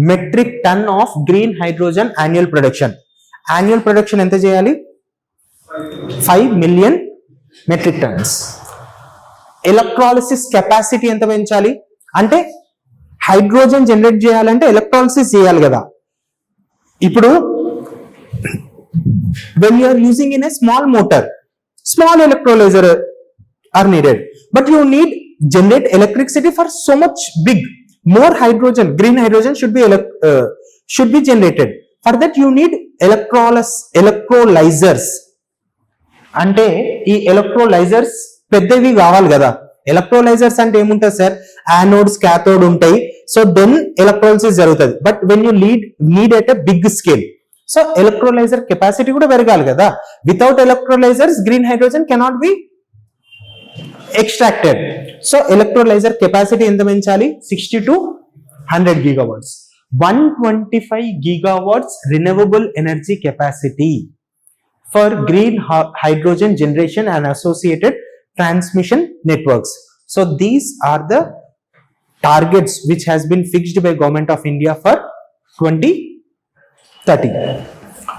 S1: metric ton of green hydrogen annual production. Annual production enta cheyali? 5 million metric tons. Electrolysis capacity enta penchali అంటే hydrogen generate చేయాలంటే electrolysis చేయాలి కదా. ఇప్పుడు when you are using in a small motor, small electrolyzer are needed, but you need generate electricity for so much big, more hydrogen, green hydrogen should be generated. For that you need electrolyzers. అంటే ఈ electrolysers పెద్దవి కావాలి కదా. Electrolysers అంటే ఏముంటుంది sir, anodes cathode ఉంటాయి. So then electrolysis జరుగుతుంది. But when you need at a big scale, so electrolyser capacity కూడా పెరగాలి కదా. Without electrolysers green hydrogen cannot be extracted. So electrolyser capacity ఎంత పెంచాలి, 60 to 100 gigawatts. 125 gigawatts renewable energy capacity for green hydrogen generation and associated transmission networks. So these are the targets which has been fixed by Government of India for 2030.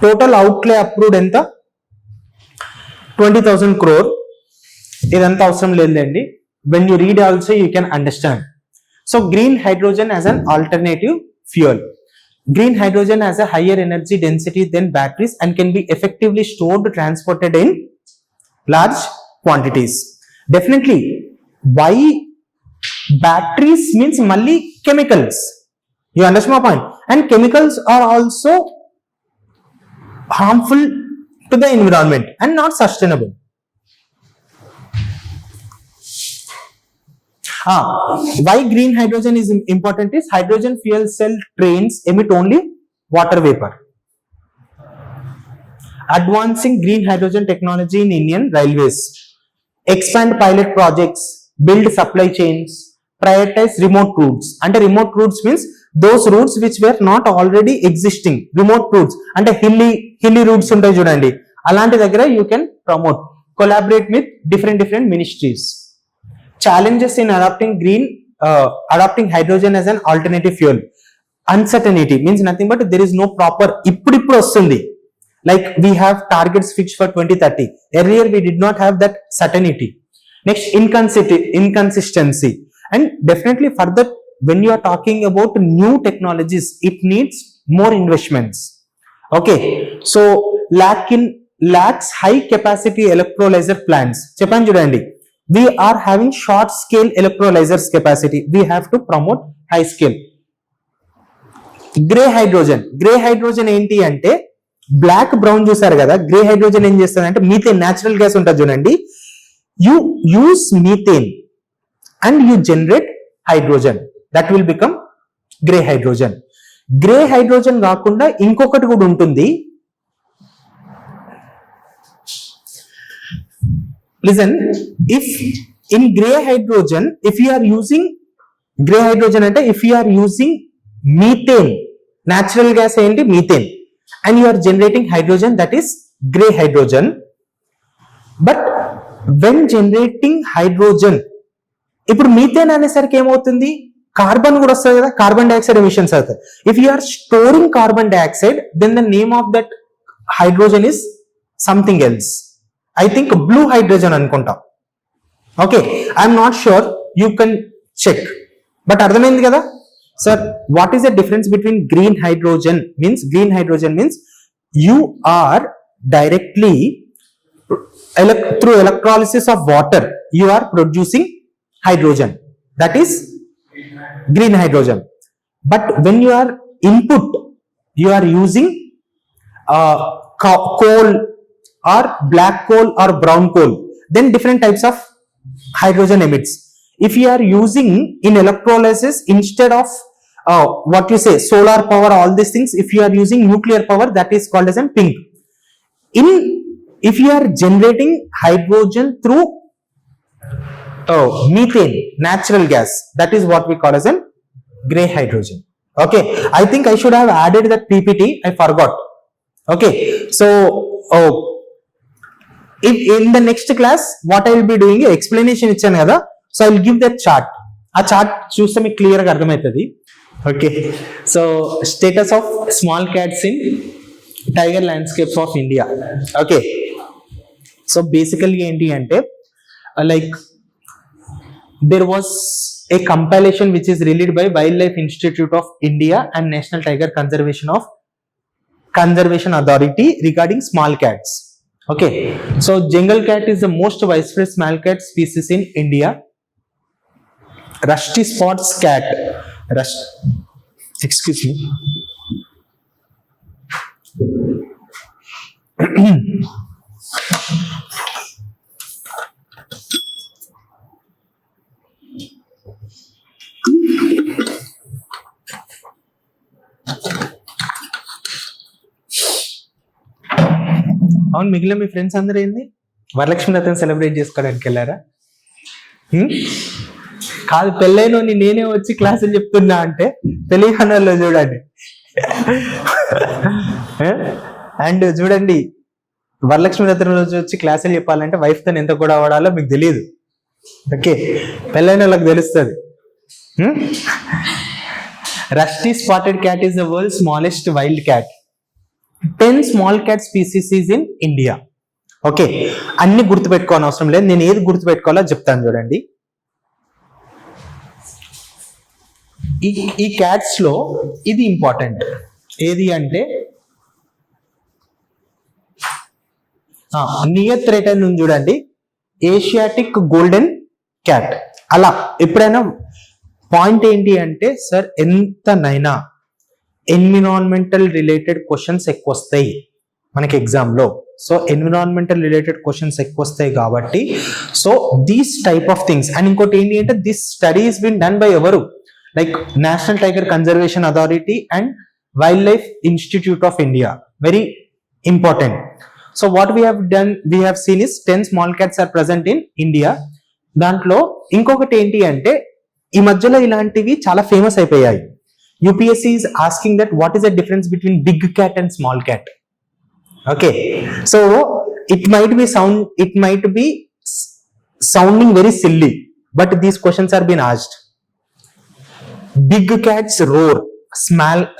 S1: Total outlay approved enta 20,000 crore. ఇదంతా అవసరం లేదండి. When you read also you can understand. So green hydrogen as an alternative fuel. Green hydrogen has a higher energy density than batteries and can be effectively stored, transported in large quantities. Definitely, why batteries means malli chemicals. You understand my point? And chemicals are also harmful to the environment and not sustainable. Why green hydrogen is important is hydrogen fuel cell trains emit only water vapor. Advancing green hydrogen technology in Indian railways. Expand pilot projects, build supply chains, prioritize remote routes. And remote routes means those routes which were not already existing. Remote routes and hilly routes untai chudandi. Alanti daggara you can promote. Collaborate with different ministries. Challenges in adopting hydrogen as an alternative fuel. Uncertainty means nothing but there is no proper ippudu vastundi. Like we have targets fixed for 2030. Earlier we did not have that certainty. Next, inconsistency. And definitely further, when you are talking about new technologies, it needs more investments. Okay, so lacks high capacity electrolyzer plants. Chepan chudandi, we are having short scale electrolyzers capacity. We have to promote high scale. Grey hydrogen ఏంటి అంటే black brown చూసారు కదా. Grey hydrogen ఏం చేస్తుంది అంటే methane, natural gas ఉంటుంది చూడండి. You use methane and you generate hydrogen, that will become grey hydrogen. Grey hydrogen కాకుండా ఇంకొకటి కూడా ఉంటుంది. Listen, if in gray hydrogen, if you are using gray hydrogen ante, if you are using methane, natural gas enti methane, and you are generating hydrogen, that is gray hydrogen. But when generating hydrogen, ఇప్పుడు methane అనేసరికి ఏమవుతుంది, carbon కూడా వస్తుంది కదా, carbon dioxide emissions అవుతాయి. If you are storing carbon dioxide, then the name of that hydrogen is something else. I think blue hydrogen అనుకుంటా. Okay, I'm not sure, you can check. But అర్థమైంది కదా sir. What is the difference between green hydrogen means you are directly through electrolysis of water you are producing hydrogen, that is green hydrogen. But when you are input, you are using coal or black coal or brown coal, then different types of hydrogen emits. If you are using in electrolysis instead of what you say solar power, all these things, if you are using nuclear power, that is called as an pink. If you are generating hydrogen through methane, natural gas, that is what we call as an gray hydrogen. Okay, I think I should have added that PPT, I forgot. Okay, so in the next class what I will be doing, explanation ఇచ్చాను కదా, so I will give that chart. ఆ chart చూస్తే మీకు clear గా అర్థమవుతుంది. Okay, so status of small cats in tiger landscapes of India. Okay, so basically ఏంటి అంటే like there was a compilation which is released by Wildlife Institute of India and National Tiger Conservation of Conservation Authority regarding small cats. Okay, so Bengal cat is the most widespread small cat species in India. Rusty spots cat. Excuse me. అవును, మిగిలిన మీ friends అందరూ ఏంది వరలక్ష్మి వ్రతం celebrate చేసుకోవడానికి వెళ్ళారా? కాదు, పెళ్ళైన నేనే వచ్చి క్లాసులు చెప్తున్నా అంటే తెలియకనల్లో చూడండి. అండ్ చూడండి, వరలక్ష్మి వ్రతం రోజు వచ్చి క్లాసులు చెప్పాలంటే వైఫ్ తో ఎంత కూడా వాడాలో మీకు తెలియదు. ఓకే, పెళ్ళైన వాళ్ళకి తెలుస్తుంది. Rusty spotted cat is the world smallest wild cat. 10 small cat species is in India. Okay, అన్ని గుర్తుపెట్టుకోని అవసరం లేదు, నేను ఏది గుర్తుపెట్టుకోవాలో చెప్తాను చూడండి. ఈ క్యాట్స్ లో ఇది ఇంపార్టెంట్. ఏది అంటే నియత్ రేట్ అని ఉంది చూడండి, ఏషియాటిక్ గోల్డెన్ క్యాట్. అలా ఎప్పుడైనా పాయింట్ ఏంటి అంటే, సార్ ఎంతనైనా ఎన్విరాన్మెంటల్ రిలేటెడ్ క్వశ్చన్స్ ఎక్కువ వస్తాయి మనకి ఎగ్జామ్ లో. సో ఎన్విరాన్మెంటల్ రిలేటెడ్ క్వశ్చన్స్ ఎక్కువ వస్తాయి కాబట్టి, so these type of things. And ఇంకోటి ఏంటి అంటే, this study is been done by ఎవరు, like National tiger Conservation Authority and Wildlife Institute of India. Very important. So what we have done, we have seen is 10 small cats are present in India. దాంట్లో ఇంకొకటి ఏంటి అంటే, ఈ మధ్యలో ఇలాంటివి చాలా famous అయిపోయాయి. UPSC is asking that what is the difference between big cat and small cat. Okay, so it might be sounding very silly, but these questions are being asked. Big cats roar,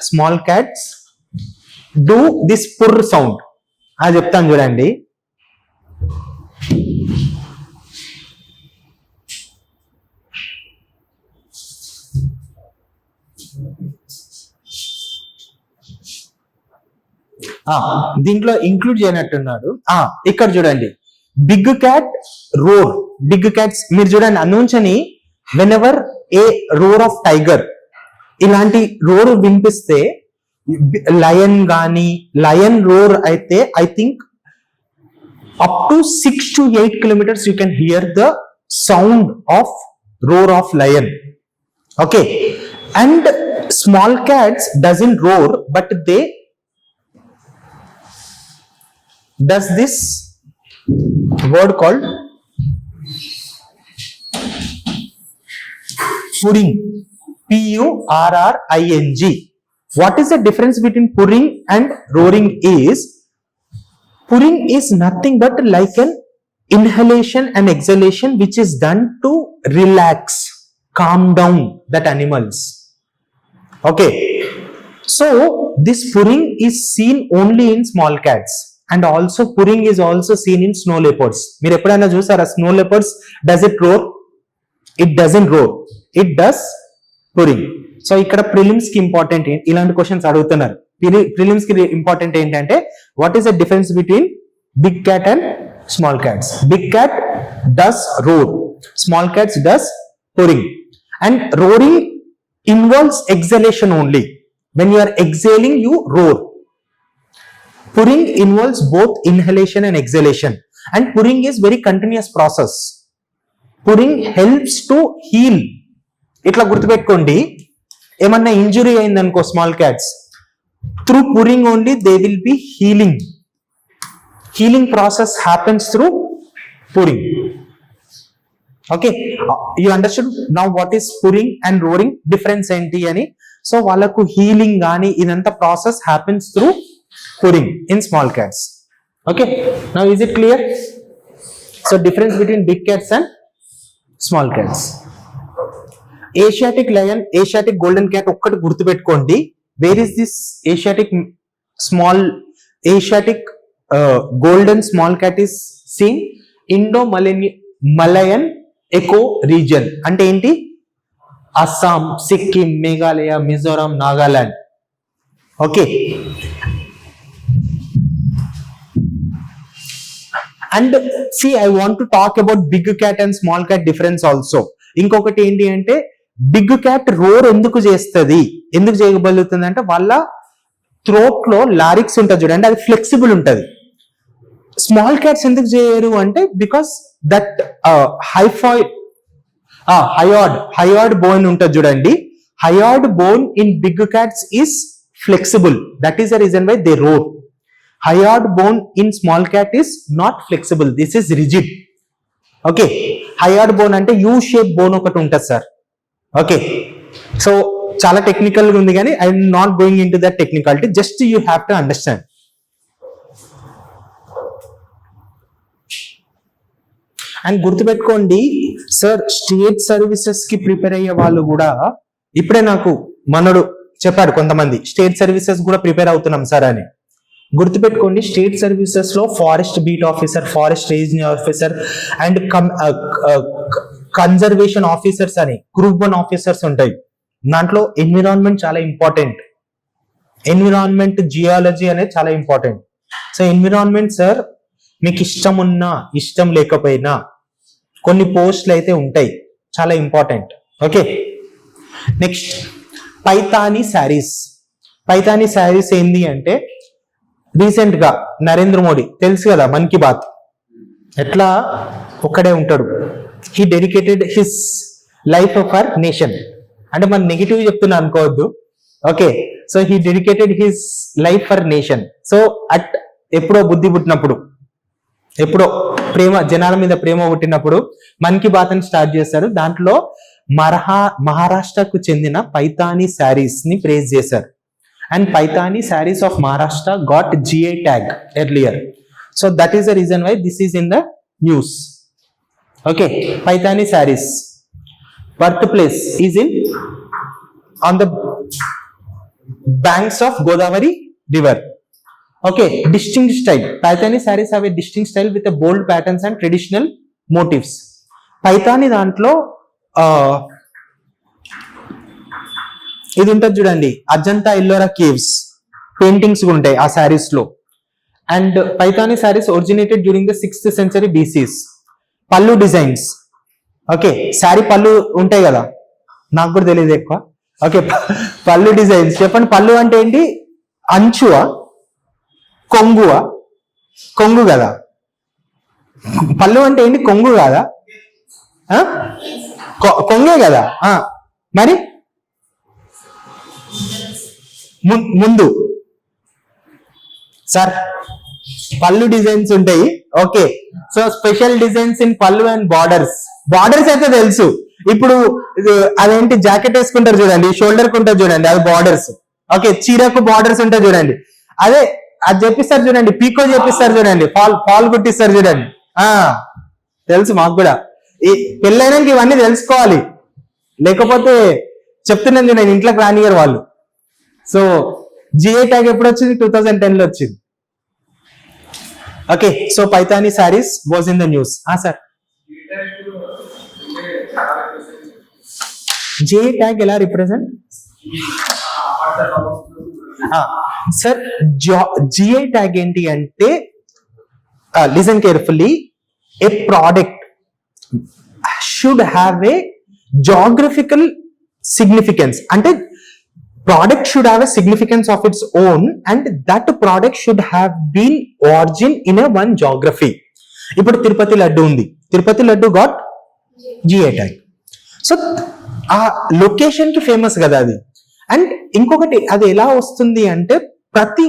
S1: small cats do this purr sound. అది చెప్తాను చూడండి. దీంట్లో include చేయనట్టున్నాడు. ఇక్కడ చూడండి, big cat roar. Big cats మీరు చూడండి, అనుంచని whenever a roar of tiger ఇలాంటి రోర్ వినిపిస్తే, లయన్ గాని, లయన్ రోర్ అయితే I think up to 6 to 8 kilometers you can hear the sound of roar of lion. Okay, and small cats doesn't roar, but they does this word called purring. Purring. What is the difference between purring and roaring is, purring is nothing but like an inhalation and exhalation which is done to relax, calm down that animals. Okay, so this purring is seen only in small cats. And also purring is also seen in snow leopards. మీరు ఎప్పుడైనా చూసారా snow leopards? Does it roar? It doesn't roar. It does purring. So ఇక్కడ prelims కి important ఇలాంటి క్వశ్చన్స్ అడుగుతున్నారు. Prelims కి important ఏంటంటే, what is the difference between big cat and small cats? Big cat does roar, small cats does purring. And roaring involves exhalation only. When you are exhaling, you roar. Purring involves both inhalation and exhalation, and purring is very continuous process. Purring helps to heal. ఇట్లా గుర్తుపెట్టుకోండి, ఏమన్నా injury అయిందనుకో small cats, through purring only they will be healing. Healing process happens through purring. Okay, you understood now what is purring and roaring, difference ఏంటి అని. సో వాళ్ళకు healing కానీ ఇదంతా process happens through puring in small cats. Okay, now is it clear? So difference between big cats and small cats. Asiatic lion, Asiatic golden cat ఒక్కటి గుర్తుపెట్టుకోండి. Where is this Asiatic golden small cat is seen? Indo-Malayan eco region. అంటే ఏంటి? Assam, Sikkim, Meghalaya, Mizoram, Nagaland. Okay, and see I want to talk about big cat and small cat difference also. ఇంకొకటి ఏంటి అంటే big cat roar ఎందుకు చేస్తుంది, ఎందుకు చేయగలుగుతుంది అంటే వాళ్ళ థ్రోట్ లో లారిక్స్ ఉంటుంది చూడండి, అది ఫ్లెక్సిబుల్ ఉంటుంది. స్మాల్ క్యాట్స్ ఎందుకు చేయరు అంటే బికాస్ దట్ హయార్డ్ బోన్ ఉంటుంది చూడండి, hyoid bone in big cats is flexible. That is the reason why they roar. Hyoid bone in small cat is not flexible. This is rigid. Okay. Hyoid bone ante U-shape bone okati untadi sir. Okay. So chala technical ga undi gaani I am not going into that technicality. Just you have to understand. And గుర్తుపెట్టుకోండి sir, state services కి prepare అయ్యే వాళ్ళు కూడా ఇప్పుడే నాకు మనడు చెప్పారు కొంతమంది state services కూడా ప్రిపేర్ అవుతున్నాం సార్ అని. గుర్తుపెట్టుకోండి స్టేట్ సర్వీసెస్ లో forest beat officer, forest range officer and conservation officers అని గ్రూప్ 1 ఆఫీసర్స్ ఉంటాయి. దాంట్లో ఎన్విరాన్మెంట్ చాలా ఇంపార్టెంట్. ఎన్విరాన్మెంట్ జియాలజీ అనేది చాలా ఇంపార్టెంట్. సో ఎన్విరాన్మెంట్ సార్ మీకు ఇష్టం ఉన్నా ఇష్టం లేకపోయినా కొన్ని పోస్టులు అయితే ఉంటాయి, చాలా important. Okay. Next Paithani saris. Paithani saris ఏంది అంటే రీసెంట్ గా నరేంద్ర మోడీ తెలుసు కదా, మన్ కీ బాత్ ఎట్లా ఒక్కడే ఉంటాడు, he dedicated his life for nation. అంటే మన నెగిటివ్ చెప్తున్నా అనుకోవద్దు. Okay. So he dedicated his life for nation. So ఎప్పుడో బుద్ధి పుట్టినప్పుడు, ఎప్పుడో ప్రేమ, జనాల మీద ప్రేమ పుట్టినప్పుడు మన్ కీ బాత్ అని స్టార్ట్ చేశారు. దాంట్లో మహారాష్ట్రకు చెందిన పైతానీ శారీస్ ని ప్రేజ్ చేశారు. And Paithani saris of Maharashtra got GI tag earlier. So that is the reason why this is in the news. Okay. Paithani saris birth place is in on the banks of Godavari river. Okay, distinct style. Paithani sarees have a distinct style with a bold patterns and traditional motifs. Paithani దాంట్లో ఇది ఉంటుంది చూడండి, Ajanta Ellora caves paintings ఉంటాయి ఆ సారీస్ లో. And Paithani saris originated during the 6th century BCs. పళ్ళు designs. Okay. Sari పళ్ళు ఉంటాయి కదా, నాకు కూడా తెలియదు ఎక్కువ. ఓకే. పళ్ళు డిజైన్స్ చెప్పండి. పళ్ళు అంటే ఏంటి? అంచువా, కొంగువా? కొంగు కదా. పళ్ళు అంటే ఏంటి? కొంగు కదా, కొంగే కదా. మరి ముందు సార్ పళ్ళు డిజైన్స్ ఉంటాయి. Okay. So special designs in పళ్ళు అండ్ బార్డర్స్. బార్డర్స్ అయితే తెలుసు. ఇప్పుడు అదేంటి జాకెట్ వేసుకుంటారు చూడండి, షోల్డర్ కు ఉంటుంది చూడండి, అది బార్డర్స్. ఓకే. చీరకు బార్డర్స్ ఉంటాయి చూడండి, అదే అది చెప్పిస్తారు చూడండి, పీకో చెప్పిస్తారు చూడండి, ఫాల్ కుట్టిస్తారు చూడండి. తెలుసు మాకు కూడా. ఈ పెళ్ళైనాక ఇవన్నీ తెలుసుకోవాలి, లేకపోతే చెప్తున్నాను నేను ఇంట్లోకి రానియరు వాళ్ళు. సో GI ట్యాగ్ ఎప్పుడు వచ్చింది? 2010 లో వచ్చింది. Okay. So Paithani saris was in the news. Sir GI tag ఎలా రిప్రజెంట్? సార్ GI ట్యాగ్ ఏంటి అంటే, listen carefully, A product should have a geographical significance. అంటే product should have a significance of its own and that product should have been origin in a one geography. ఇప్పుడు తిరుపతి లడ్డు ఉంది, Tirupati laddu got GI tag. So ఆ location కి famous కదా అది. And ఇంకొకటి అది ఎలా వస్తుంది అంటే ప్రతి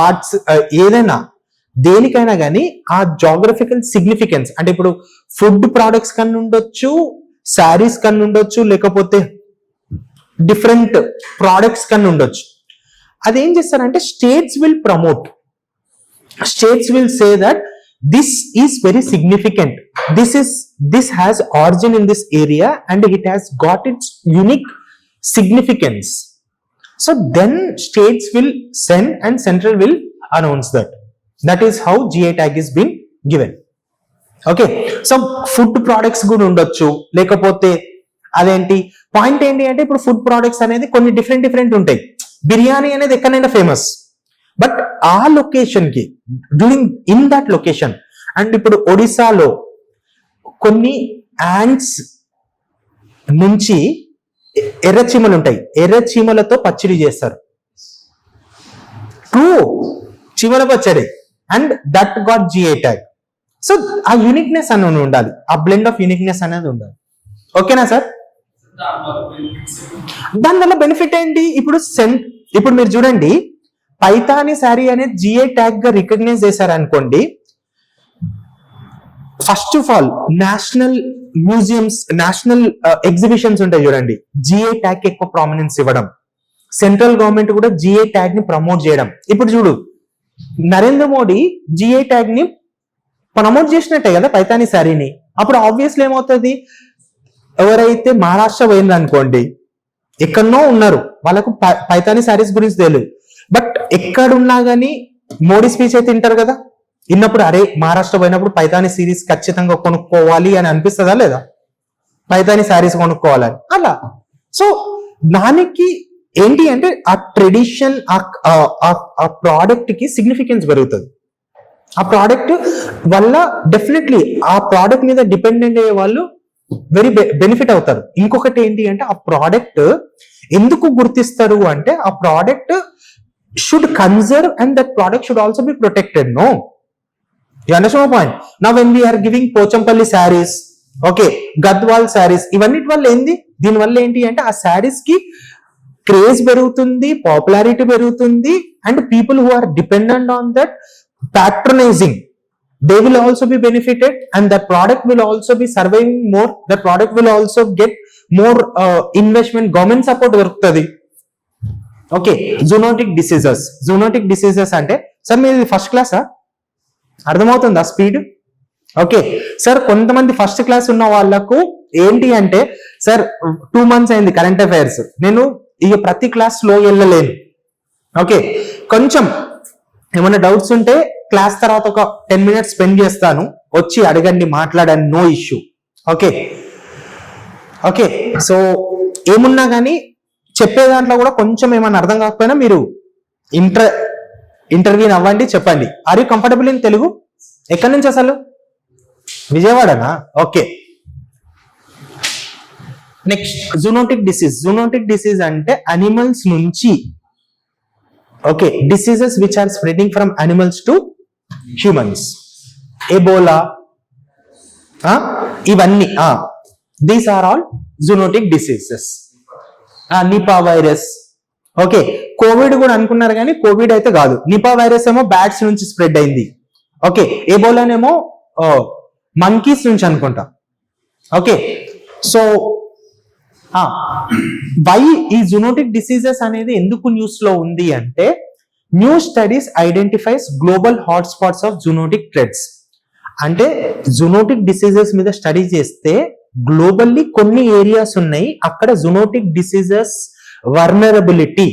S1: ఆర్ట్స్ ఏదైనా దేనికైనా కానీ ఆ జాగ్రఫికల్ సిగ్నిఫికెన్స్, అంటే ఇప్పుడు ఫుడ్ ప్రోడక్ట్స్ కన్నా ఉండొచ్చు, శారీస్ కన్నా ఉండొచ్చు, లేకపోతే డిఫరెంట్ ప్రోడక్ట్స్ కన్నా ఉండొచ్చు. అదేం చేస్తారంటే states will promote, states will say that this is very significant, this has origin in this area and it has got its unique significance. So then states will send and central will announce that. That is how GI tag is being given. Okay. So food products కూడా ఉండొచ్చు, లేకపోతే అదేంటి point ఏంటి అంటే ఇప్పుడు food products అనేది కొన్ని different ఉంటాయి. బిర్యానీ అనేది ఎక్కడైనా ఫేమస్, బట్ ఆ లొకేషన్ కి during in that location and ఇప్పుడు ఒడిశాలో కొన్ని యాంట్స్ నుంచి ఎర్రచీమలు ఉంటాయి, ఎర్రచీమలతో పచ్చడి చేస్తారు. ట్రూ, చీమల పచ్చడి. And that got GI tag. So ఆ యూనిక్నెస్ అనేది ఉండాలి, ఆ బ్లెండ్ ఆఫ్ యూనిక్నెస్ అనేది ఉండాలి. ఓకేనా సార్? దానివల్ల బెనిఫిట్ ఏంటి? ఇప్పుడు మీరు చూడండి, పైతాని శారీ అనేది జిఐ ట్యాగ్ గా రికగ్నైజ్ చేశారనుకోండి, first of all national museums, national exhibitions ఉంటాయి చూడండి, జిఐ ట్యాగ్ ఎక్కువ ప్రామినెన్స్ ఇవ్వడం, సెంట్రల్ గవర్నమెంట్ కూడా జిఐ ట్యాగ్ ని ప్రమోట్ చేయడం. ఇప్పుడు చూడు, నరేంద్ర మోడీ జిఐ ట్యాగ్ ని ప్రమోట్ చేసినట్టే కదా పైతాని శారీని. అప్పుడు ఆబ్వియస్లీ ఏమవుతుంది, ఎవరైతే మహారాష్ట్ర పోయింది అనుకోండి, ఎక్కడనో ఉన్నారు, వాళ్ళకు పైతాని శారీస్ గురించి తెలియదు, బట్ ఎక్కడున్నా గానీ మోడీ స్పీచ్ అయితే వింటారు కదా. విన్నప్పుడు అరే మహారాష్ట్ర పోయినప్పుడు పైతాని సిరీస్ ఖచ్చితంగా కొనుక్కోవాలి అని అనిపిస్తుందా లేదా? పైతాని శారీస్ కొనుక్కోవాలని అలా. సో దానికి ఏంటి అంటే ఆ ట్రెడిషన్, ఆ ప్రోడక్ట్ కి సిగ్నిఫికెన్స్ పెరుగుతుంది. ఆ ప్రోడక్ట్ వల్ల డెఫినెట్లీ ఆ ప్రోడక్ట్ మీద డిపెండెంట్ అయ్యే వాళ్ళు వెరీ బెనిఫిట్ అవుతారు. ఇంకొకటి ఏంటి అంటే ఆ ప్రోడక్ట్ ఎందుకు గుర్తిస్తారు అంటే ఆ product should conserve and that product should also be protected. No, you understand my point? Now when we are giving Pochampally saris, okay, Gadwal saris, ఇవన్నిటి వల్ల ఏంది, దీని వల్ల ఏంటి అంటే ఆ శారీస్ కి క్రేజ్ పెరుగుతుంది, పాపులారిటీ పెరుగుతుంది, and people who are dependent on that patronizing, they will also be benefited, and that product will also be surviving more, that product will also get more investment, government support దొరుకుతుంది. Okay, zoonotic diseases అంటే sir మీది first క్లాసా? అర్థమవుతుందా speed? Okay sir, కొంతమంది first class ఉన్న వాళ్ళకు ఏంటి అంటే సార్ 2 months అయింది కరెంట్ అఫైర్స్, నేను ఇక ప్రతి క్లాస్ లో వెళ్ళలేను. ఓకే, కొంచెం ఏమైనా డౌట్స్ ఉంటే క్లాస్ తర్వాత ఒక 10 minutes స్పెండ్ చేస్తాను, వచ్చి అడగండి, మాట్లాడండి, no issue. Okay okay, so ఏమున్నా కానీ చెప్పే దాంట్లో కూడా కొంచెం ఏమైనా అర్థం కాకపోయినా మీరు ఇంటర్వ్యూని అవ్వండి, చెప్పండి. Are you comfortable in Telugu? ఎక్కడి నుంచి అసలు? విజయవాడనా? ఓకే. నెక్స్ట్ జూనోటిక్ డిసీజ్ అంటే అనిమల్స్ నుంచి, okay, diseases which are spreading from animals to humans. Ebola, ఇవన్నీ these are all zoonotic diseases. Nipah virus, okay, Covid కూడా అనుకున్నారు కానీ కోవిడ్ అయితే కాదు. నిపా వైరస్ ఏమో బ్యాట్స్ నుంచి స్ప్రెడ్ అయింది. ఓకే, ఎబోలానేమో మంకీస్ నుంచి అనుకుంటా. ఓకే, సో వై ఈ జూనోటిక్ డిసీజెస్ అనేది ఎందుకు న్యూస్ లో ఉంది అంటే, new studies identifies global hotspots of zoonotic threads. అంటే జూనోటిక్ డిసీజెస్ మీద స్టడీ చేస్తే గ్లోబల్లీ కొన్ని ఏరియాస్ ఉన్నాయి, అక్కడ జూనోటిక్ డిసీజెస్ వర్నరబిలిటీ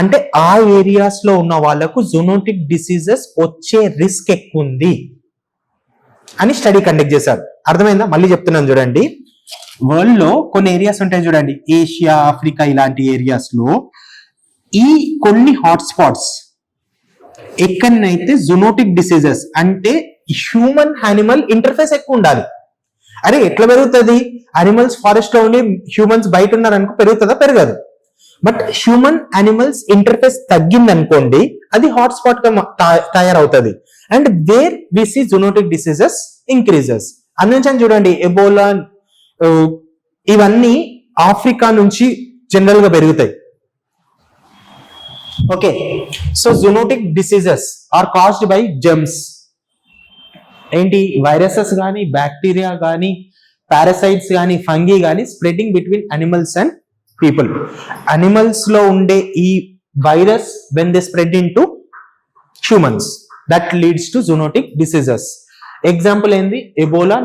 S1: అంటే ఆ ఏరియాస్ లో ఉన్న వాళ్ళకు జూనోటిక్ డిసీజెస్ వచ్చే రిస్క్ ఎక్కువ ఉంది అని స్టడీ కండక్ట్ చేశారు. అర్థమైందా? మళ్ళీ చెప్తున్నాను చూడండి, వరల్డ్ లో కొన్ని ఏరియాస్ ఉంటాయి చూడండి, ఏషియా, ఆఫ్రికా, ఇలాంటి ఏరియాస్ లో ఈ కొన్ని హాట్స్పాట్స్ ఎక్కడనైతే జూనోటిక్ డిసీజెస్ అంటే హ్యూమన్ యానిమల్ ఇంటర్ఫేస్ ఎక్కువ ఉండాలి. అరే ఎట్లా పెరుగుతుంది? అనిమల్స్ ఫారెస్ట్ లో ఉండి హ్యూమన్స్ బయట ఉన్నారనుకో పెరుగుతుందా? పెరగదు. బట్ హ్యూమన్ యానిమల్స్ ఇంటర్ఫేస్ తగ్గింది అనుకోండి, అది హాట్స్పాట్ గా తయారవుతుంది. And where we see zoonotic diseases increases. అందుకని చూడండి, ఎబోలా ఇవన్నీ ఆఫ్రికా నుంచి జనరల్ గా పెరుగుతాయి. Okay, so zoonotic diseases are caused by germs. ఏంటి? వైరసెస్ కానీ, బ్యాక్టీరియా కానీ, పారాసైట్స్ కానీ, ఫంగీ కానీ spreading between animals and people. Animals లో ఉండే ఈ virus when they spread into humans, that leads to zoonotic diseases. Example ఏంది? Ebola,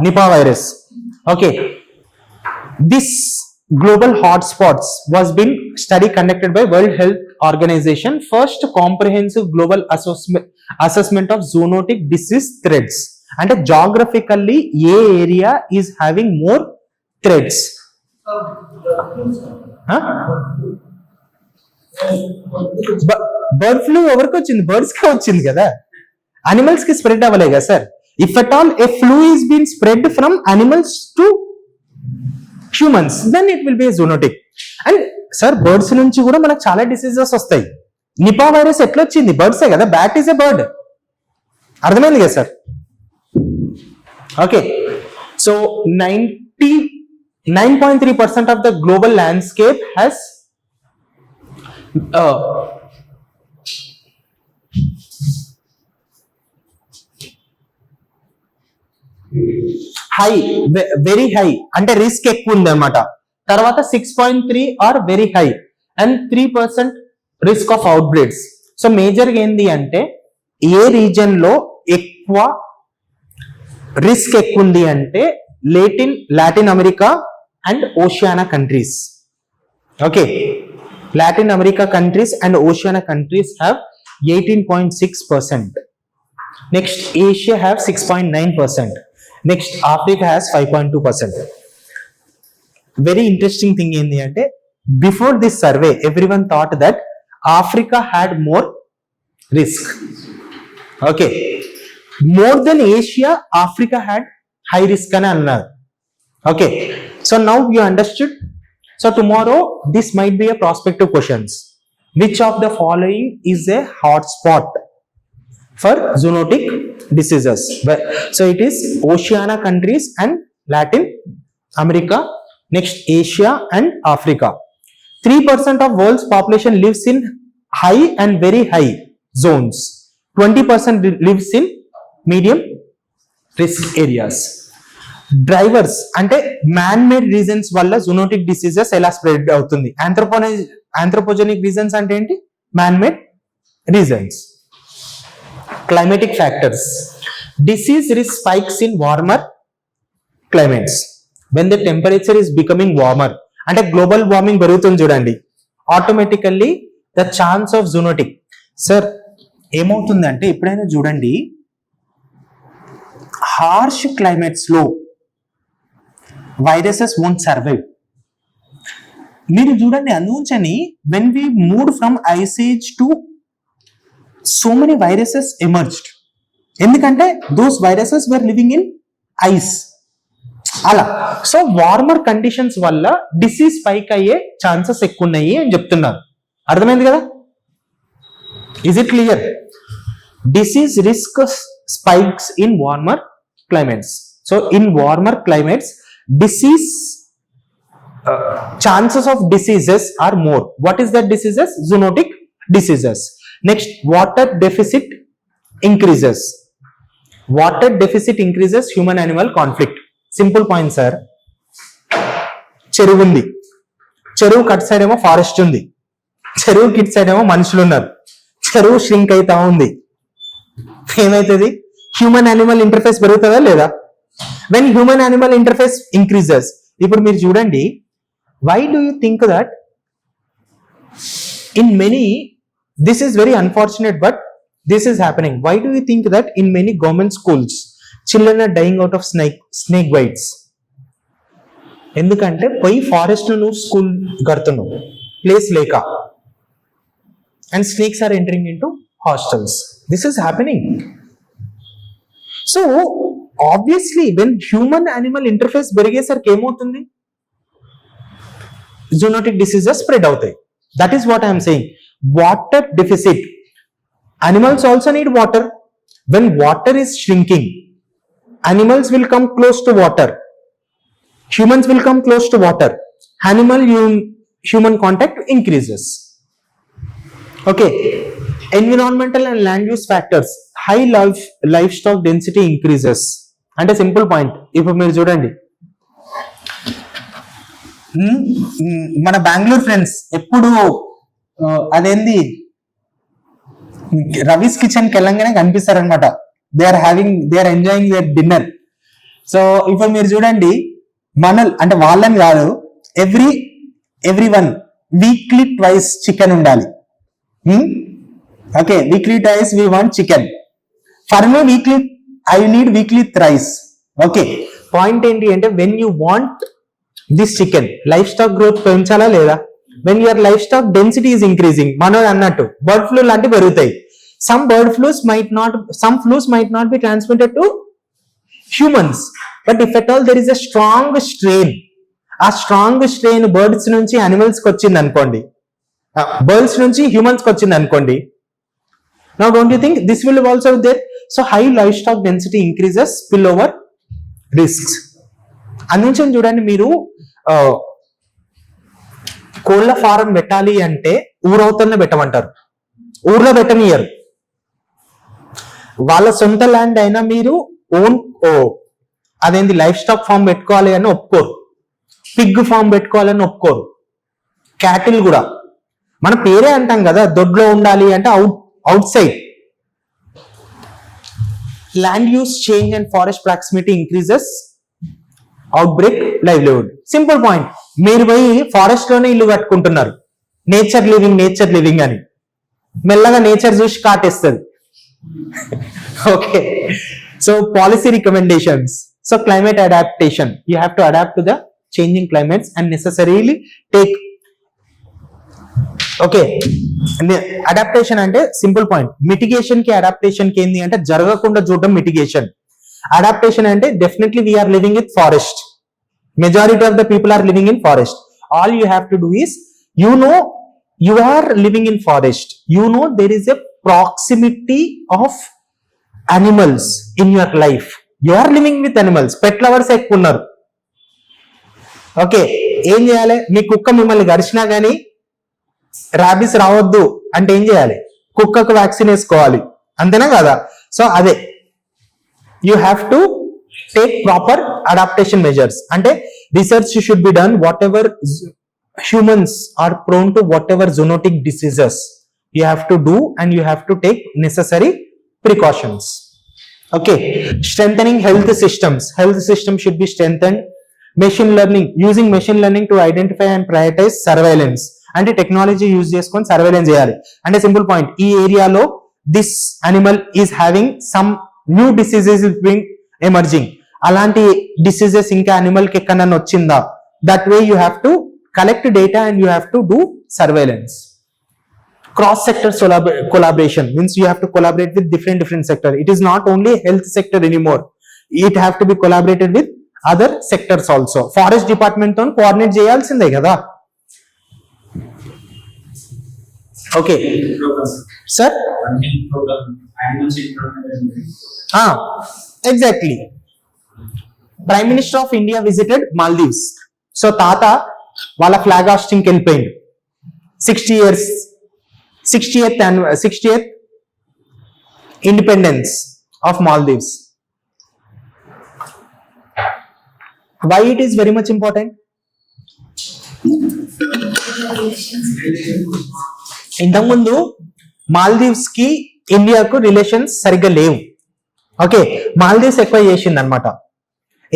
S1: Nipah virus. Okay, this global hotspots was been study conducted by World Health Organization, first comprehensive global assessment of zoonotic disease threats. And geographically a area is having more threats. Bird flu ఎవరికి వచ్చింది? Birds కే వచ్చింది కదా. Animals కి spread అవ్వలే కదా sir. If at all a flu is been spread from animals to humans then it will be zoonotic. And sir birds నుంచి కూడా మనకు చాలా డిసీజెస్ వస్తాయి. నిపా వైరస్ ఎట్లా వచ్చింది? బర్డ్సే కదా. Bat is a bird. అర్థమైంది కదా sir. Okay, so 99.3% of the global landscape has high, very high అంటే రిస్క్ ఎక్కువ ఉంది అనమాట. తర్వాత 6.3 are very high and 3% risk of out breeds. So మేజర్గా ఏంది అంటే ఏ రీజన్ లో ఎక్కువ రిస్క్ ఎక్కువ ఉంది అంటే Latin America and Oceania countries. Okay, Latin America countries and Oceania countries have 18.6%. Next Asia have 6.9%. Next Africa has 5.2%. Very interesting thing ఏంటి అంటే before this survey everyone thought that Africa had more risk. Okay, more than Asia Africa had high risk అని అన్నారు. Okay, so now you understood. So tomorrow this might be a prospective questions. Which of the following is a hot spot for zoonotic diseases? So it is Oceania countries and Latin America. Next Asia and Africa. 3% of world's population lives in high and very high zones. 20% lives in medium risk areas. Drivers అంటే man made reasons వల్ల zoonotic diseases ఎలా spread అవుతుంది? Anthropogenic reasons అంటే ఏంటి? Man made reasons. Climatic factors. Disease risk spikes in warmer climates. When the temperature is becoming warmer అంటే global warming పెరుగుతుంది చూడండి, automatically the chance of zoonotic. Sir ఏమవుతుందంటే ఎప్పుడైనా చూడండి హార్ష్ క్లైమేట్స్ లో వైరసెస్ వోంట్ సర్వైవ్. మీరు చూడండి అందుంచని when we move from ice age to so many viruses emerged. ఎందుకంటే those viruses were living in ice అలా. సో వార్మర్ కండిషన్స్ వల్ల డిసీజ్ స్పైక్ అయ్యే ఛాన్సెస్ ఎక్కువ ఉన్నాయి అని చెప్తున్నారు. అర్థమైంది కదా? Is it clear? Disease risk spikes in warmer climates. So in warmer climates disease chances of diseases are more. What is that diseases? Zoonotic diseases. Next, water deficit increases. Water deficit increases human animal conflict. Simple point sir. చెరువు ఉంది, చెరువు cut side ఏమో forest ఉంది, చెరువు kit side ఏమో మనుషులు ఉన్నారు, చెరువు ష్రింక్ అవుతా ఉంది. ఏమైతుంది? హ్యూమన్ యానిమల్ ఇంటర్ఫేస్ పెరుగుతుందా లేదా? When human animal interface increases. ఇప్పుడు మీరు చూడండి, why do you think that in many, this is very unfortunate but this is happening. Why do you think that in many government schools children are dying out of snake bites? ఎందుకంటే పోయి forest నువ్వు school కడుతున్నావు place లేక, and snakes are entering into hostels. This is happening. So obviously when human animal interface పెరిగేసరికి ఏమవుతుంది? Zoonotic diseases spread అవుతాయి. That is what I'm saying. Water deficit. Animals also need water. When water is shrinking, animals will come close to water. Humans will come close to water. Human contact increases. Okay. Environmental and land use factors. High livestock density increases. And a simple point. If మీరు చూడండి, మన Bengaluru friends ఎప్పుడు అదేంది Ravi's kitchen కి వెళ్ళంగానే కనిపిస్తారనమాట. They are enjoying their dinner. So ఇప్పుడు మీరు చూడండి, అంటే వాళ్ళని కాదు, everyone weekly twice chicken ఉండాలి. Okay, weekly twice we want chicken. For me I need weekly thrice. Okay, point ఏంటి అంటే when you want this chicken, livestock growth పెంచాలా లేదా? When your livestock density is increasing, మనం అన్నట్టు bird flu లాంటివి పెరుగుతాయి. some flus might not be transmitted to humans, but if at all there is a strong strain, ఆ strong strain birds నుంచి animals కి వచ్చింది అనుకోండి, బర్డ్స్ నుంచి హ్యూమన్స్ కి వచ్చింది అనుకోండి, now don't you think this will also be there? So high livestock density increases spillover risks. అందుకని చూడండి, మీరు కోళ్ళ ఫారం పెట్టాలి అంటే ఊరవతలనే పెట్టమంటారు, ఊర్లో పెట్టనియరు. వాళ్ళ సొంత ల్యాండ్ అయినా మీరు అదేంటి లైఫ్ స్టాక్ ఫామ్ పెట్టుకోవాలి అని ఒప్పుకోరు, పిగ్ ఫామ్ పెట్టుకోవాలని ఒప్పుకోరు. క్యాటిల్ కూడా మన పేరే అంటాం కదా, దొడ్లో ఉండాలి అంటే out side. Land use change and forest proximity increases outbreak livelihood. Simple point, మీరు పోయి ఫారెస్ట్ లోనే ఇల్లు కట్టుకుంటున్నారు, నేచర్ లివింగ్ అని, మెల్లగా నేచర్ చూసి కాటేస్తుంది. Okay, so policy recommendations. So climate adaptation, you have to adapt to the changing climates and necessarily take. Okay, adaptation అంటే simple point, mitigation కి అడాప్టేషన్ కి ఏంది అంటే జరగకుండా చూడడం మిటిగేషన్. అడాప్టేషన్ అంటే definitely we are living with forest, majority of the people are living in forest. All you have to do is, you know you are living in forest, you know there is a proximity of animals in your life, you are living with animals. Pet lovers ఎక్కువ ఉన్నారు. Okay, ఏం చేయాలి? మీ కుక్క మిమ్మల్ని గడిచినా గానీ rabies రావద్దు అంటే ఏం చేయాలి? కుక్కకు వ్యాక్సిన్ వేసుకోవాలి, అంతేనా కదా? సో అదే, you have to take proper adaptation measures. అంటే research should be done, whatever humans are prone to whatever zoonotic diseases, you have to do and you have to take necessary precautions. Okay, strengthening health systems should be strengthened. Machine learning, using machine learning to identify and prioritize surveillance, అంటే technology use చేసుకొని surveillance చేయాలి. అంటే simple point, ఈ ఏరియాలో this animal is having some new diseases emerging, అలాంటి diseases ఇంకా animal కి ఎక్కడన్నా వచ్చిందా, that way you have to collect data and you have to do surveillance. Cross sector collaboration means you have to collaborate with different sector. It is not only health sector anymore, it have to be collaborated with other sectors also. Forest department తో coordinate చేయాల్సిందే కదా. Okay sir, exactly. Prime minister of India visited Maldives. So తాత వాళ్ళ flag hoisting కి వెళ్ళిపోయింది. 60th independence of Maldives. Why it is very much important? ఇంతకుముందు Maldives కి ఇండియాకు రిలేషన్స్ సరిగ్గా లేవు. ఓకే, మాల్దీవ్స్ ఎక్కువ చేసింది అనమాట.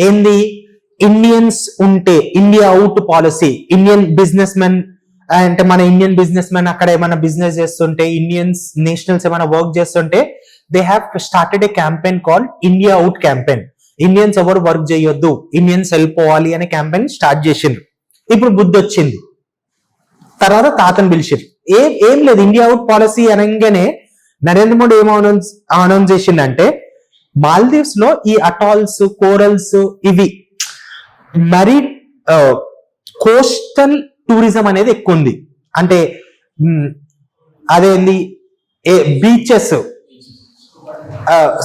S1: ఏంది? ఇండియన్స్ ఉంటే India out policy. Indian business men అంటే మన ఇండియన్ బిజినెస్ మెన్ అక్కడ ఏమైనా బిజినెస్ చేస్తుంటే, ఇండియన్స్ నేషనల్స్ ఏమైనా వర్క్ చేస్తుంటే, they have started a campaign called India out campaign. Indians ఎవరు వర్క్ చేయొద్దు, ఇండియన్స్ వెళ్ళిపోవాలి అనే క్యాంపెయిన్ స్టార్ట్ చేసిండ్రు. ఇప్పుడు బుద్ధి వచ్చింది, తర్వాత తాతను పిలిచిర్రు. ఏం లేదు, ఇండియా అవుట్ పాలసీ అనగానే నరేంద్ర మోడీ ఏం అనౌన్స్ చేసిందంటే, మాల్దీవ్స్ లో ఈ అటాల్స్, కోరల్స్, ఇవి మరి కోస్టల్ టూరిజం అనేది ఎక్కువ ఉంది. అంటే అదేంది, బీచెస్,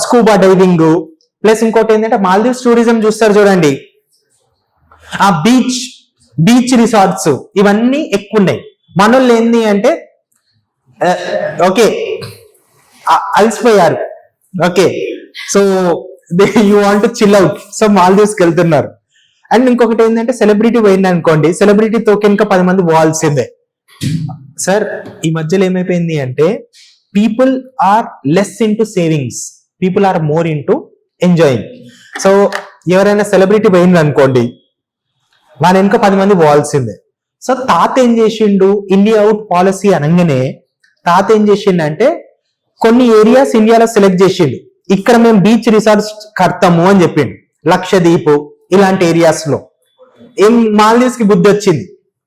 S1: స్కూబా డైవింగ్, ప్లస్ ఇంకోటి ఏంటంటే మాల్దీవ్స్ టూరిజం చూస్తారు చూడండి, ఆ బీచ్ రిసార్ట్స్ ఇవన్నీ ఎక్కువ ఉన్నాయి. మనోళ్ళు ఏంది అంటే ఓకే అలసిపోయారు, okay, so you want to chill out, so మాల్దీవ్స్కి వెళ్తున్నారు. అండ్ ఇంకొకటి ఏంటంటే సెలబ్రిటీ పోయింది అనుకోండి, సెలబ్రిటీతో ఇంకా 10 మంది పోవాల్సిందే. సార్ ఈ మధ్యలో ఏమైపోయింది అంటే, people are less into savings, people are more into enjoying. So ఎవరైనా సెలబ్రిటీ పోయింది అనుకోండి, వాళ్ళ వెనుక 10 మంది పోవాల్సిందే. సో తాత ఏం చేసిండు, ఇండియా అవుట్ పాలసీ అనగానే తాత ఏం చేసిండు, కొన్ని ఏరియాస్ ఇండియాలో సెలెక్ట్ చేసిండు, ఇక్కడ మేము బీచ్ రిసార్ట్స్ కడతాము అని చెప్పిండు. లక్షద్వీప్ ఇలాంటి ఏరియాస్ లో. ఏం మాల్దీవ్స్ కి బుద్ధి వచ్చింది,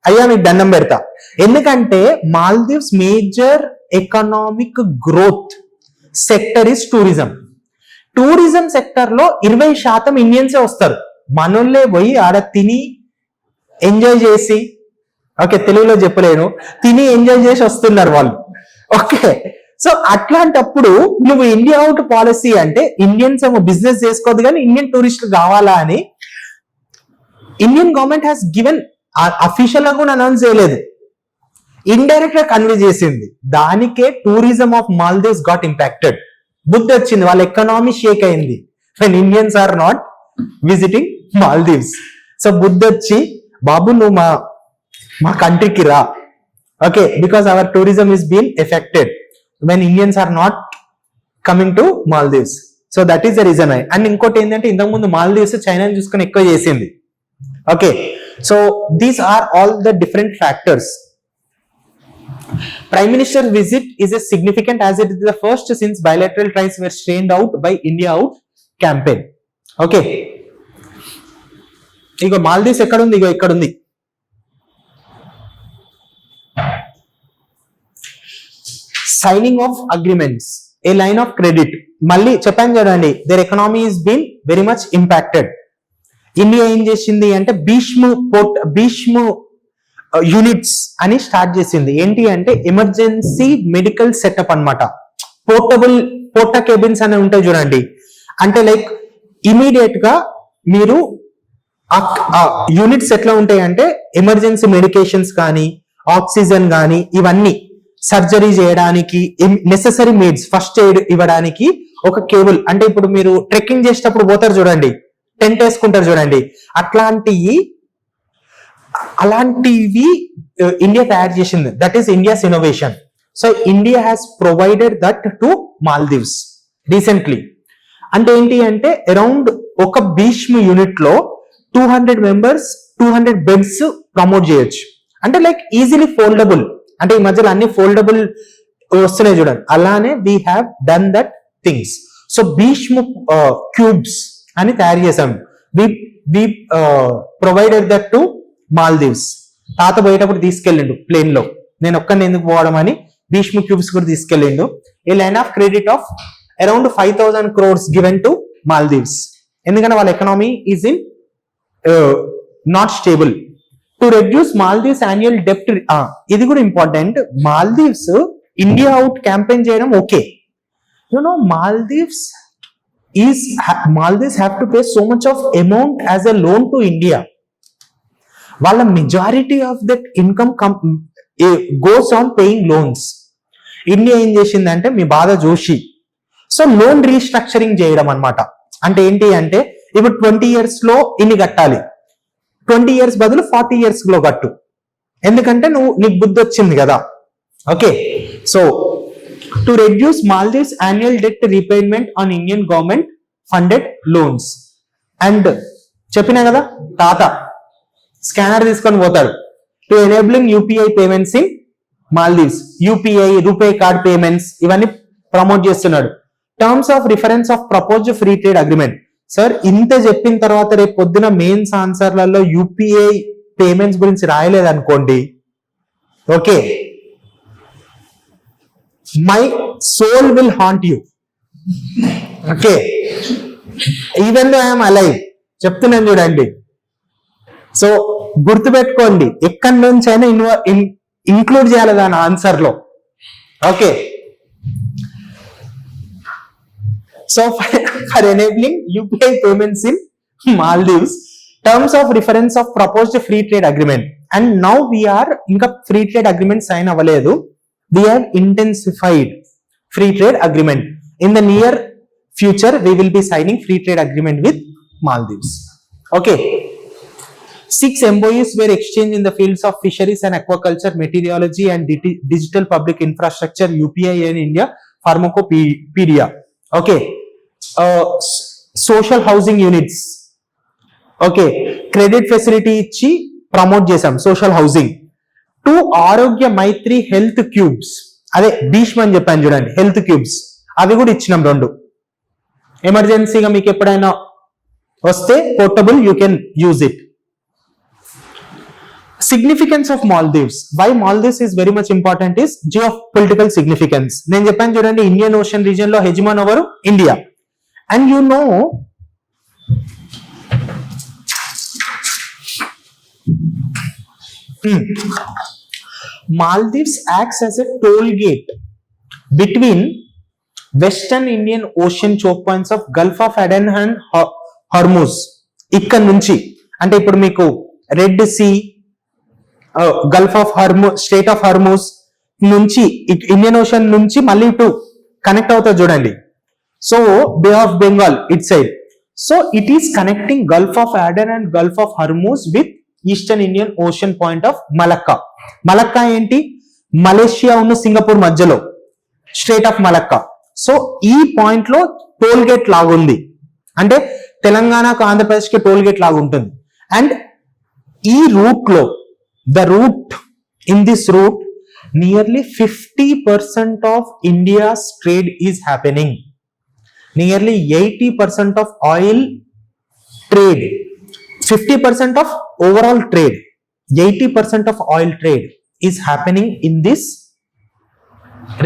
S1: అయ్యా మీకు దండం పెడతా. ఎందుకంటే Maldives major economic growth sector is tourism. Tourism sector లో 20% ఇండియన్సే వస్తారు. మనోళ్ళే పోయి ఆడ తిని ఎంజాయ్ చేసి, ఓకే తెలుగులో చెప్పలేను, తిని ఎంజాయ్ చేసి వస్తున్నారు వాళ్ళు. ఓకే, సో అట్లాంటప్పుడు నువ్వు ఇండియా అవుట్ పాలసీ అంటే ఇండియన్స్ ఏమో బిజినెస్ చేసుకోవద్దు కానీ ఇండియన్ టూరిస్టులు కావాలా అని Indian government has given, official గా కూడా అనౌన్స్ చేయలేదు, ఇండైరెక్ట్ గా కన్వే చేసింది. దానికే tourism of Maldives got impacted. బుద్ధి వచ్చింది, వాళ్ళ ఎకనామీ షేక్ అయింది when Indians are not visiting Maldives. So బుద్ధి వచ్చి, బాబు నువ్వు మా కంట్రీకి రా, okay, because our tourism is been affected when Indians are not coming to Maldives. So that is the reason. And ఇంకోటి ఏంటంటే ఇంతకుముందు మాల్దీవ్స్ చైనాని చూసుకొని ఎక్కువ చేసింది. Okay, so these are all the different factors. Prime Minister's visit is a significant as it is the first since bilateral ties were strained out by India Out campaign. Okay. ఇగో Maldives ఎక్కడ ఉంది? ఇగో ఇక్కడ ఉంది. Signing of agreements, a line of credit. మళ్ళీ చెప్పాను చూడండి, their economy is been very much impacted. India ఏం చేసింది అంటే భీష్ము యూనిట్స్ అని స్టార్ట్ చేసింది. ఏంటి అంటే ఎమర్జెన్సీ మెడికల్ సెటప్ అన్నమాట. పోర్టా కేబిన్స్ అని ఉంటాయి చూడండి, అంటే లైక్ ఇమీడియట్ గా మీరు యూనిట్స్ ఎట్లా ఉంటాయి అంటే ఎమర్జెన్సీ మెడికేషన్స్ కానీ ఆక్సిజన్ కానీ ఇవన్నీ సర్జరీ చేయడానికి నెసెసరీ నీడ్స్ ఫస్ట్ ఎయిడ్ ఇవ్వడానికి ఒక కేబుల్, అంటే ఇప్పుడు మీరు ట్రెక్కింగ్ చేసేటప్పుడు పోతారు చూడండి, టెంట్ వేసుకుంటారు చూడండి, అలాంటివి ఇండియా తయారు చేసింది. That is India's innovation. So India has provided that to Maldives recently. అంటే ఏంటి అంటే అరౌండ్ ఒక భీష్మ యూనిట్ లో 200 మెంబర్స్ 200 బెడ్స్ ప్రమోట్ చేయొచ్చు. అంటే లైక్ ఈజీలీ ఫోల్డబుల్, అంటే ఈ మధ్యలో అన్ని ఫోల్డబుల్ వస్తున్నాయి చూడండి, అలానే we have done that things. So Bhishma cubes అని తయారు చేసాం. We provided that to Maldives. తాత పోయేటప్పుడు తీసుకెళ్ళిండు ప్లేన్ లో, నేను ఒక్కడిని ఎందుకు పోవడం అని భీష్మ క్యూబ్స్ కూడా తీసుకెళ్ళిండు. A line of credit of around 5,000 crores given to Maldives. ఎందుకంటే వాళ్ళ economy is in not stable. To reduce Maldives annual డెప్ట్, ఇది కూడా important. Maldives India out campaign చేయడం okay, you know Maldives have to pay so much of amount as a loan to India. వాళ్ళ majority of that income goes on paying loans. India ఏం చేసిందంటే మీ బాధ చూసి so loan restructuring చేయడం అనమాట. అంటే ఏంటి అంటే ఇప్పుడు 20 years లో ఇన్ని కట్టాలి, 20 years బదులు 40 years లో కట్టు, ఎందుకంటే నీకు బుద్ధి వచ్చింది కదా. Okay, so to reduce Maldives annual debt repayment on Indian government funded loans. And చెప్పినా కదా తాత స్కానర్ తీసుకొని పోతాడు. To enabling UPI payments in Maldives, UPI RuPay card payments ఇవన్నీ ప్రమోట్ చేస్తున్నాడు. Terms of reference of proposed free trade agreement. Sir ఇంత చెప్పిన తర్వాత రేపు పొద్దున మెయిన్స్ ఆన్సర్లలో యూపీఐ పేమెంట్స్ గురించి రాయలేదు అనుకోండి, okay, my soul will haunt you. Okay, even though I'm alive చెప్తున్నాను చూడండి. సో గుర్తుపెట్టుకోండి, ఎక్కడి నుంచి అయినా ఇంక్లూడ్ చేయాలి దాని ఆన్సర్ లో. Okay, so for enabling UPI payments in Maldives, terms of reference of proposed free trade agreement. And now we are ఇంకా ఫ్రీ ట్రేడ్ అగ్రిమెంట్ సైన్ అవ్వలేదు, we have intensified free trade agreement. In the near future we will be signing free trade agreement with Maldives. Okay, 6 MOUs were exchanged in the fields of fisheries and aquaculture, meteorology and digital public infrastructure, UPI and India Pharmacopedia. Okay, social housing units, okay, credit facility ఇచ్చి promote చేసాం social housing. 2 ఆరోగ్య మైత్రి health cubes, అదే భీష్మ అని చెప్పాను చూడండి, health cubes అవి కూడా ఇచ్చినాం 2. ఎమర్జెన్సీగా మీకు ఎప్పుడైనా వస్తే portable you can use it. Significance of Maldives. Why Maldives is very much important is geopolitical significance. నేను చెప్పాను చూడండి, ఇండియన్ ఓషన్ రీజియన్ లో హెజిమాన్ ఎవరు? India. And you know Maldives acts as a toll gate between Western Indian Ocean choke points of Gulf of Aden and Hormuz. ఇక్కడ నుంచి అంటే ఇప్పుడు మీకు red sea, gulf of Hormuz, state of Hormuz నుంచి Indian ocean నుంచి మళ్ళీ ఇటు connect అవుతుంది చూడండి. So bay of Bengal it side. So it is connecting gulf of Aden and gulf of Hormuz with eastern Indian ocean point of Malacca. Malacca ఏంటి? Malaysia ఉన్న Singapore మధ్యలో strait of Malacca. So ఈ point లో toll gate లాగా ఉంది, అంటే తెలంగాణకు ఆంధ్రప్రదేశ్ కి టోల్ గేట్ లాగా ఉంటుంది. అండ్ ఈ రూట్ లో the route, in this route, nearly 50% of India's trade is happening. Nearly 80% of oil trade, 50% of overall trade, 80% of oil trade is happening in this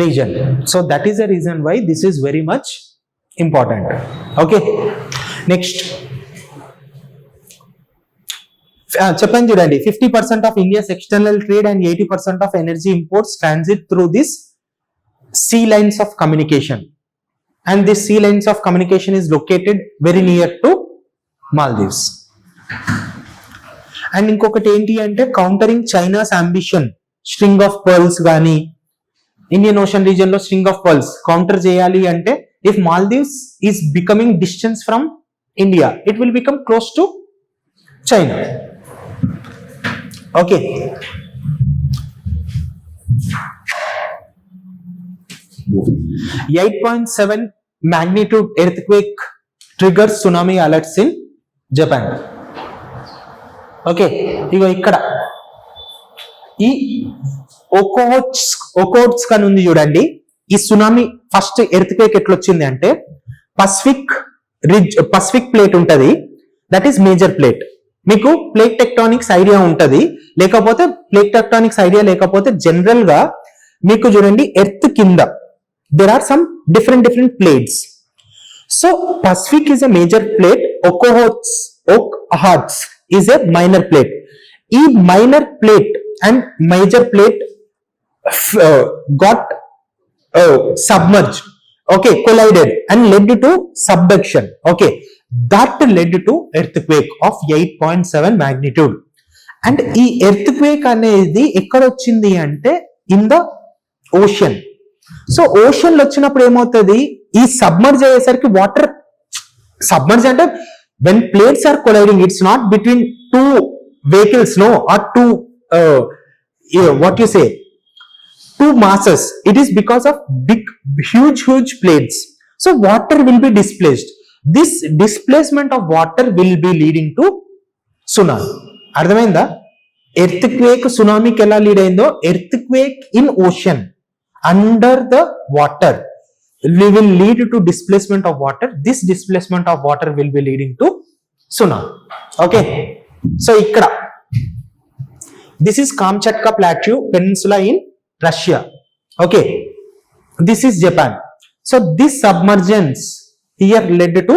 S1: region. So that is the reason why this is very much important. Okay, next. చెప్పండి చూడండి, 50% of India's external trade and 80% of energy imports transit through this sea lines of communication, and this sea lines of communication is located very near to Maldives. And ఇంకొకటి ఏంటి అంటే countering China's ambition, string of pearls కానీ Indian ocean region లో string of pearls counter చేయాలి అంటే if Maldives is becoming distance from India, it will become close to China. Okay. 8.7 magnitude earthquake triggers tsunami alerts in Japan. Okay, ఇగో ఇక్కడ ఈ ఒకోట్స్ కని ఉంది చూడండి. ఈ సునామీ ఫస్ట్ ఎర్త్క్వేక్ ఎట్లా వచ్చింది అంటే పసిఫిక్ ప్లేట్ ఉంటది, దట్ ఈస్ మేజర్ ప్లేట్. మీకు ప్లేట్ టెక్టానిక్స్ ఐడియా ఉంటది, లేకపోతే ప్లేట్ టెక్టానిక్స్ ఐడియా లేకపోతే జనరల్ గా మీకు చూడండి ఎర్త్ కింద there are some different plates. So Pacific is a major plate, Okhotsk is a minor plate. ఈ minor plate and major plate got submerged, okay, collided and led to subduction. Okay, that led to earthquake of 8.7 magnitude. And ఈ earthquake అనేది ఎక్కడ వచ్చింది అంటే in the ocean. So ocean లో వచ్చినప్పుడు ఏమవుతుంది, ఈ సబ్మర్జ్ అయ్యేసరికి వాటర్ సబ్మర్జ్ అంటే when plates are colliding, it's not between two vehicles, no, or two what you say, two masses. It is because of big huge plates. So water will be displaced. This displacement of water will be leading to tsunami. అర్థమైందా? Earthquake సునామీకి ఎలా lead అయిందో, earthquake in ocean under the water will lead to displacement of water. This displacement of water will be leading to tsunami. Okay, so ikkada this is Kamchatka Plateau Peninsula in Russia. Okay, this is Japan. So this submergence here led to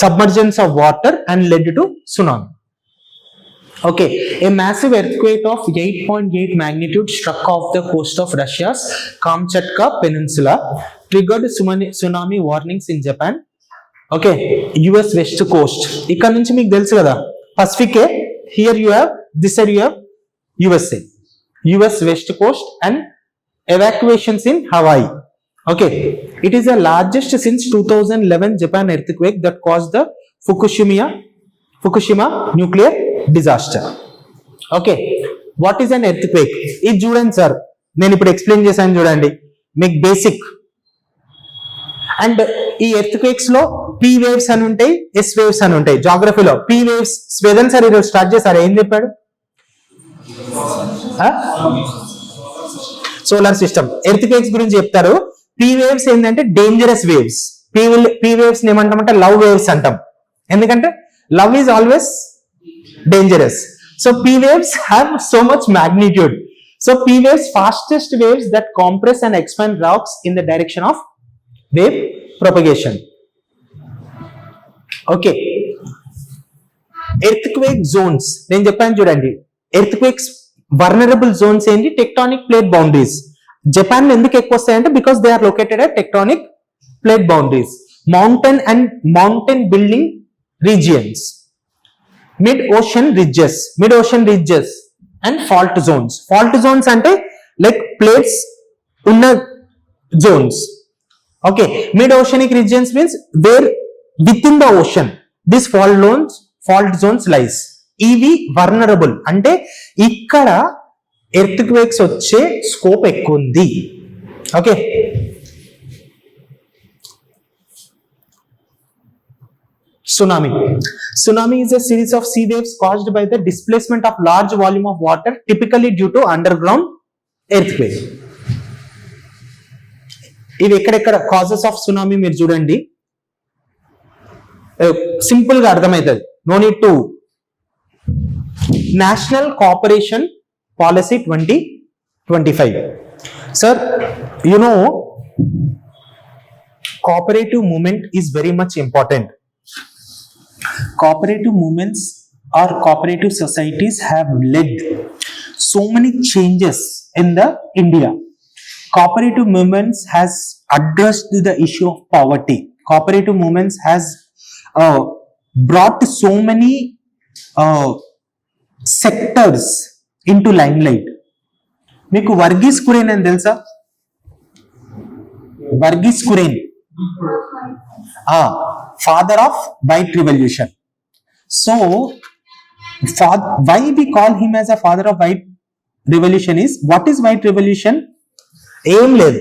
S1: submergence of water and led to tsunami. Okay, a massive earthquake of 8.8 magnitude struck off the coast of Russia's Kamchatka Peninsula, triggered tsunami warnings in Japan. Okay, US west coast. ఇక్కడ నుంచి మీకు తెలుసు కదా Pacific, here you have this side you have USA, US west coast, and evacuations in Hawaii. Okay, it is the largest since 2011 Japan earthquake that caused the Fukushima nuclear disaster. Okay, what is an earthquake? ఇది చూడండి sir, నేను ఇప్పుడు explain చేశాను చూడండి మీకు basic. And ఈ earthquakes లో P waves అని ఉంటాయి, ఎస్ వేవ్స్ అని ఉంటాయి. జాగ్రఫీలో పీ వేవ్స్ స్వేదన్ సార్ ఈరోజు స్టార్ట్ చేశారు, ఏం చెప్పాడు? సోలార్ సిస్టమ్ ఎర్త్క్వేక్స్ గురించి చెప్తారు. పీ వేవ్స్ ఏంటంటే డేంజరస్ వేవ్స్. పీ వేవ్స్ ఏమంటామంటే లవ్ వేవ్స్ అంటాం, ఎందుకంటే love is always dangerous. So P waves have so much magnitude. So P waves, fastest waves that compress and expand rocks in the direction of wave propagation. Okay. Earthquake zones. నేను చెప్పాను చూడండి, earthquakes vulnerable zones ఏంటి? Tectonic plate boundaries. Japan ఎందుకు ఎక్కువ వస్తాయంటే because they are located at tectonic plate boundaries. Mountain and mountain building regions, mid ocean ridges and fault zones. Fault zones అంటే like plates ఉన్న zones. Okay, mid oceanic regions means where within the ocean this fault zones lies. ఇవి vulnerable అంటే ఇక్కడ earthquakes వచ్చే scope ఎక్కువ ఉంది. Okay, Tsunami is a series of sea waves caused by the displacement of large volume of water, typically due to underground earthquake. ఇవి ఎక్కడెక్కడ causes of tsunami మీరు చూడండి, సింపుల్ గా అర్థమవుతుంది. No need to. National cooperation policy 2025. Sir you know cooperative movement is very much important. Cooperative movements or cooperative societies have led so many changes in the India. Cooperative movements has addressed the issue of poverty. Cooperative movements has brought so many sectors into limelight. మీకు వర్గీస్ కురేన్ అని తెలుసా? Verghese కురేన్, father of white revolution. So why we call him as a father of white revolution is, what is white revolution? ఏం లేదు,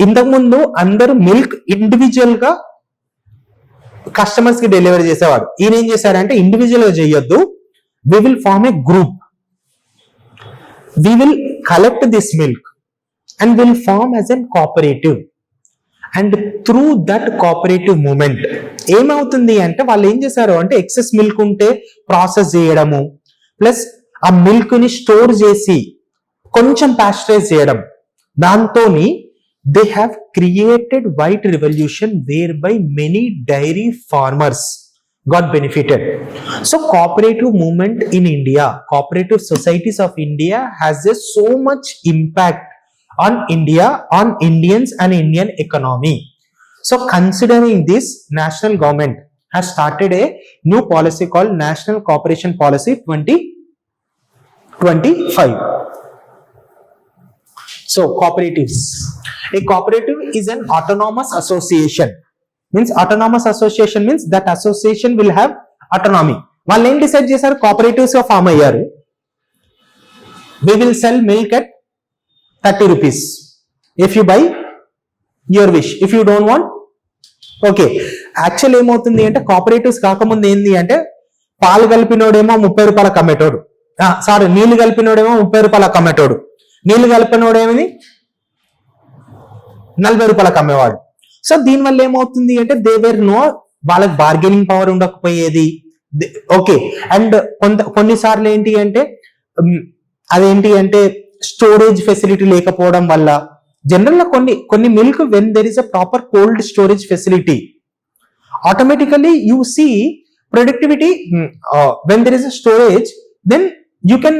S1: ఇంతకుముందు అందరూ milk individual గా customers కి delivery చేసేవాడు. ఈయన ఏం చేశారంటే ఇండివిజువల్ గా చేయొద్దు, we will form a group, we will collect this milk and will form as a cooperative. And through that cooperative movement ఏమవుతుంది అంటే వాళ్ళు ఏం చేశారు అంటే ఎక్సెస్ మిల్క్ ఉంటే ప్రాసెస్ చేయడము, ప్లస్ ఆ మిల్క్ ని స్టోర్ చేసి కొంచెం పాస్చరైజ్ చేయడం, దాంతోని they have created white revolution whereby many dairy farmers got benefited. So cooperative movement in India, cooperative societies of India has a so much impact on India, on Indians and Indian economy. So considering this, national government has started a new policy called National Cooperation Policy 2025. So cooperatives. A cooperative is an autonomous association. Means autonomous association means that association will have autonomy. వాళ్ళు ఏం decide చేశారు? Cooperatives గా form అయ్యారు. We will sell milk at 30 rupees. If you buy, your wish. If you don't want, okay. Actual ఏమవుతుంది అంటే cooperatives కాకముందు ఏంది అంటే పాలు కలిపినోడేమో 30 రూపాయలకు అమ్మేటోడు, సారీ నీళ్లు కలిపినోడేమో 30 రూపాయలకు అమ్మేటోడు, నీళ్లు కలిపినోడేమని 40 రూపాయలకు అమ్మేవాడు. సో దీనివల్ల ఏమవుతుంది అంటే దే వేర్ నో, వాళ్ళకి బార్గెనింగ్ పవర్ ఉండకపోయేది. ఓకే, అండ్ కొన్నిసార్లు ఏంటి అంటే అదేంటి అంటే స్టోరేజ్ ఫెసిలిటీ లేకపోవడం వల్ల జనరల్ గా కొన్ని milk when there is a proper cold storage facility, automatically you see productivity. When there is a storage then you can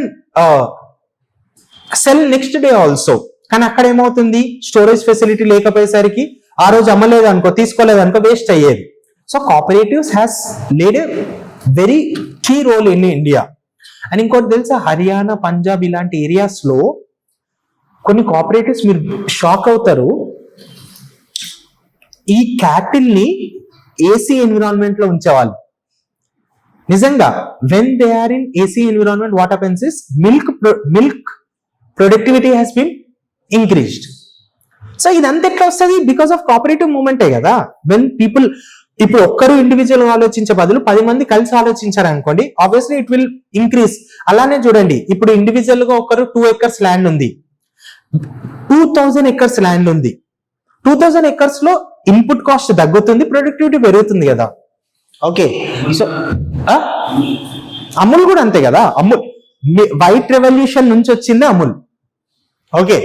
S1: sell next day also. కానీ అక్కడ ఏమవుతుంది, స్టోరేజ్ ఫెసిలిటీ లేకపోయేసరికి ఆ రోజు అమ్మలేదు అనుకో, తీసుకోలేదు అనుకో, వేస్ట్ అయ్యేది. So cooperatives has laid a very key role in India. And ఇంకోటి తెలుసా, హర్యానా, పంజాబ్ ఇలాంటి ఏరియాస్ లో కొన్ని కోఆపరేటివ్స్ మీరు షాక్ అవుతారు, ఈ క్యాటిల్ ని ఏసీ ఎన్విరాన్మెంట్ లో ఉంచేవాళ్ళు. నిజంగా when they are in AC environment what happens is milk productivity has been increased. So ఇదంతా ఎట్లా వస్తుంది? బికాస్ ఆఫ్ కోఆపరేటివ్ మూమెంటే కదా. వెన్ పీపుల్, ఇప్పుడు ఒక్కరు ఇండివిజువల్ ఆలోచించే బదులు 10 మంది కలిసి ఆలోచించారు అనుకోండి, ఆబ్వియస్లీ ఇట్ విల్ ఇంక్రీజ్. అలానే చూడండి, ఇప్పుడు ఇండివిజువల్ గా ఒకరు 2 acres ల్యాండ్ ఉంది, 2000 acres ల్యాండ్ ఉంది. 2000 acres లో ఇన్పుట్ కాస్ట్ తగ్గుతుంది, ప్రొడక్టివిటీ పెరుగుతుంది కదా. ఓకే, సో అమూల్ కూడా అంతే కదా. అమూల్ వైట్ రెవల్యూషన్ నుంచి వచ్చింది Amul. Okay,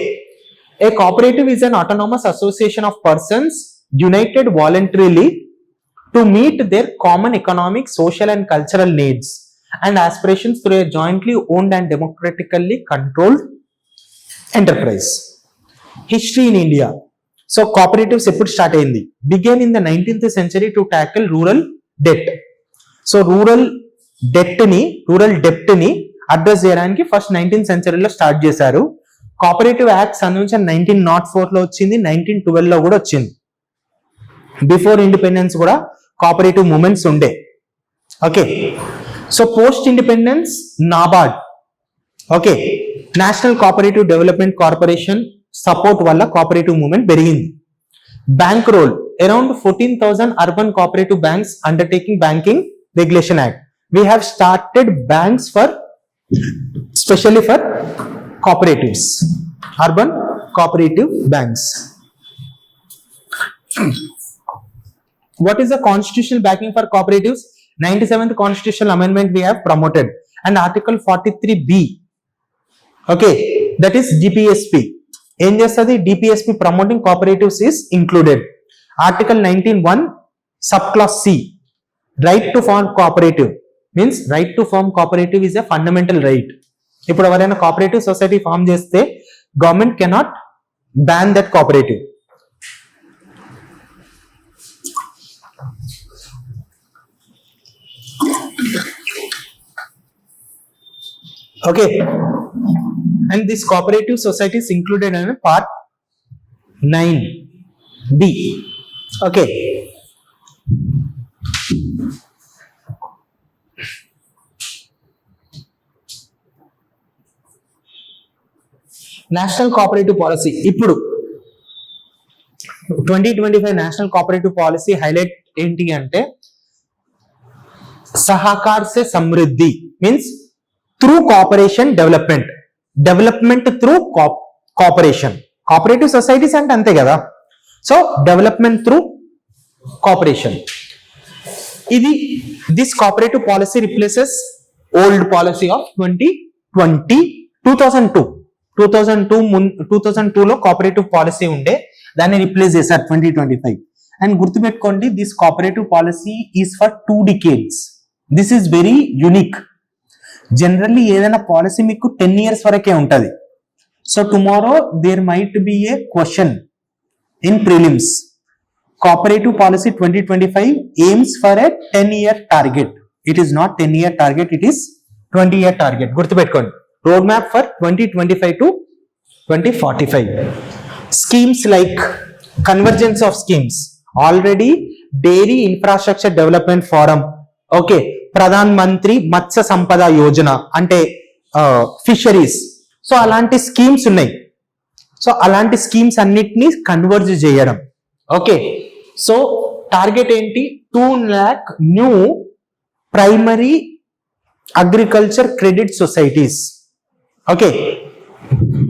S1: a cooperative is an autonomous association of persons united voluntarily to meet their common economic, social and cultural needs and aspirations through a jointly owned and democratically controlled enterprise. History in India. So cooperatives ఎప్పుడు start అయింది? Began in the 19th century to tackle rural debt. So rural డెప్ట్ ని address చేయడానికి first 19th century లో start చేశారు. Cooperative acts అందించిన 1904 లో వచ్చింది, 1912 లో కూడా వచ్చింది. బిఫోర్ ఇండిపెండెన్స్ కూడా కోఆపరేటివ్ మూమెంట్స్ ఉండే. Okay, so post independence NABARD, okay, national cooperative development corporation support వల్ల కోఆపరేటివ్ మూవ్మెంట్ పెరిగింది. Bank role, around 14,000 urban cooperative banks undertaking banking regulation act. We have started banks for specially for cooperatives, urban cooperative banks. What is the constitutional backing for cooperatives? 97th constitutional amendment we have promoted, and article 43B, okay, that is DPSP. ఏం చేస్తుంది? DPSP promoting cooperatives is included. Article 19(1) subclause C, right to form cooperative means right to form cooperative is a fundamental right. ఇప్పుడు ఎవరైనా cooperative society form చేస్తే government cannot ban that cooperative. Okay, and this cooperative society is included in part 9B. okay, national cooperative policy. ఇప్పుడు 2025 national cooperative policy highlight ఏంటి అంటే Sahkar se Samriddhi means through cooperation development through cooperation. Cooperative societies అంటే అంతే కదా. So development through cooperation. ఇది this cooperative policy replaces old policy of 2002 లో cooperative policy ఉండే, దాన్ని రిప్లేస్ చేశారు 2025. అండ్ గుర్తుపెట్టుకోండి, this cooperative policy is for 2 decades. This is very unique. Generally ఏదైనా పాలసీ మీకు 10 years వరకే ఉంటది. So tomorrow there might be a question in prelims. Cooperative policy 2025 aims for a 10-year target. It is not 10-year target, it is 20-year target. గుర్తుపెట్టుకోండి. Road map for 2025 to 2045. Schemes like convergence of schemes. Already Dairy Infrastructure Development Forum. Okay, Pradhan Mantri Matsya Sampada Yojana అంటే fisheries. So అలాంటి schemes ఉన్నాయి. So అలాంటి schemes అన్నిటినీ converge చేయడం. Okay, so target ఏంటి? 2 lakh new primary agriculture credit societies. Okay,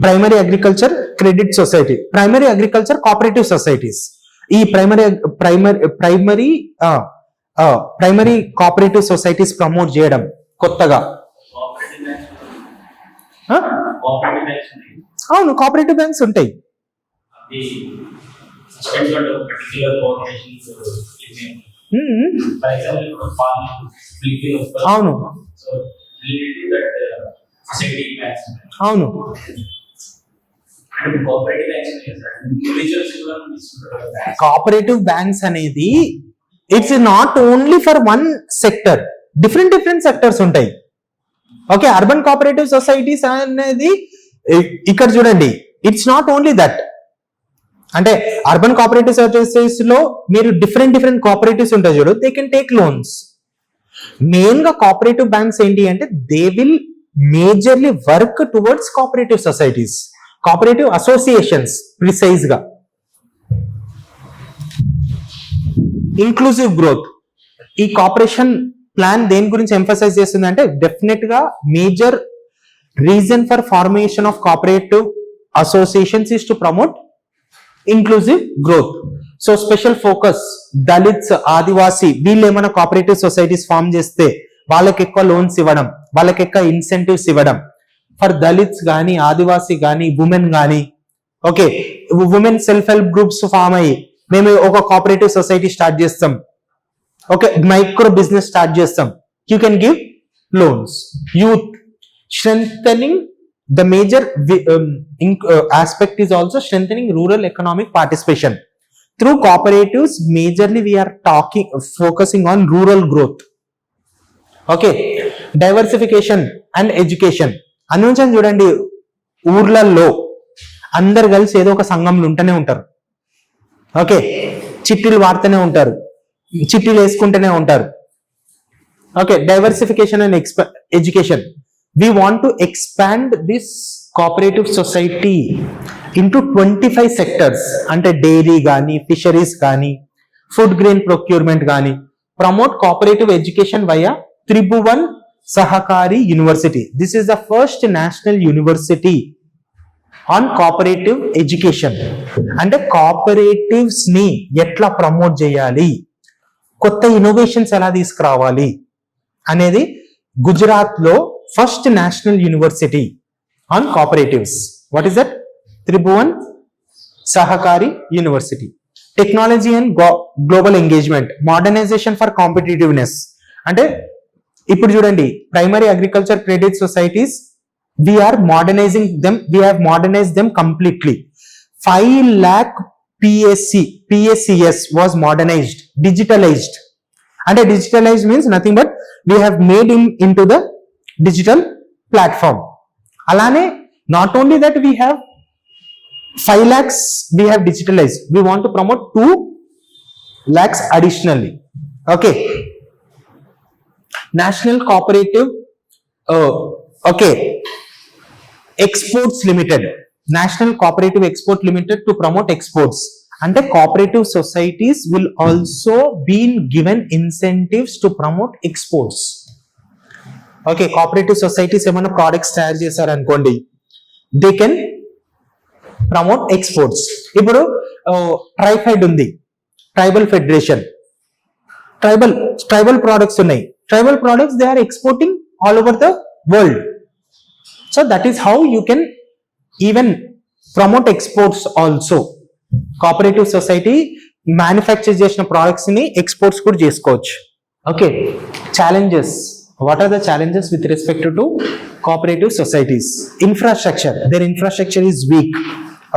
S1: primary agriculture credit society, primary agriculture cooperative societies. ఈ primary cooperative societies promote చేయడం కొత్తగా. అవును, కోఆపరేటివ్ బ్యాంక్స్ ఉంటాయి. అవును అవును, కోఆపరేటివ్ బ్యాంక్స్ అనేది it's not only for one sector, different sectors ఉంటాయి. Okay, urban cooperative societies అనేది ఇక్కడ చూడండి, ఇట్స్ నాట్ ఓన్లీ దట్. అంటే అర్బన్ కోఆపరేటివ్ సొసైటీస్ లో మీరు డిఫరెంట్ కోఆపరేటివ్స్ ఉంటాయి చూడు, they can take loans. Main గా కోఆపరేటివ్ బ్యాంక్స్ ఏంటి అంటే they will majorly work towards cooperative societies, cooperative associations precise గా. Inclusive growth. ఈ కోఆపరేషన్ ప్లాన్ దేని గురించి ఎంఫసైజ్ చేస్తుంది అంటే డెఫినెట్ గా major reason for formation of cooperative associations is to promote inclusive growth. So special focus Dalits, Adivasi వీళ్ళు ఏమైనా cooperative societies form చేస్తే వాళ్ళకి ఎక్కువ లోన్స్ ఇవ్వడం, వాళ్ళకి ఎక్కువ ఇన్సెంటివ్స్ ఇవ్వడం. ఫర్ దళిత్స్ కానీ, ఆదివాసీ కానీ, ఉమెన్ కానీ, okay, women self help groups form అయ్యి మేము ఒక కోఆపరేటివ్ సొసైటీ స్టార్ట్ చేస్తాం, ఓకే, మైక్రో బిజినెస్ స్టార్ట్ చేస్తాం, you can give loans. Youth strengthening, the major aspect is also strengthening rural economic participation through cooperatives. Majorly we are focusing on rural growth. Okay, diversification and education. అనుంచని చూడండి, ఊర్లలో అందరు కలిసి ఏదో ఒక సంఘంలో ఉంటూనే ఉంటారు. ఓకే, చిట్టీలు వాడుతూనే ఉంటారు, చిట్టీలు వేసుకుంటూనే ఉంటారు. Okay, diversification and education. We want to expand this cooperative society into 25 sectors. అంటే డైరీ కానీ, ఫిషరీస్ కానీ, ఫుడ్ గ్రెయిన్ ప్రొక్యూర్మెంట్ కానీ. Promote cooperative education via Tribhuvan Sahakari University. This is the first national university on cooperative education. అంటే cooperatives ని ఎట్లా promote చేయాలి, కొత్త innovations ఎలా తీసుకురావాలి అనేది గుజరాత్ లో first national university on cooperatives. What is that? Tribhuvan Sahkari university. Technology and global engagement, modernization for competitiveness. అంటే ఇప్పుడు చూడండి, primary agriculture credit societies we are modernizing them, we have modernized them completely. 5 lakh PSCS was modernized, digitalized. And digitalized means nothing but we have made him into the digital platform. Alane, not only that we have 5 lakhs we have digitalized, we want to promote 2 lakhs additionally. Okay, national cooperative okay, exports limited, national cooperative export limited to promote exports. And the cooperative societies will also be given incentives to promote exports. Okay, cooperative societies ఏమైనా products తయారు చేశారు అనుకోండి, they can promote exports. ఇప్పుడు ట్రైఫెడ్ ఉంది, tribal federation, tribal products ఉన్నాయి. Tribal products they are exporting all over the world. So that is how you can even promote exports also. Cooperative society manufacture చేసిన products ని exports కూడా చేసుకోవచ్చు. Okay, challenges. What are the challenges with respect to cooperative societies? Infrastructure. Their infrastructure is weak.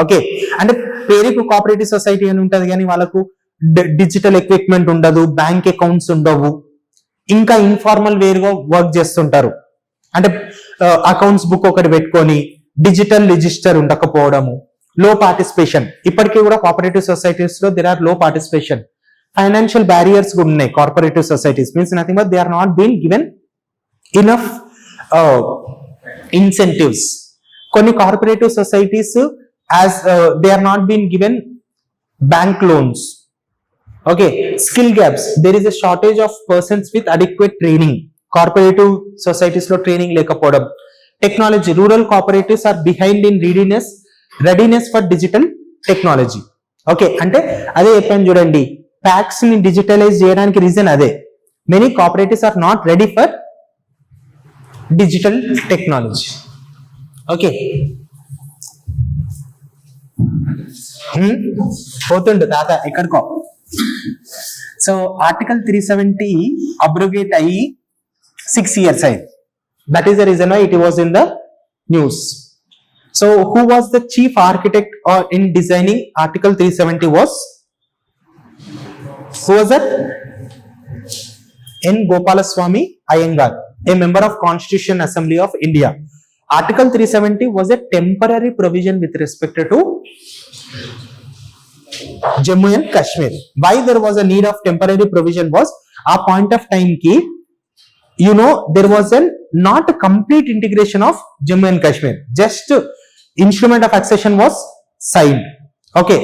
S1: Okay, అంటే పేరుకు cooperative society అని ఉంటుంది కానీ వాళ్ళకు డిజిటల్ ఎక్విప్మెంట్ ఉండదు, బ్యాంక్ అకౌంట్స్ ఉండవు, ఇంకా ఇన్ఫార్మల్ వేరుగా వర్క్ చేస్తుంటారు. అంటే అకౌంట్స్ బుక్ ఒకటి పెట్టుకొని డిజిటల్ రిజిస్టర్ ఉండకపోవడము, లో పార్టిసిపేషన్. ఇప్పటికీ కూడా కోఆపరేటివ్ సొసైటీస్ లో there are low participation. Financial barriers కూడా ఉన్నాయి cooperative societies, means nothing but they are not been given enough incentives. కొన్ని cooperative societies as they are not been given bank loans. Okay, skill gaps. There is a shortage of persons with adequate training. Cooperative societies lo training lekapovam. Technology. Rural cooperatives are behind in readiness for digital technology. Okay, ante ade cheppanu chudandi, packs ni digitalize cheyadaniki reason ade. Many cooperatives are not ready for digital technology. Okay, పోతుండు తాత ఎక్కడికో. So article 370 abrogate అయ్యి 6 years అయింది. That is the reason why it was in the news. So who was the chief architect in designing article 370 was that N. Gopalaswamy Iyengar, a member of Constitution Assembly of India. Article 370 was a temporary provision with respect to Jammu and Kashmir. Why there was a need of temporary provision was a point of time ki, you know, there was a not a complete integration of Jammu and Kashmir. Just instrument of accession was signed. Okay,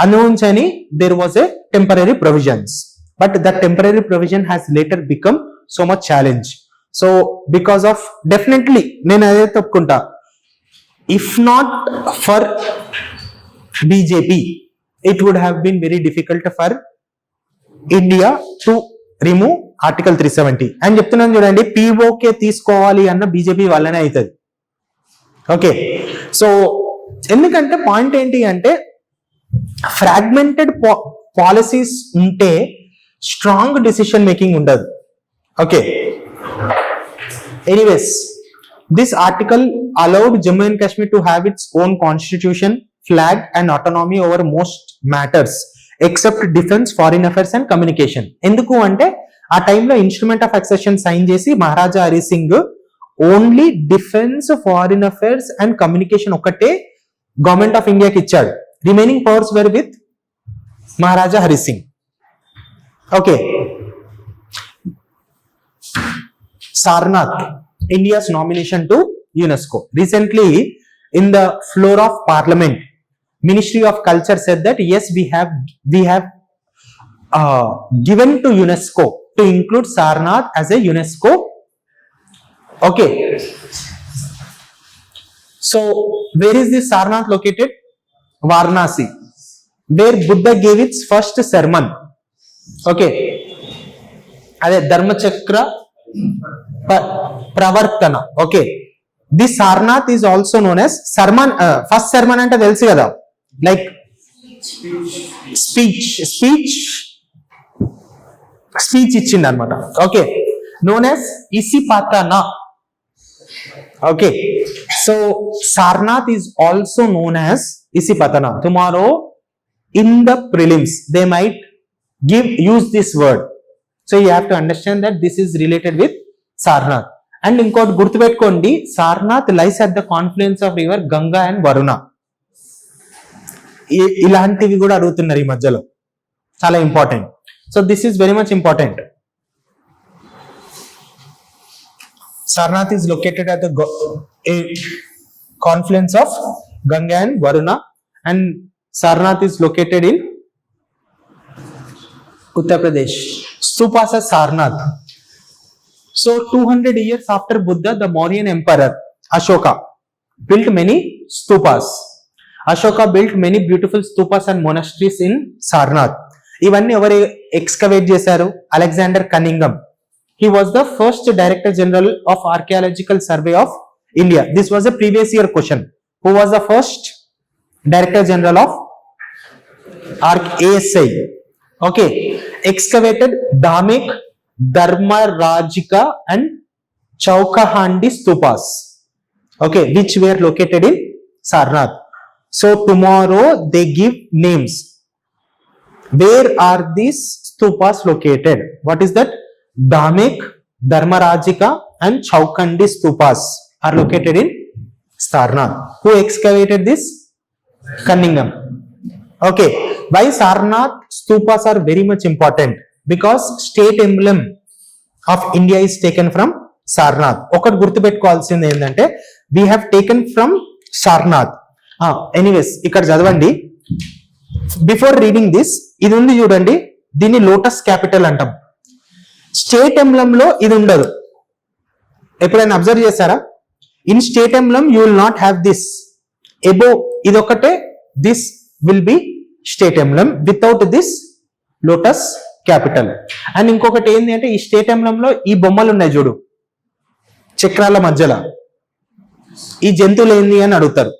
S1: announceni there was a temporary provisions, but that temporary provision has later become so much challenge. So because of, definitely nenu ade tappunta, if not for BJP, it would have been very difficult for India to remove article 370 అని చెప్తున్నాను చూడండి. PoK తీసుకోవాలి అన్న BJP వల్లనే అవుతుంది. Okay, so ఎందుకంటే point ఏంటి అంటే ఫ్రాగ్మెంటెడ్ పాలసీస్ ఉంటే స్ట్రాంగ్ డిసిషన్ మేకింగ్ ఉండదు. Okay, anyways this article allowed Jammu and Kashmir to have its own constitution, flag and autonomy over most matters except defense, foreign affairs and communication. ఎందుకు అంటే ఆ టైంలో instrument of accession sign చేసి Maharaja Hari Singh only defence, foreign affairs and communication ఒక్కటే government of ఇండియాకి ఇచ్చాడు. Remaining powers were with Maharaja Hari Singh. Okay, Sarnath, India's nomination to UNESCO. Recently, in the floor of Parliament, Ministry of Culture said that yes, we have given to UNESCO to include Sarnath as a UNESCO. Okay. So, where is this Sarnath located? Varanasi, where Buddha gave its first sermon. Okay. Ade Dharma Chakra Pravartana. Okay, the Sarnath is also known as sermon. First sermon అంటే తెలుసు కదా, like speech ఇచ్చింది అనమాట. Okay, known as Isipatana. Okay, so Sarnath is also known as Isipatana. Tomorrow in the prelims they might use this word, so you have to understand that this is related with Sarnath. And ఇంకోటి గుర్తుపెట్టుకోండి, Sarnath lies at the confluence of river Ganga and Varuna. ఇలాంటివి కూడా అడుగుతున్నారు ఈ మధ్యలో, చాలా important. So this is very much important. Sarnath is located at the confluence of Ganga and Varuna, and Sarnath is located in Uttar Pradesh. Stupas of Sarnath. So 200 years after Buddha, the Mauryan emperor Ashoka built many stupas. Ashoka built many beautiful stupas and monasteries in Sarnath. ఇవన్నీ ఎవరు excavate చేశారు? Alexander కనింగమ్. He was the first Director General of Archaeological Survey of India. This was a previous year question. Who was the first Director General of ASI? Okay, excavated Dhamek, Dharmarajika and Chaukahandi stupas. Okay, which were located in Sarnath. So tomorrow they give names. Where are these stupas located? What is that? Dhamek, Dharmarajika and Chaukahandi stupas are located in Sarnath. Who excavated this? Cunningham. Okay, why Sarnath stupas are very much important? Because state emblem of India is taken from Sarnath. ఒకటి గుర్తుపెట్టుకోవాల్సింది ఏంటంటే we have taken from Sarnath. Anyways, ఇక్కడ చదవండి. Before reading this, ఇది ఉంది చూడండి, దీన్ని lotus capital అంటాం. స్టేట్ ఎంబ్లమ్ లో ఇది ఉండదు. ఎప్పుడైనా అబ్జర్వ్ చేశారా? In state emblem you will not have this. Above ఇది ఒకటే, this will B state emblem without this lotus capital. And ఇంకొకటి ఏంటి అంటే ఈ స్టేట్ ఎంబ్లమ్ లో ఈ బొమ్మలు ఉన్నాయి చూడు చక్రాల మధ్యలో, ఈ జంతువులు ఏంటి అని అడుగుతారు.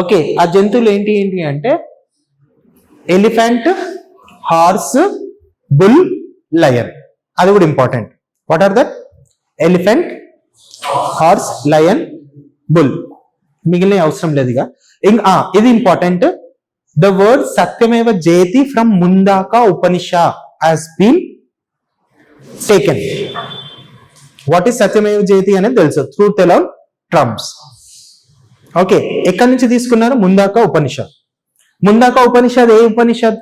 S1: ఓకే, ఆ జంతువులు ఏంటి అంటే ఎలిఫెంట్, హార్స్, బుల్, లయన్. అది కూడా important. What are that? Elephant, horse, lion, bull. మిగిలిన అవసరం లేదు ఇక. ఇది important. The word Satyameva Jayati from Mundaka Upanishad has been taken. What is Satyameva Jayati అనేది తెలుసు, truth alone trumps. ఓకే, ఎక్కడి నుంచి తీసుకున్నారు? ముందాకా ఉపనిషద్. ముందాకా ఉపనిషద్ ఏ ఉపనిషద్?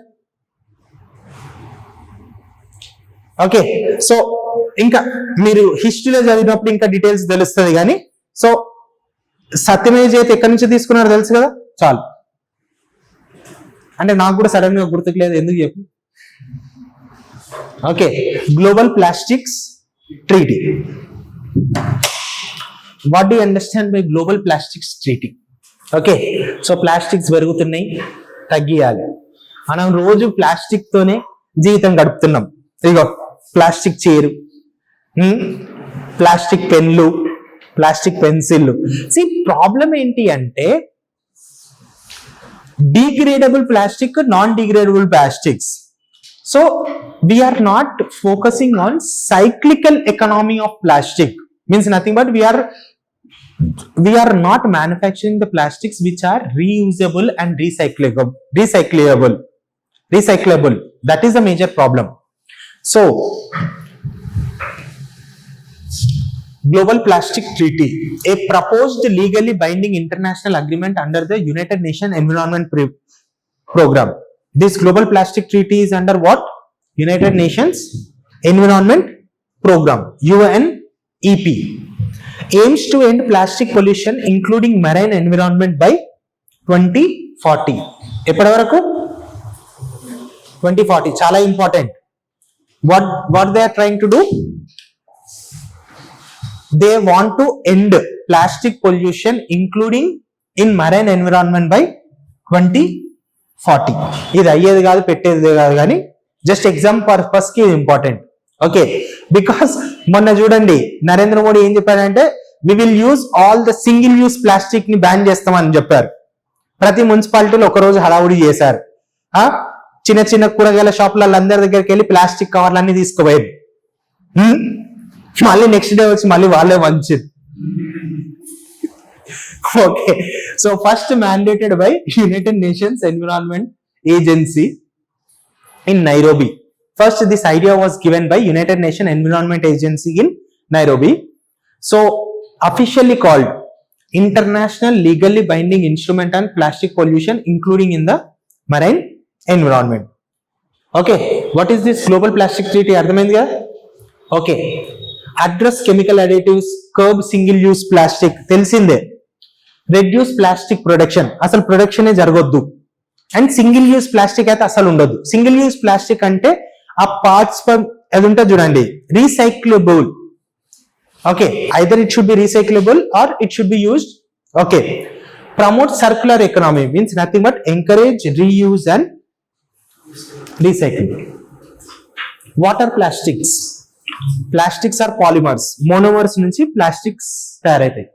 S1: ఓకే, సో ఇంకా మీరు హిస్టరీలో చదివినప్పుడు ఇంకా డీటెయిల్స్ తెలుస్తుంది కానీ, సో సత్యమేవ జయతి ఎక్కడి నుంచి తీసుకున్నారో తెలుసు కదా, చాలు. అంటే నాకు కూడా సడన్ గా గుర్తుకు లేదు, ఎందుకు చెప్పు. Okay, global plastics treaty. What do understand by global plastics treaty? Okay, so plastics పెరుగుతున్నాయి, తగ్గియాలి. మనం రోజు ప్లాస్టిక్ తోనే జీవితం గడుపుతున్నాం. ఇదిగో ప్లాస్టిక్ చైర్, ప్లాస్టిక్ పెన్లు, ప్లాస్టిక్ పెన్సిల్. సి ప్రాబ్లం ఏంటి అంటే degradable plastic, non-degradable plastics. So we are not focusing on cyclical economy of plastic. Means nothing but we are not manufacturing the plastics which are reusable and recyclable. That is a major problem. So Global Plastic Treaty, a proposed legally binding international agreement under the United Nations Environment Program. This Global Plastic Treaty is under what? United Nations Environment Program, UNEP. Aims to end plastic pollution including marine environment by 2040. ఎప్పటి వరకు? 2040. చాలా important. What they are trying to do? They want to end plastic pollution including in marine environment by 2040. ఇది అయ్యేది కాదు, పెట్టేది కాదు, కానీ just exam purpose కి ఇంపార్టెంట్. ఓకే, బికాస్ మొన్న చూడండి నరేంద్ర మోడీ ఏం చెప్పారంటే we will use all the single use plastic ని బ్యాన్ చేస్తామని చెప్పారు. ప్రతి మున్సిపాలిటీలో ఒక రోజు హడావుడి చేశారు. చిన్న చిన్న కూరగాయల షాపులలో అందరి దగ్గరికి వెళ్ళి ప్లాస్టిక్ కవర్లు అన్ని తీసుకుపోయారు. మళ్ళీ నెక్స్ట్ డే వచ్చి మళ్ళీ వాళ్ళే వంచారు. Okay, so first mandated by United Nations Environment Agency in Nairobi. First this idea was given by United Nations Environment Agency in Nairobi. So officially called International Legally Binding Instrument on Plastic Pollution including in the marine environment. Okay, what is this Global Plastic Treaty? అర్థమైంది కదా? Okay, address chemical additives, curb single use plastic తెలిసిందే. Reduce plastic production, అసలు ప్రొడక్షనే జరగొద్దు. And single use plastic అయితే అసలు ఉండదు. Single use plastic అంటే ఆ parts అది ఉంటుంది చూడండి, recyclable. Okay, either it should be recyclable or it should be used. Okay, promote circular economy means nothing but encourage reuse and recycling. Water plastics, plastics or polymers, monomers నుంచి plastics తయారైతాయి.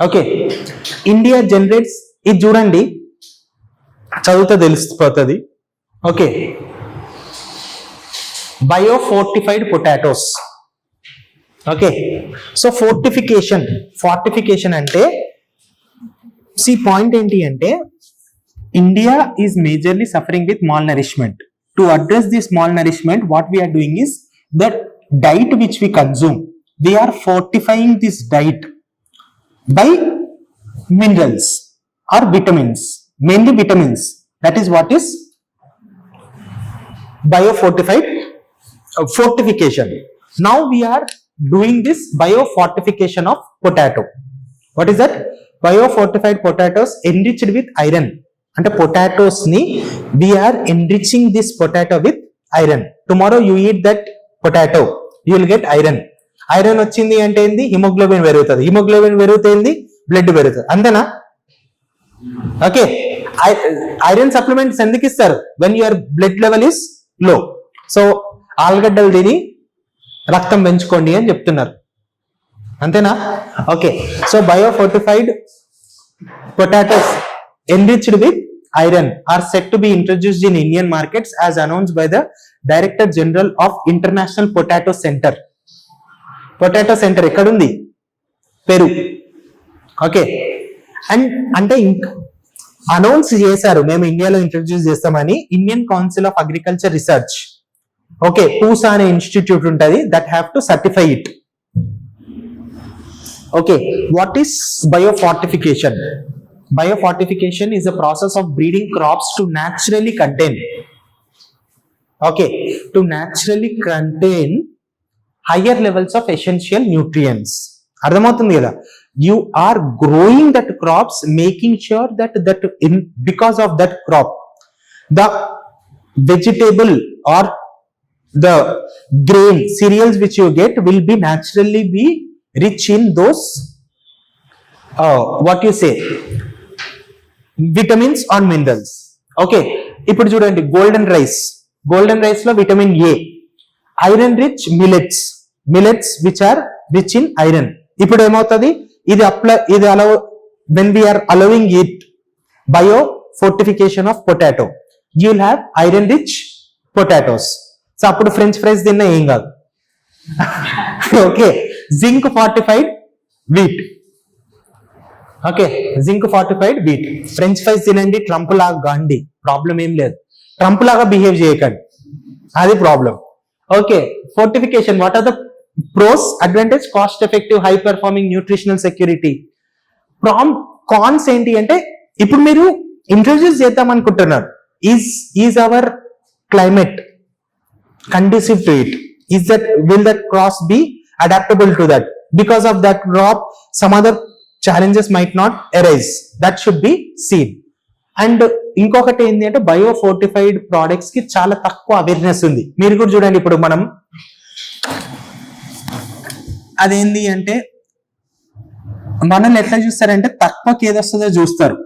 S1: Okay, India generates, ఇది చూడండి చదివితే తెలిసిపోతుంది. Okay, biofortified potatoes. Okay, so fortification అంటే see point ఏంటి అంటే India is majorly suffering with malnourishment. To address this malnourishment what we are doing is that diet which we consume, we are fortifying this diet by minerals or vitamins, mainly vitamins. That is what is fortification. Now we are doing this biofortification of potato. What is that? Biofortified potatoes enriched with iron. అంటే potatoes ni we are enriching this potato with iron. Tomorrow you eat that potato you will get iron. Iron వచ్చింది అంటే ఏంది? Haemoglobin పెరుగుతుంది. Haemoglobin పెరుగుతుంది, blood పెరుగుతుంది. అంతేనా? Okay, iron supplements ఎందుకు ఇస్తారు? When your blood level is low. So ఆలుగడ్డలు తిని రక్తం పెంచుకోండి అని చెప్తున్నారు. అంతేనా? Okay, so biofortified potatoes enriched with iron are set to be introduced in Indian markets as announced by the Director General of International Potato Center. Potato Center ekkadundi? Peru. Okay, and ante announce చేశారు మేము ఇండియాలో introduce చేస్తామని. Indian council of agriculture research, okay, Pusa అనే institute ఉంటుంది, that have to certify it. Okay, what is biofortification? Biofortification is a process of breeding crops to naturally contain higher levels of essential nutrients. అర్థమవుతుంది కదా? You are growing that crops, making sure that because of that crop the vegetable or the grain cereals which you get will be naturally be rich in those what you say vitamins or minerals. Okay, ఇప్పుడు చూడండి golden rice లో vitamin A, iron rich millets which are rich in iron. ఇప్పుడు ఏమవుతుంది, ఇది allow when we are allowing it bio fortification of potato, you will have iron rich potatoes. So అప్పుడు French fries తిన్నా ఏం కాదు. Okay, zinc fortified wheat. Okay, zinc fortified wheat. French fries తినండి, Trump లాగా Gandi, problem ఏం లేదు. Trump లాగా behave చేయకండి, అది problem. Okay, fortification. What are the pros, advantage, cost effective, high performing, nutritional security. Cons ఏంటి అంటే, ఇప్పుడు మీరు ఇంట్రొడ్యూస్ చేద్దాం అనుకుంటున్నారు, is our climate conducive to it, will that cross be adaptable to that? Because of that crop some other challenges might not arise, that should be seen. And ఇంకొకటి ఏంటి అంటే, bio fortified products కి చాలా తక్కువ awareness ఉంది. మీరు కూడా చూడండి, ఇప్పుడు మనం అదేంటి అంటే, మనల్ని ఎట్లా చూస్తారంటే, తక్కువకి ఏదొస్తుందో చూస్తారు,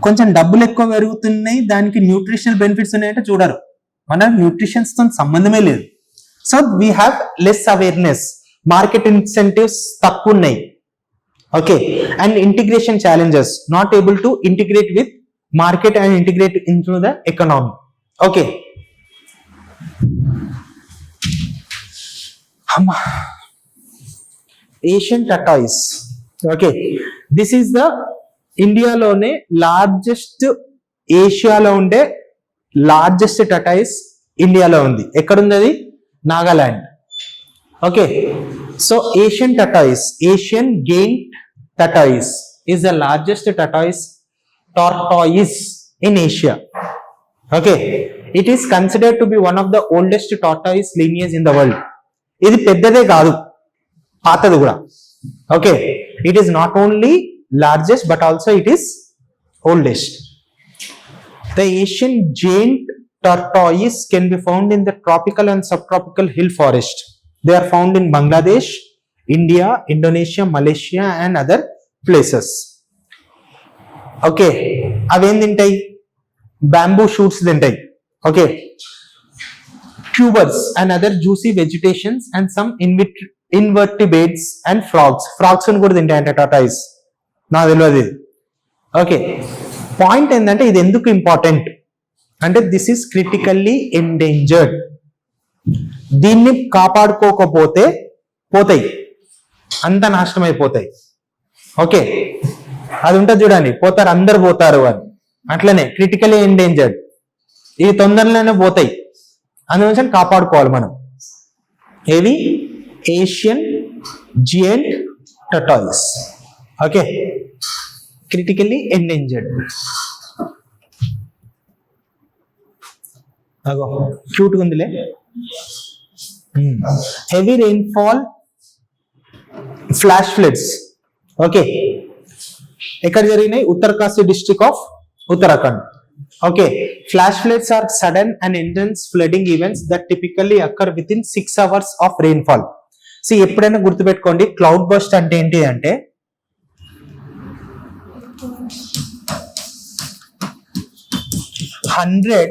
S1: కొంచెం డబ్బులు ఎక్కువ పెరుగుతున్నాయి దానికి న్యూట్రిషనల్ బెనిఫిట్స్ ఉన్నాయంటే చూడరు. మన న్యూట్రిషన్స్ తో సంబంధమే లేదు. So we have less awareness, market incentives తక్కువ ఉన్నాయి. Okay, and integration challenges, not able to integrate with market and integrate into the economy. Okay, Asian tortoise. Okay, this is the ఇండియాలోనే largest, ఏషియాలో ఉండే largest tortoise ఇండియాలో ఉంది. ఎక్కడుంది అది? Nagaland. Okay, so Asian tortoise, Asian గెయిన్ tortoise is the largest tortoise in Asia. Okay, it is considered to be one of the oldest tortoise lineage in the world. ఇది పెద్దదే కాదు, పాతది కూడా. Okay, it is not only largest but also it is oldest. The Asian giant tortoise can be found in the tropical and subtropical hill forest. They are found in Bangladesh, India, Indonesia, Malaysia and other places. Okay, అవేం తింటాయి? Bamboo shoots తింటాయి. Okay, tubers and other juicy vegetations and some invertebrates and frogs ని కూడా తింటాయంట tortoise. నాకు తెలియదు. Okay, point ఏంటంటే, ఇది ఎందుకు ఇంపార్టెంట్ అంటే, దిస్ ఈస్ క్రిటికల్లీ ఎండేంజర్డ్. దీన్ని కాపాడుకోకపోతే పోతాయి, అంత నాశనం అయిపోతాయి. ఓకే, అది ఉంటుంది చూడండి, పోతారు అందరు పోతారు అని, అట్లనే క్రిటికల్లీ ఎండేంజర్డ్, ఇవి తొందరలోనే పోతాయి, అందుకోసం కాపాడుకోవాలి మనం. ఏవి? Asian giant tortoise. Okay, critically endangered. అగో క్యూట్ ఉందిలే. Heavy rainfall, flash floods. Okay, ఎక్కడ జరిగినాయి? Uttarkashi district of Uttarakhand. Okay, flash floods are sudden and intense flooding events that typically occur within 6 hours of rainfall. So ఎప్పుడైనా గుర్తుపెట్టుకోండి, cloud burst అంటే ఏంటి అంటే, 100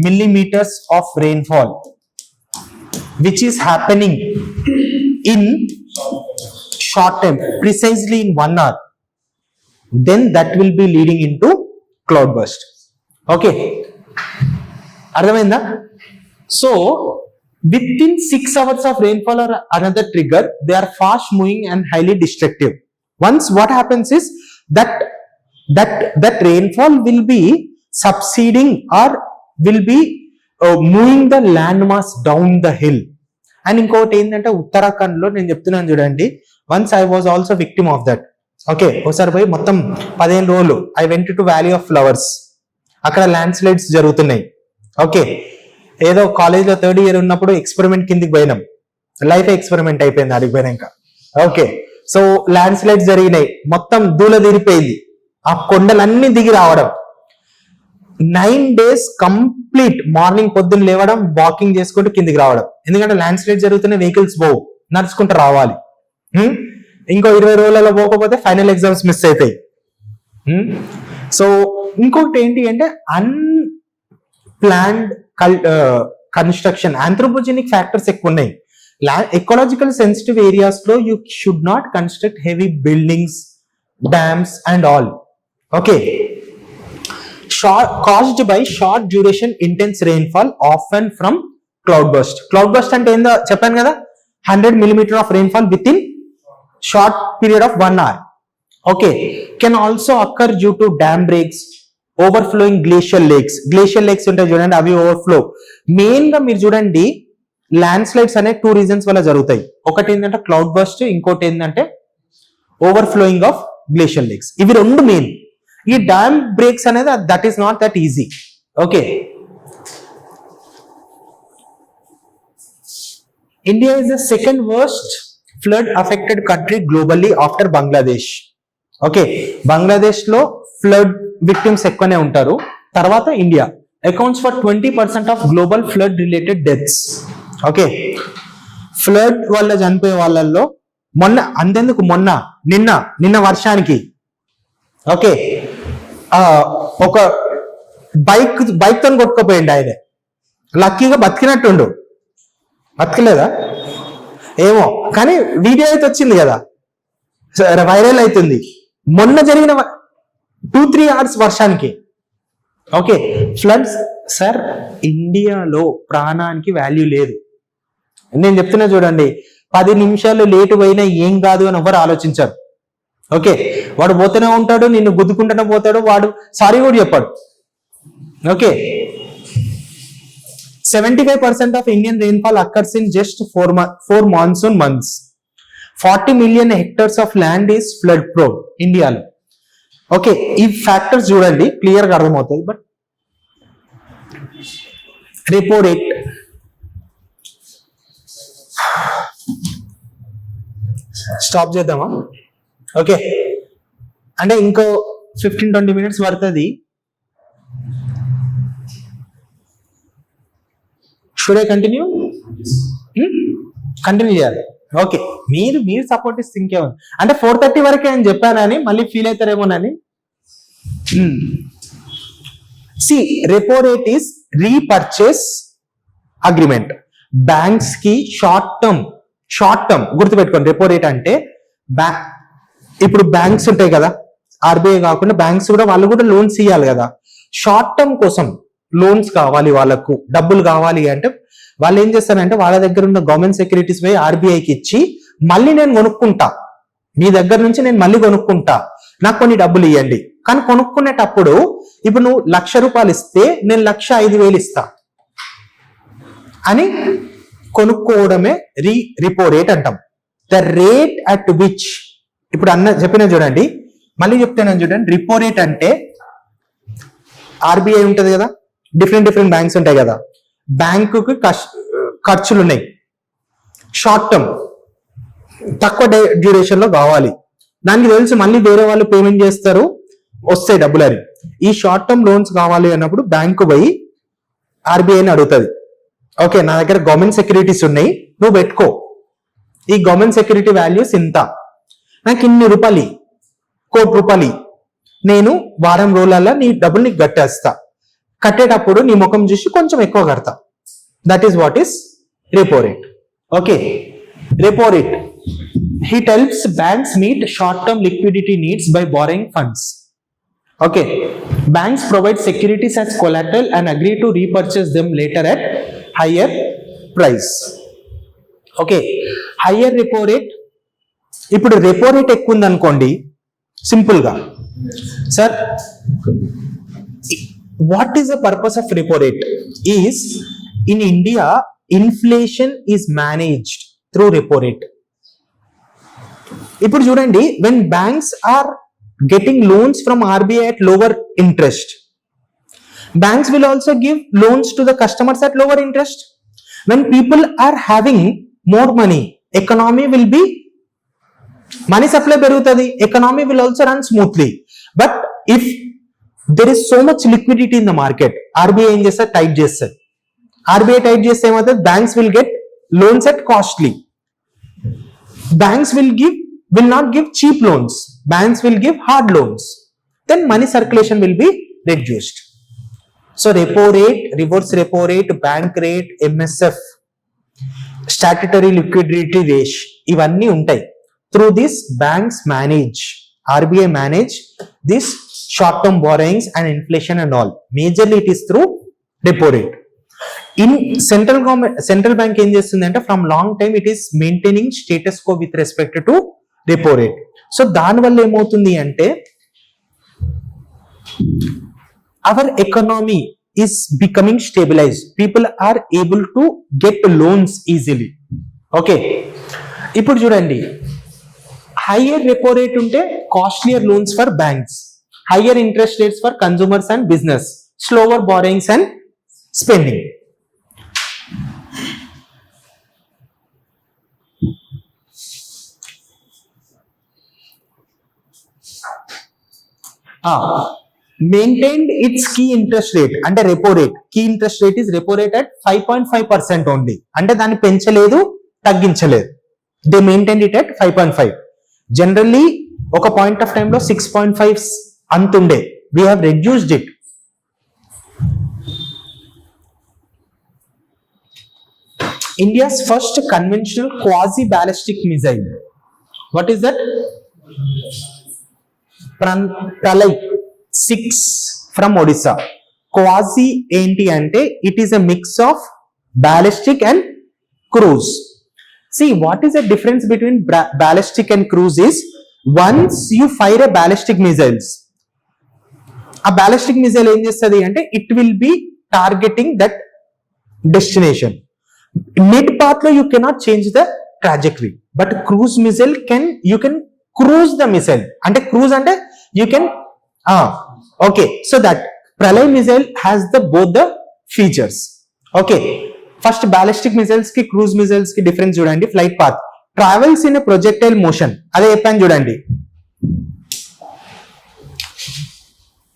S1: millimeters of rainfall which is happening in short time, precisely in 1 hour, then that will be leading into cloud burst. Okay, అర్థమైందా? So within 6 hours of rainfall or another trigger, they are fast moving and highly destructive. Once what happens is that rainfall will be subsiding or will be moving the landmass down the hill. And ఇంకోటి ఏంటంటే, ఉత్తరాఖండ్ లో నేను చెప్తున్నాను చూడండి, once I was also victim of that. Okay, ఒకసారి పోయి మొత్తం 15 రోజులు I went to valley of flowers, అక్కడ ల్యాండ్ స్లైడ్స్ జరుగుతున్నాయి. ఓకే, ఏదో కాలేజ్ లో 3rd year ఉన్నప్పుడు ఎక్స్పెరిమెంట్ కిందికి పోయినాం, లైఫ్ ఎక్స్పెరిమెంట్ అయిపోయింది అడిగి పోయినాక. ఓకే, సో ల్యాండ్ స్లైడ్స్ జరిగినాయి, మొత్తం దూల తీరిపోయింది, ఆ కొండలన్నీ దిగి రావడం. 9 days కంప్లీట్, మార్నింగ్ పొద్దున్న లేవడం, వాకింగ్ చేసుకుంటూ కిందికి రావడం. ఎందుకంటే ల్యాండ్ స్లైడ్ జరుగుతున్న వెహికల్స్ పోవు, నడుచుకుంటూ రావాలి. ఇంకో 20 రోజులలో పోకపోతే ఫైనల్ ఎగ్జామ్స్ మిస్ అవుతాయి. సో ఇంకొకటి ఏంటి అంటే, అన్ప్లాన్డ్ కన్స్ట్రక్షన్, ఆంథ్రోపోజెనిక్ ఫ్యాక్టర్స్ ఎక్కువ ఉన్నాయి. ఎకలాజికల్ సెన్సిటివ్ ఏరియాస్ లో you should not construct heavy buildings, dams and all. Okay, caused by short duration intense rainfall often from cloud burst. Cloud burst అంటే ఏందో చెప్పాను కదా, 100 mm of rainfall within short period of 1 hour. Okay, can also occur due to dam breaks, overflowing glacial lakes. Glacial lakes ఉంటాయి చూడండి, అవి overflow. Main గా మీరు చూడండి ల్యాండ్ స్లైడ్స్ అనే 2 రీజన్స్ వల్ల జరుగుతాయి. ఒకటి ఏంటంటే క్లౌడ్ బస్ట్, ఇంకోటి ఏంటంటే ఓవర్ఫ్లోయింగ్ ఆఫ్ గ్లేషియల్ లేక్స్. ఇవి రెండు మెయిన్. ఈ డ్యామ్ బ్రేక్స్ అనేది that is not that easy. Okay, India is the second worst flood affected country globally after Bangladesh. Okay, Bangladesh లో ఫ్లడ్ విక్టిమ్స్ ఎక్కువనే ఉంటారు. తర్వాత India accounts for 20% of global flood related deaths. Okay, flood వల్ల చనిపోయే వాళ్ళల్లో నిన్న వర్షానికి ఓకే ఒక బైక్ తో కొట్టుకుపోయింది ఆయన. లక్కీగా బతికినట్టుండు, బతికలేదా ఏమో, కానీ వీడియో అయితే వచ్చింది కదా, వైరల్ అవుతుంది. మొన్న జరిగిన 2-3 hours వర్షానికి. ఓకే, ఫ్లడ్స్ సార్ ఇండియాలో ప్రాణానికి వాల్యూ లేదు. నేను చెప్తున్నా చూడండి, 10 నిమిషాలు లేటు పోయినా ఏం కాదు అని ఎవరు ఆలోచించారు. ఓకే, వాడు పోతూనే ఉంటాడు, నిన్ను గుద్దుకుంటూనే పోతాడు, వాడు సారీ కూడా చెప్పాడు. Okay, 75% of Indian rainfall occurs in just 4 monsoon months. 40 million hectares of land is flood prone ఇండియాలో. ఓకే, ఈ ఫ్యాక్టర్స్ చూడండి క్లియర్ గా అర్థమవుతుంది. బట్ రెపో రేట్, స్టాప్ చేద్దామా? ఓకే, అంటే ఇంకో 15-20 minutes పడుతుంది. Should I continue? కంటిన్యూ చేయాలి. ఓకే, మీరు సపోర్ట్ ఇస్తే ఇంకేమో, అంటే 4:30 వరకే అని చెప్పానని మళ్ళీ ఫీల్ అవుతారేమోనని. See repo rate is repurchase agreement. Banks కి షార్ట్ టర్మ్ గుర్తుపెట్టుకోండి. రెపో రేట్ అంటే ఇప్పుడు బ్యాంక్స్ ఉంటాయి కదా, ఆర్బీఐ కాకుండా బ్యాంక్స్ కూడా, వాళ్ళు కూడా లోన్స్ ఇవ్వాలి కదా. షార్ట్ టర్మ్ కోసం లోన్స్ కావాలి, వాళ్ళకు డబ్బులు కావాలి అంటే వాళ్ళు ఏం చేస్తారంటే వాళ్ళ దగ్గర ఉన్న గవర్నమెంట్ సెక్యూరిటీస్ పోయి ఆర్బీఐకి ఇచ్చి, మళ్ళీ నేను కొనుక్కుంటా, మీ దగ్గర నుంచి నేను మళ్ళీ కొనుక్కుంటా, నాకు కొన్ని డబ్బులు ఇవ్వండి. కానీ కొనుక్కునేటప్పుడు ఇప్పుడు నువ్వు 1,00,000 రూపాయలు ఇస్తే నేను 1,05,000 ఇస్తా అని కొనుక్కోవడమే రిపో రేట్ అంటాం. ద రేట్ అట్ విచ్, ఇప్పుడు చెప్పిన చూడండి, మళ్ళీ చెప్తాను చూడండి. రిపో రేట్ అంటే ఆర్బీఐ ఉంటది కదా, డిఫరెంట్ బ్యాంక్స్ ఉంటాయి కదా, బ్యాంకుకి ఖర్చులు ఉన్నాయి. షార్ట్ టర్మ్ తక్కువ డ్యూరేషన్ లో కావాలి, దానికి తెలుసు మళ్ళీ వేరే వాళ్ళు పేమెంట్ చేస్తారు, వస్తాయి డబ్బులు అని. ఈ షార్ట్ టర్మ్ లోన్స్ కావాలి అన్నప్పుడు బ్యాంకు పోయి ఆర్బీఐని అడుగుతుంది. ఓకే, నా దగ్గర గవర్నమెంట్ సెక్యూరిటీస్ ఉన్నాయి, నువ్వు పెట్టుకో, ఈ గవర్నమెంట్ సెక్యూరిటీ వాల్యూస్ ఇంత, నాకు ఇన్ని రూపాయలు, 1,00,00,000 రూపాయలు, నేను వారం రోజులలో నీ డబ్బులు నీకు కట్టేస్తా, కట్టేటప్పుడు నీ ముఖం చూసి కొంచెం ఎక్కువ కడతా. That is what is repo rate. Okay, repo rate, it helps banks meet short-term liquidity needs by borrowing funds. Okay, banks provide securities as collateral and agree to repurchase them later at higher price. Okay, higher repo rate. ఇప్పుడు repo rate ఎక్కువ ఉంది అనుకోండి, simple గా sir what is the purpose of repo rate is, in India inflation is managed through repo rate. ఇప్పుడు చూడండి, when banks are getting loans from RBI at lower interest, banks will also give loans to the customers at lower interest. When people are having more money, economy will be, money supply పెరుగుతుంది, economy will also run smoothly. But if there is so much liquidity in the market, RBI ఏం చేస్తారు, tight చేస్తారు. RBI tight చేస్తే ఏమవుతుంది, banks will get loans at costly. Banks will not give cheap loans, banks will give hard loans, then money circulation will be reduced. So repo rate, reverse repo rate, bank rate, MSF, statutory liquidity ratio, ఇవన్నీ ఉంటాయి. Through this banks manage, RBI manage this short term borrowings and inflation and all. Majorly it is through repo rate. In central bank ఏం చేస్తుంది అంటే from long time it is maintaining status quo with respect to repo rate. So దానివల్ల ఏమవుతుంది అంటే our economy is becoming stabilized. People are able to get loans easily. Okay, ఇప్పుడు చూడండి, higher repo rate ఉంటే costlier loans for banks, higher interest rates for consumers and business, slower borrowings and spending. Maintained its key interest rate అంటే repo rate. Key interest rate is repo rate at 5.5% only. అంటే దాన్ని పెంచలేదు, తగ్గించలేదు. They maintained it at 5.5. Generally ఒక point of టైంలో 6.5 అంతుండే. We have reduced it. India's first conventional quasi-ballistic missile. What is that? Pralay 6 from Odisha. Quasi enti ante it is a mix of ballistic and cruise. See, what is the difference between ballistic and cruise is, once you fire a ballistic missiles, a ballistic missile em chestadi ante it will be targeting that destination. Mid path lo you cannot change the trajectory, but cruise missile you can cruise the missile. Ante cruise ante you can okay, so that Pralay missile has both the features. Okay, first ballistic missiles ki cruise missiles ki difference chudandi. Flight path travels in a projectile motion, ade cheppanu chudandi.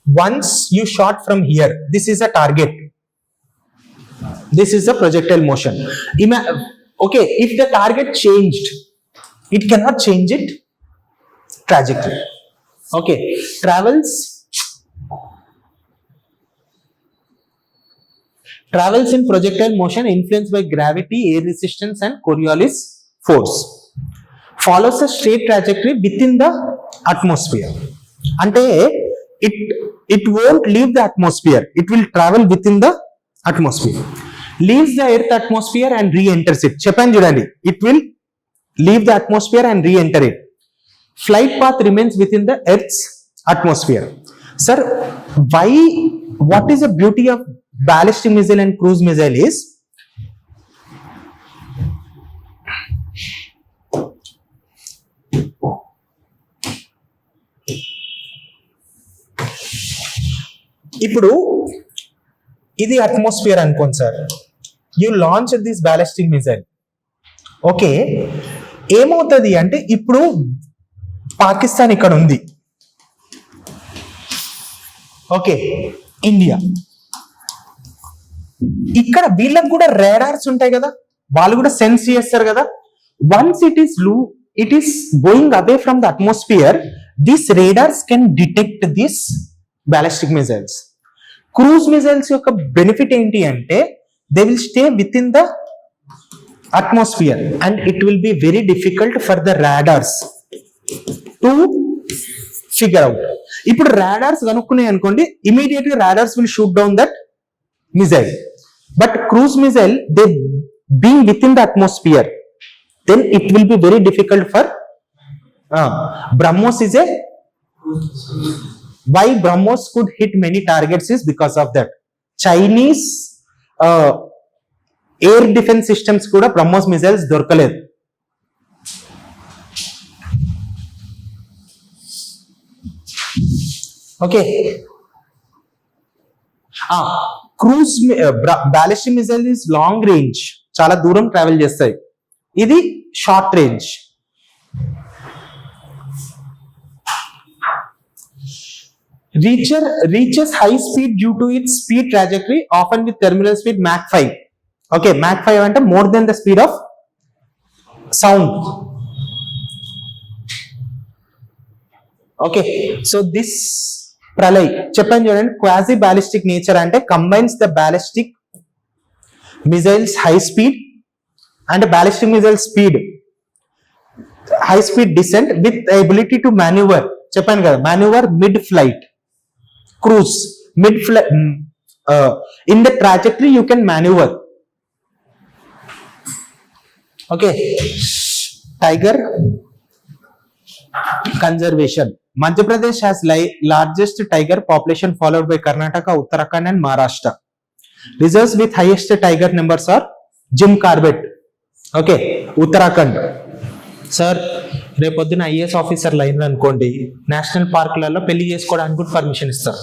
S1: Once you shot from here, this is a target, this is a projectile motion. Okay, if the target changed, it cannot change it trajectory. Okay, travels in projectile motion influenced by gravity, air resistance and Coriolis force. Follows a straight trajectory within the atmosphere. Ante it won't leave the atmosphere, it will travel within the atmosphere. Leaves the earth atmosphere and re-enters it. Cheppan chudandi, it will leave the atmosphere and re-enter it. Flight path remains within the earth's atmosphere. Sir, why, what is the beauty of ballistic missile and cruise missile is, ఇప్పుడు ఇది atmosphere అనుకోండి sir, you launch this ballistic missile. Okay, ఏమవుతుంది అంటే ఇప్పుడు పాకిస్తాన్ ఇక్కడ ఉంది, okay, India ఇక్కడ, వీళ్ళకి కూడా రాడార్స్ ఉంటాయి కదా, వాళ్ళు కూడా సెన్స్ చేస్తారు కదా. Once it is going away from the atmosphere, these radars can detect this ballistic missiles. Cruise missiles యొక్క బెనిఫిట్ ఏంటి అంటే they will stay with in the atmosphere and it will be very difficult for the radars to figure out. ఇప్పుడు radars కనుక్కున్నాయి అనుకోండి, immediate గా radars will shoot down that missile, but cruise missile, they being within the atmosphere, then it will be very difficult for BrahMos is a, why BrahMos could hit many targets is because of that. Chinese air defense systems kuda BrahMos missiles dorkaledu. Okay, cruise ballistic missile is long range, చాలా దూరం travel చేస్తాయి. ఇది short range. reaches high speed due to its speed trajectory, often with terminal speed Mach 5. Okay, Mach 5 అంటే more than the speed of sound. Okay, so this Pralay చెప్పాను చూడండి. Quasi ballistic nature అంటే combines the ballistic missiles high speed అంటే ballistic missile speed high speed descent with ability to manoeuvre. చెప్పాను కదా, manoeuvre mid flight, cruise mid flight, in the trajectory you can manoeuvre. Okay, tiger conservation. Madhya Pradesh has largest tiger population followed by Karnataka, Uttarakhand and Maharashtra. Reserves with highest tiger numbers are Jim Corbett. Okay, Uttarakhand. Sir, రేపొద్దున IAS officer line అనుకోండి, national పార్కులలో పెళ్లి చేసుకోవడానికి కూడా permission ఇస్తారు.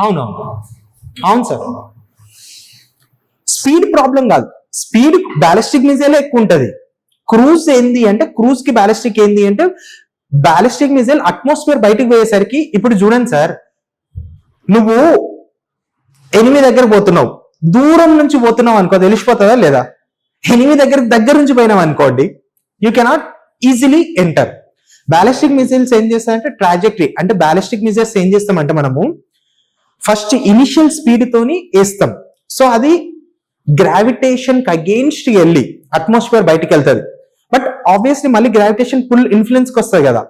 S1: అవును sir, speed problem కాదు, speed ballistic missile ఎక్కువ ఉంటది. క్రూజ్ ఏంది అంటే, క్రూజ్ కి బ్యాలిస్టిక్ ఏంది అంటే, బ్యాలిస్టిక్ మిజైల్ అట్మాస్ఫియర్ బయటకు పోయేసరికి, ఇప్పుడు చూడండి సార్, నువ్వు ఎనిమి దగ్గర పోతున్నావు, దూరం నుంచి పోతున్నావు అనుకో, తెలిసిపోతుందా లేదా? ఎనిమి దగ్గర నుంచి పోయినావు అనుకోండి, you cannot easily enter. Ballistic missiles ఏం చేస్తాయంటే ట్రాజెక్టరీ, అంటే బ్యాలిస్టిక్ మిజైల్స్ ఏం చేస్తామంటే మనము ఫస్ట్ ఇనిషియల్ స్పీడ్ తోని వేస్తాం. సో అది గ్రావిటేషన్ అగెయిన్స్ట్ వెళ్ళి అట్మాస్ఫియర్ బయటకు వెళ్తుంది. బట్ ఆబ్వియస్లీ మళ్ళీ గ్రావిటేషన్ ఫుల్ ఇన్ఫ్లుయెన్స్ కి వస్తుంది కదా,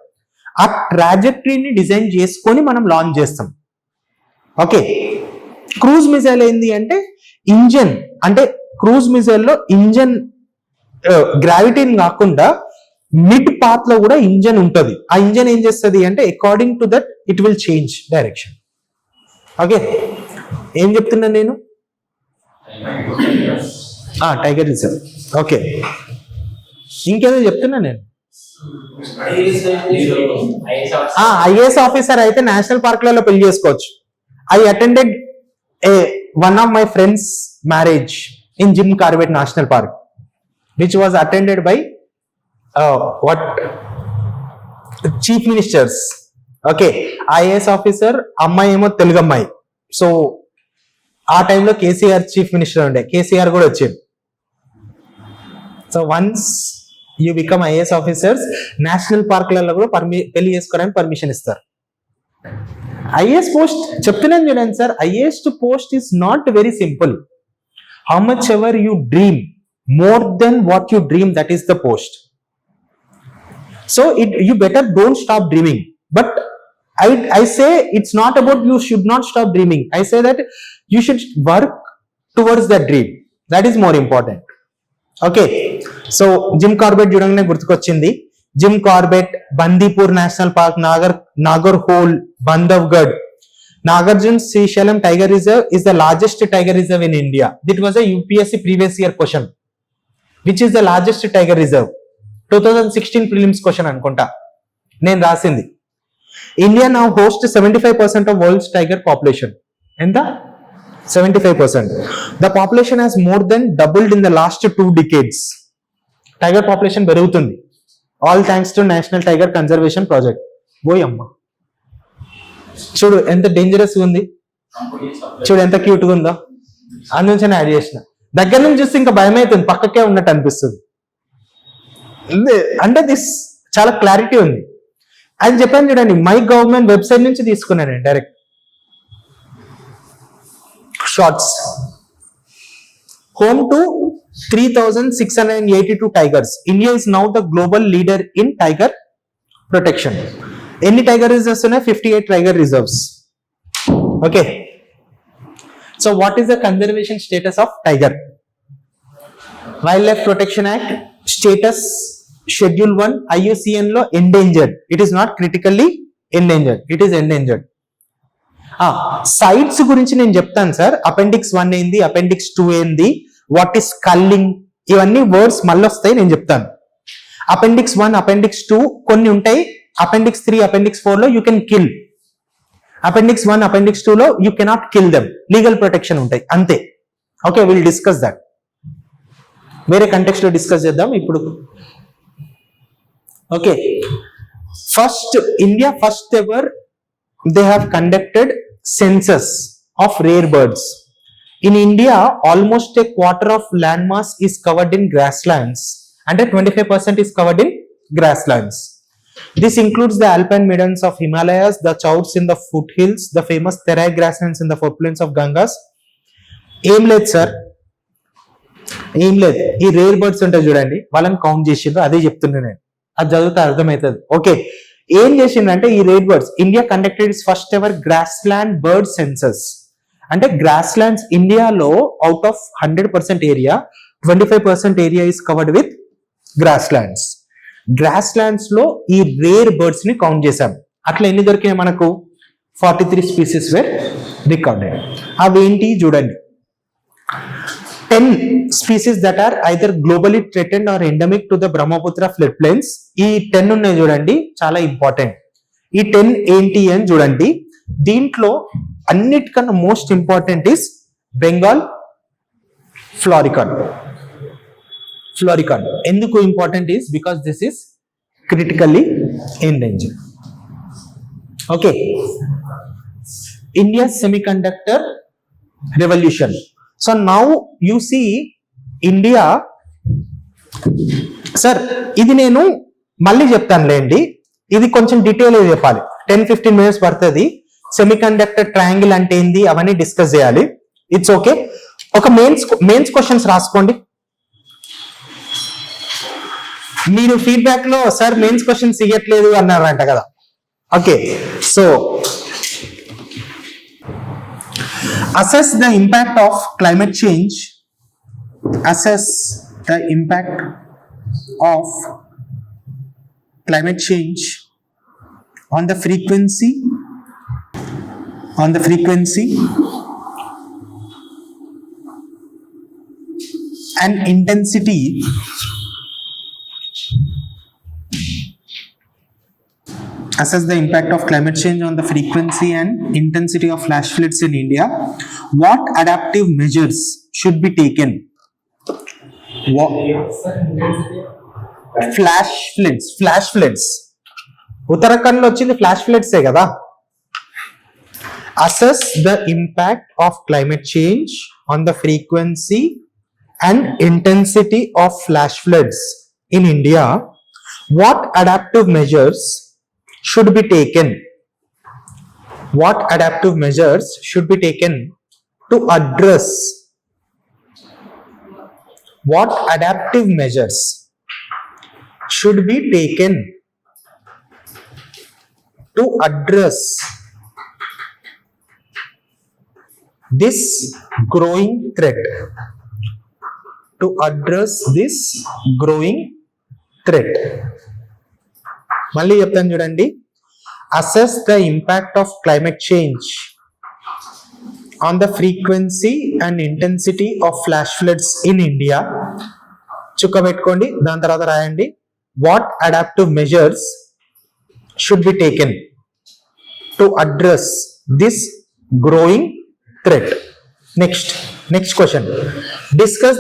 S1: ఆ ట్రాజెక్టరీని డిజైన్ చేసుకొని మనం లాంచ్ చేస్తాం. ఓకే, క్రూజ్ మిజైల్ ఏంది అంటే ఇంజన్, అంటే క్రూజ్ మిజైల్ లో ఇంజన్ గ్రావిటీని కాకుండా మిడ్ పాత్ లో కూడా ఇంజన్ ఉంటుంది. ఆ ఇంజన్ ఏం చేస్తుంది అంటే according to that it will change direction. Okay, ఏం చెప్తున్నా నేను? Tiger reserve. ఓకే, ఇంకేదో చెప్తున్నా నేను. ఐఏఎస్ ఆఫీసర్ అయితే నేషనల్ పార్క్లలో పెళ్లి చేసుకోవచ్చు. I attended one of my friends marriage in Jim Corbett national park, which was attended by chief ministers. Okay, IAS officer అమ్మాయి ఏమో తెలుగు అమ్మాయి. సో ఆ టైంలో కేసీఆర్ చీఫ్ మినిస్టర్ ఉండే, కేసీఆర్ కూడా వచ్చాడు. So once you become IAS officers, national పార్క్లలో కూడా పెళ్లి చేసుకోవడానికి పర్మిషన్ ఇస్తారు. ఐఏఎస్ పోస్ట్ చెప్తున్నాను చూడండి sir, IAS post is not very simple. How much ever you dream, more than what you dream, that is the post. So you better don't stop dreaming. But I say it's not about you should not stop dreaming. I say that you should work towards that dream. That is more important. Okay, so Jim Corbett చూడంగానే గుర్తుకొచ్చింది. Jim Corbett, Bandipur national park, Nagarhole, Bandhavgarh. Nagarjun Seychelles Tiger Reserve is the largest tiger reserve in India. That was a UPSC previous year question. Which is the largest tiger reserve? 2016 prelims question అనుకుంటా నేను రాసింది. India now host 75% of world's tiger population. ఎంత? 75%. The population has more than doubled in the last 2 decades. Tiger population పెరుగుతుంది. All thanks to national tiger conservation project. పోయమ్మ, చూడు ఎంత dangerous ఉంది, చూడు ఎంత క్యూట్ గా ఉందో. అందులోంచి యాడ్ చేసిన, దగ్గర నుంచి చూస్తే ఇంకా భయం అవుతుంది, పక్కకే ఉన్నట్టు అనిపిస్తుంది. అంటే దిస్ చాలా క్లారిటీ ఉంది అని చెప్పాను చూడండి. మై గవర్నమెంట్ వెబ్సైట్ నుంచి తీసుకున్నాను direct shorts. Home to 3682 tigers. India is now the global leader in tiger protection. ఎన్ని టైగర్ రిజర్వ్స్ ఉన్నాయి? 58 tiger reserves. Okay, so what is the conservation status of tiger? Wildlife protection act status schedule 1 IUCN లో endangered. It is not critically endangered, it is endangered. CITES గురించి నేను చెప్తాను sir. Appendix 1 ఏంది, appendix 2 ఏంది, what is culling, ఇవన్నీ words మళ్ళీ వస్తాయి, నేను చెప్తాను. అపెండిక్స్ 1, అపెండిక్స్ 2 కొన్ని ఉంటాయి. అపెండిక్స్ 3, అపెండిక్స్ 4 లో you can kill. Appendix 1, appendix 2 లో you cannot kill them, legal protection ఉంటాయి అంతే. ఓకే, విల్ డిస్కస్ దట్, వేరే కంటెక్స్ట్ లో డిస్కస్ చేద్దాం ఇప్పుడు. Okay, first India first ever they have conducted census of rare birds. In India, almost a quarter of land mass is covered in grasslands, and 25% is covered in grasslands. This includes the alpine meadows of Himalayas, the chouts in the foothills, the famous terai grasslands in the footprints of Gangas. ఏం లేదు sir, ఏం లేదు. ఈ rare birds ఉంటాయి చూడండి, వాళ్ళని count చేసిండ్రు, అదే చెప్తున్నా నేను. అది చదివితే అర్థమవుతుంది. ఓకే, ఏం చేసిండ్రంటే ఈ rare birds, India conducted its first ever grassland bird census. అంటే గ్రాస్ ల్యాండ్స్ ఇండియాలో out of 100% area 25% area is covered with grasslands. Grasslands లో ఈ రేర్ బర్డ్స్ ని కౌంట్ చేశాం. అట్లా ఎన్ని దొరికాయి మనకు? 43 స్పీసీస్ వేర్ రికార్డెడ్. అవేంటి చూడండి. 10 species that are either globally threatened or endemic to the Brahmaputra floodplains. ఈ 10 ఉన్నాయి చూడండి, చాలా ఇంపార్టెంట్. ఈ 10 ఏంటి అని చూడండి. దీంట్లో అన్నిటికన్నా most important is Bengal florican. Florican ఎందుకు important is because this is critically endangered. Okay, India semiconductor revolution. So now you see India, sir ఇది నేను మళ్ళీ చెప్తానులేండి, ఇది కొంచెం డీటెయిల్ చెప్పాలి, 10-15 minutes పడుతుంది. సెమీ కండక్టర్ ట్రయాంగిల్ అంటే ఏంది అవన్నీ డిస్కస్ చేయాలి. It's okay. ఒక మెయిన్స్ క్వశ్చన్స్ రాసుకోండి. మీరు ఫీడ్బ్యాక్ లో సార్ మెయిన్స్ క్వశ్చన్స్ ఇవ్వట్లేదు అన్నారంట కదా. Okay, so assess the impact of climate change. Assess the impact of climate change on the frequency and intensity assess the impact of climate change on the frequency and intensity of flash floods in India. What adaptive measures should be taken? Flash floods. Uttarakhand లో వచ్చింది flash floods ఏ కదా. Assess the impact of climate change on the frequency and intensity of flash floods in India. What adaptive measures should be taken? What adaptive measures should be taken to address? What adaptive measures should be taken to address this growing threat? To address this growing threat. మళ్ళీ చెప్తాను చూడండి. Assess the impact of climate change on the frequency and intensity of flash floods in India. చుక్క పెట్టుకోండి, దాని తర్వాత రాయండి what adaptive measures should be taken to address this growing threat. Next question. Discuss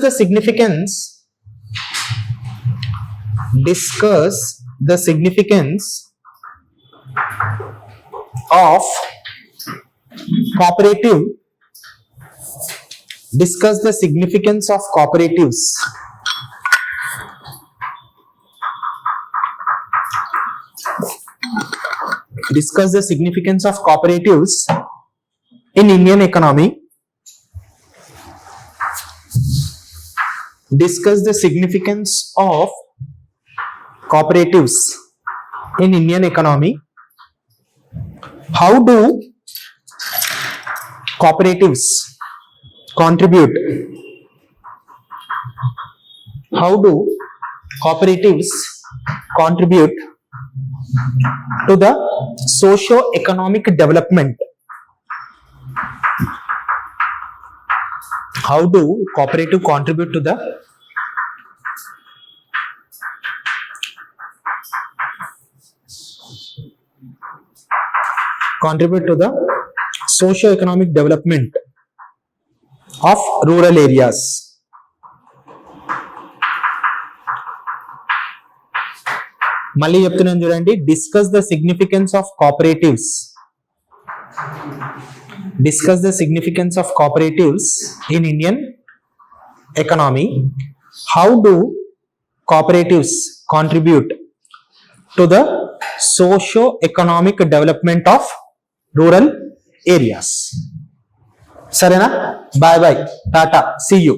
S1: the significance of cooperative. Discuss the significance of cooperatives. Discuss the significance of cooperatives in Indian economy. Discuss the significance of cooperatives in Indian economy. How do cooperatives contribute? How do cooperatives contribute to the socio-economic development? How do cooperative contribute to the socio-economic development of rural areas? మళ్ళీ చెప్తున్నాను చూడండి. Discuss the significance of cooperatives. Discuss the significance of cooperatives in Indian economy. How do cooperatives contribute to the socio economic development of rural areas. సరేనా? Bye bye, tata, see you.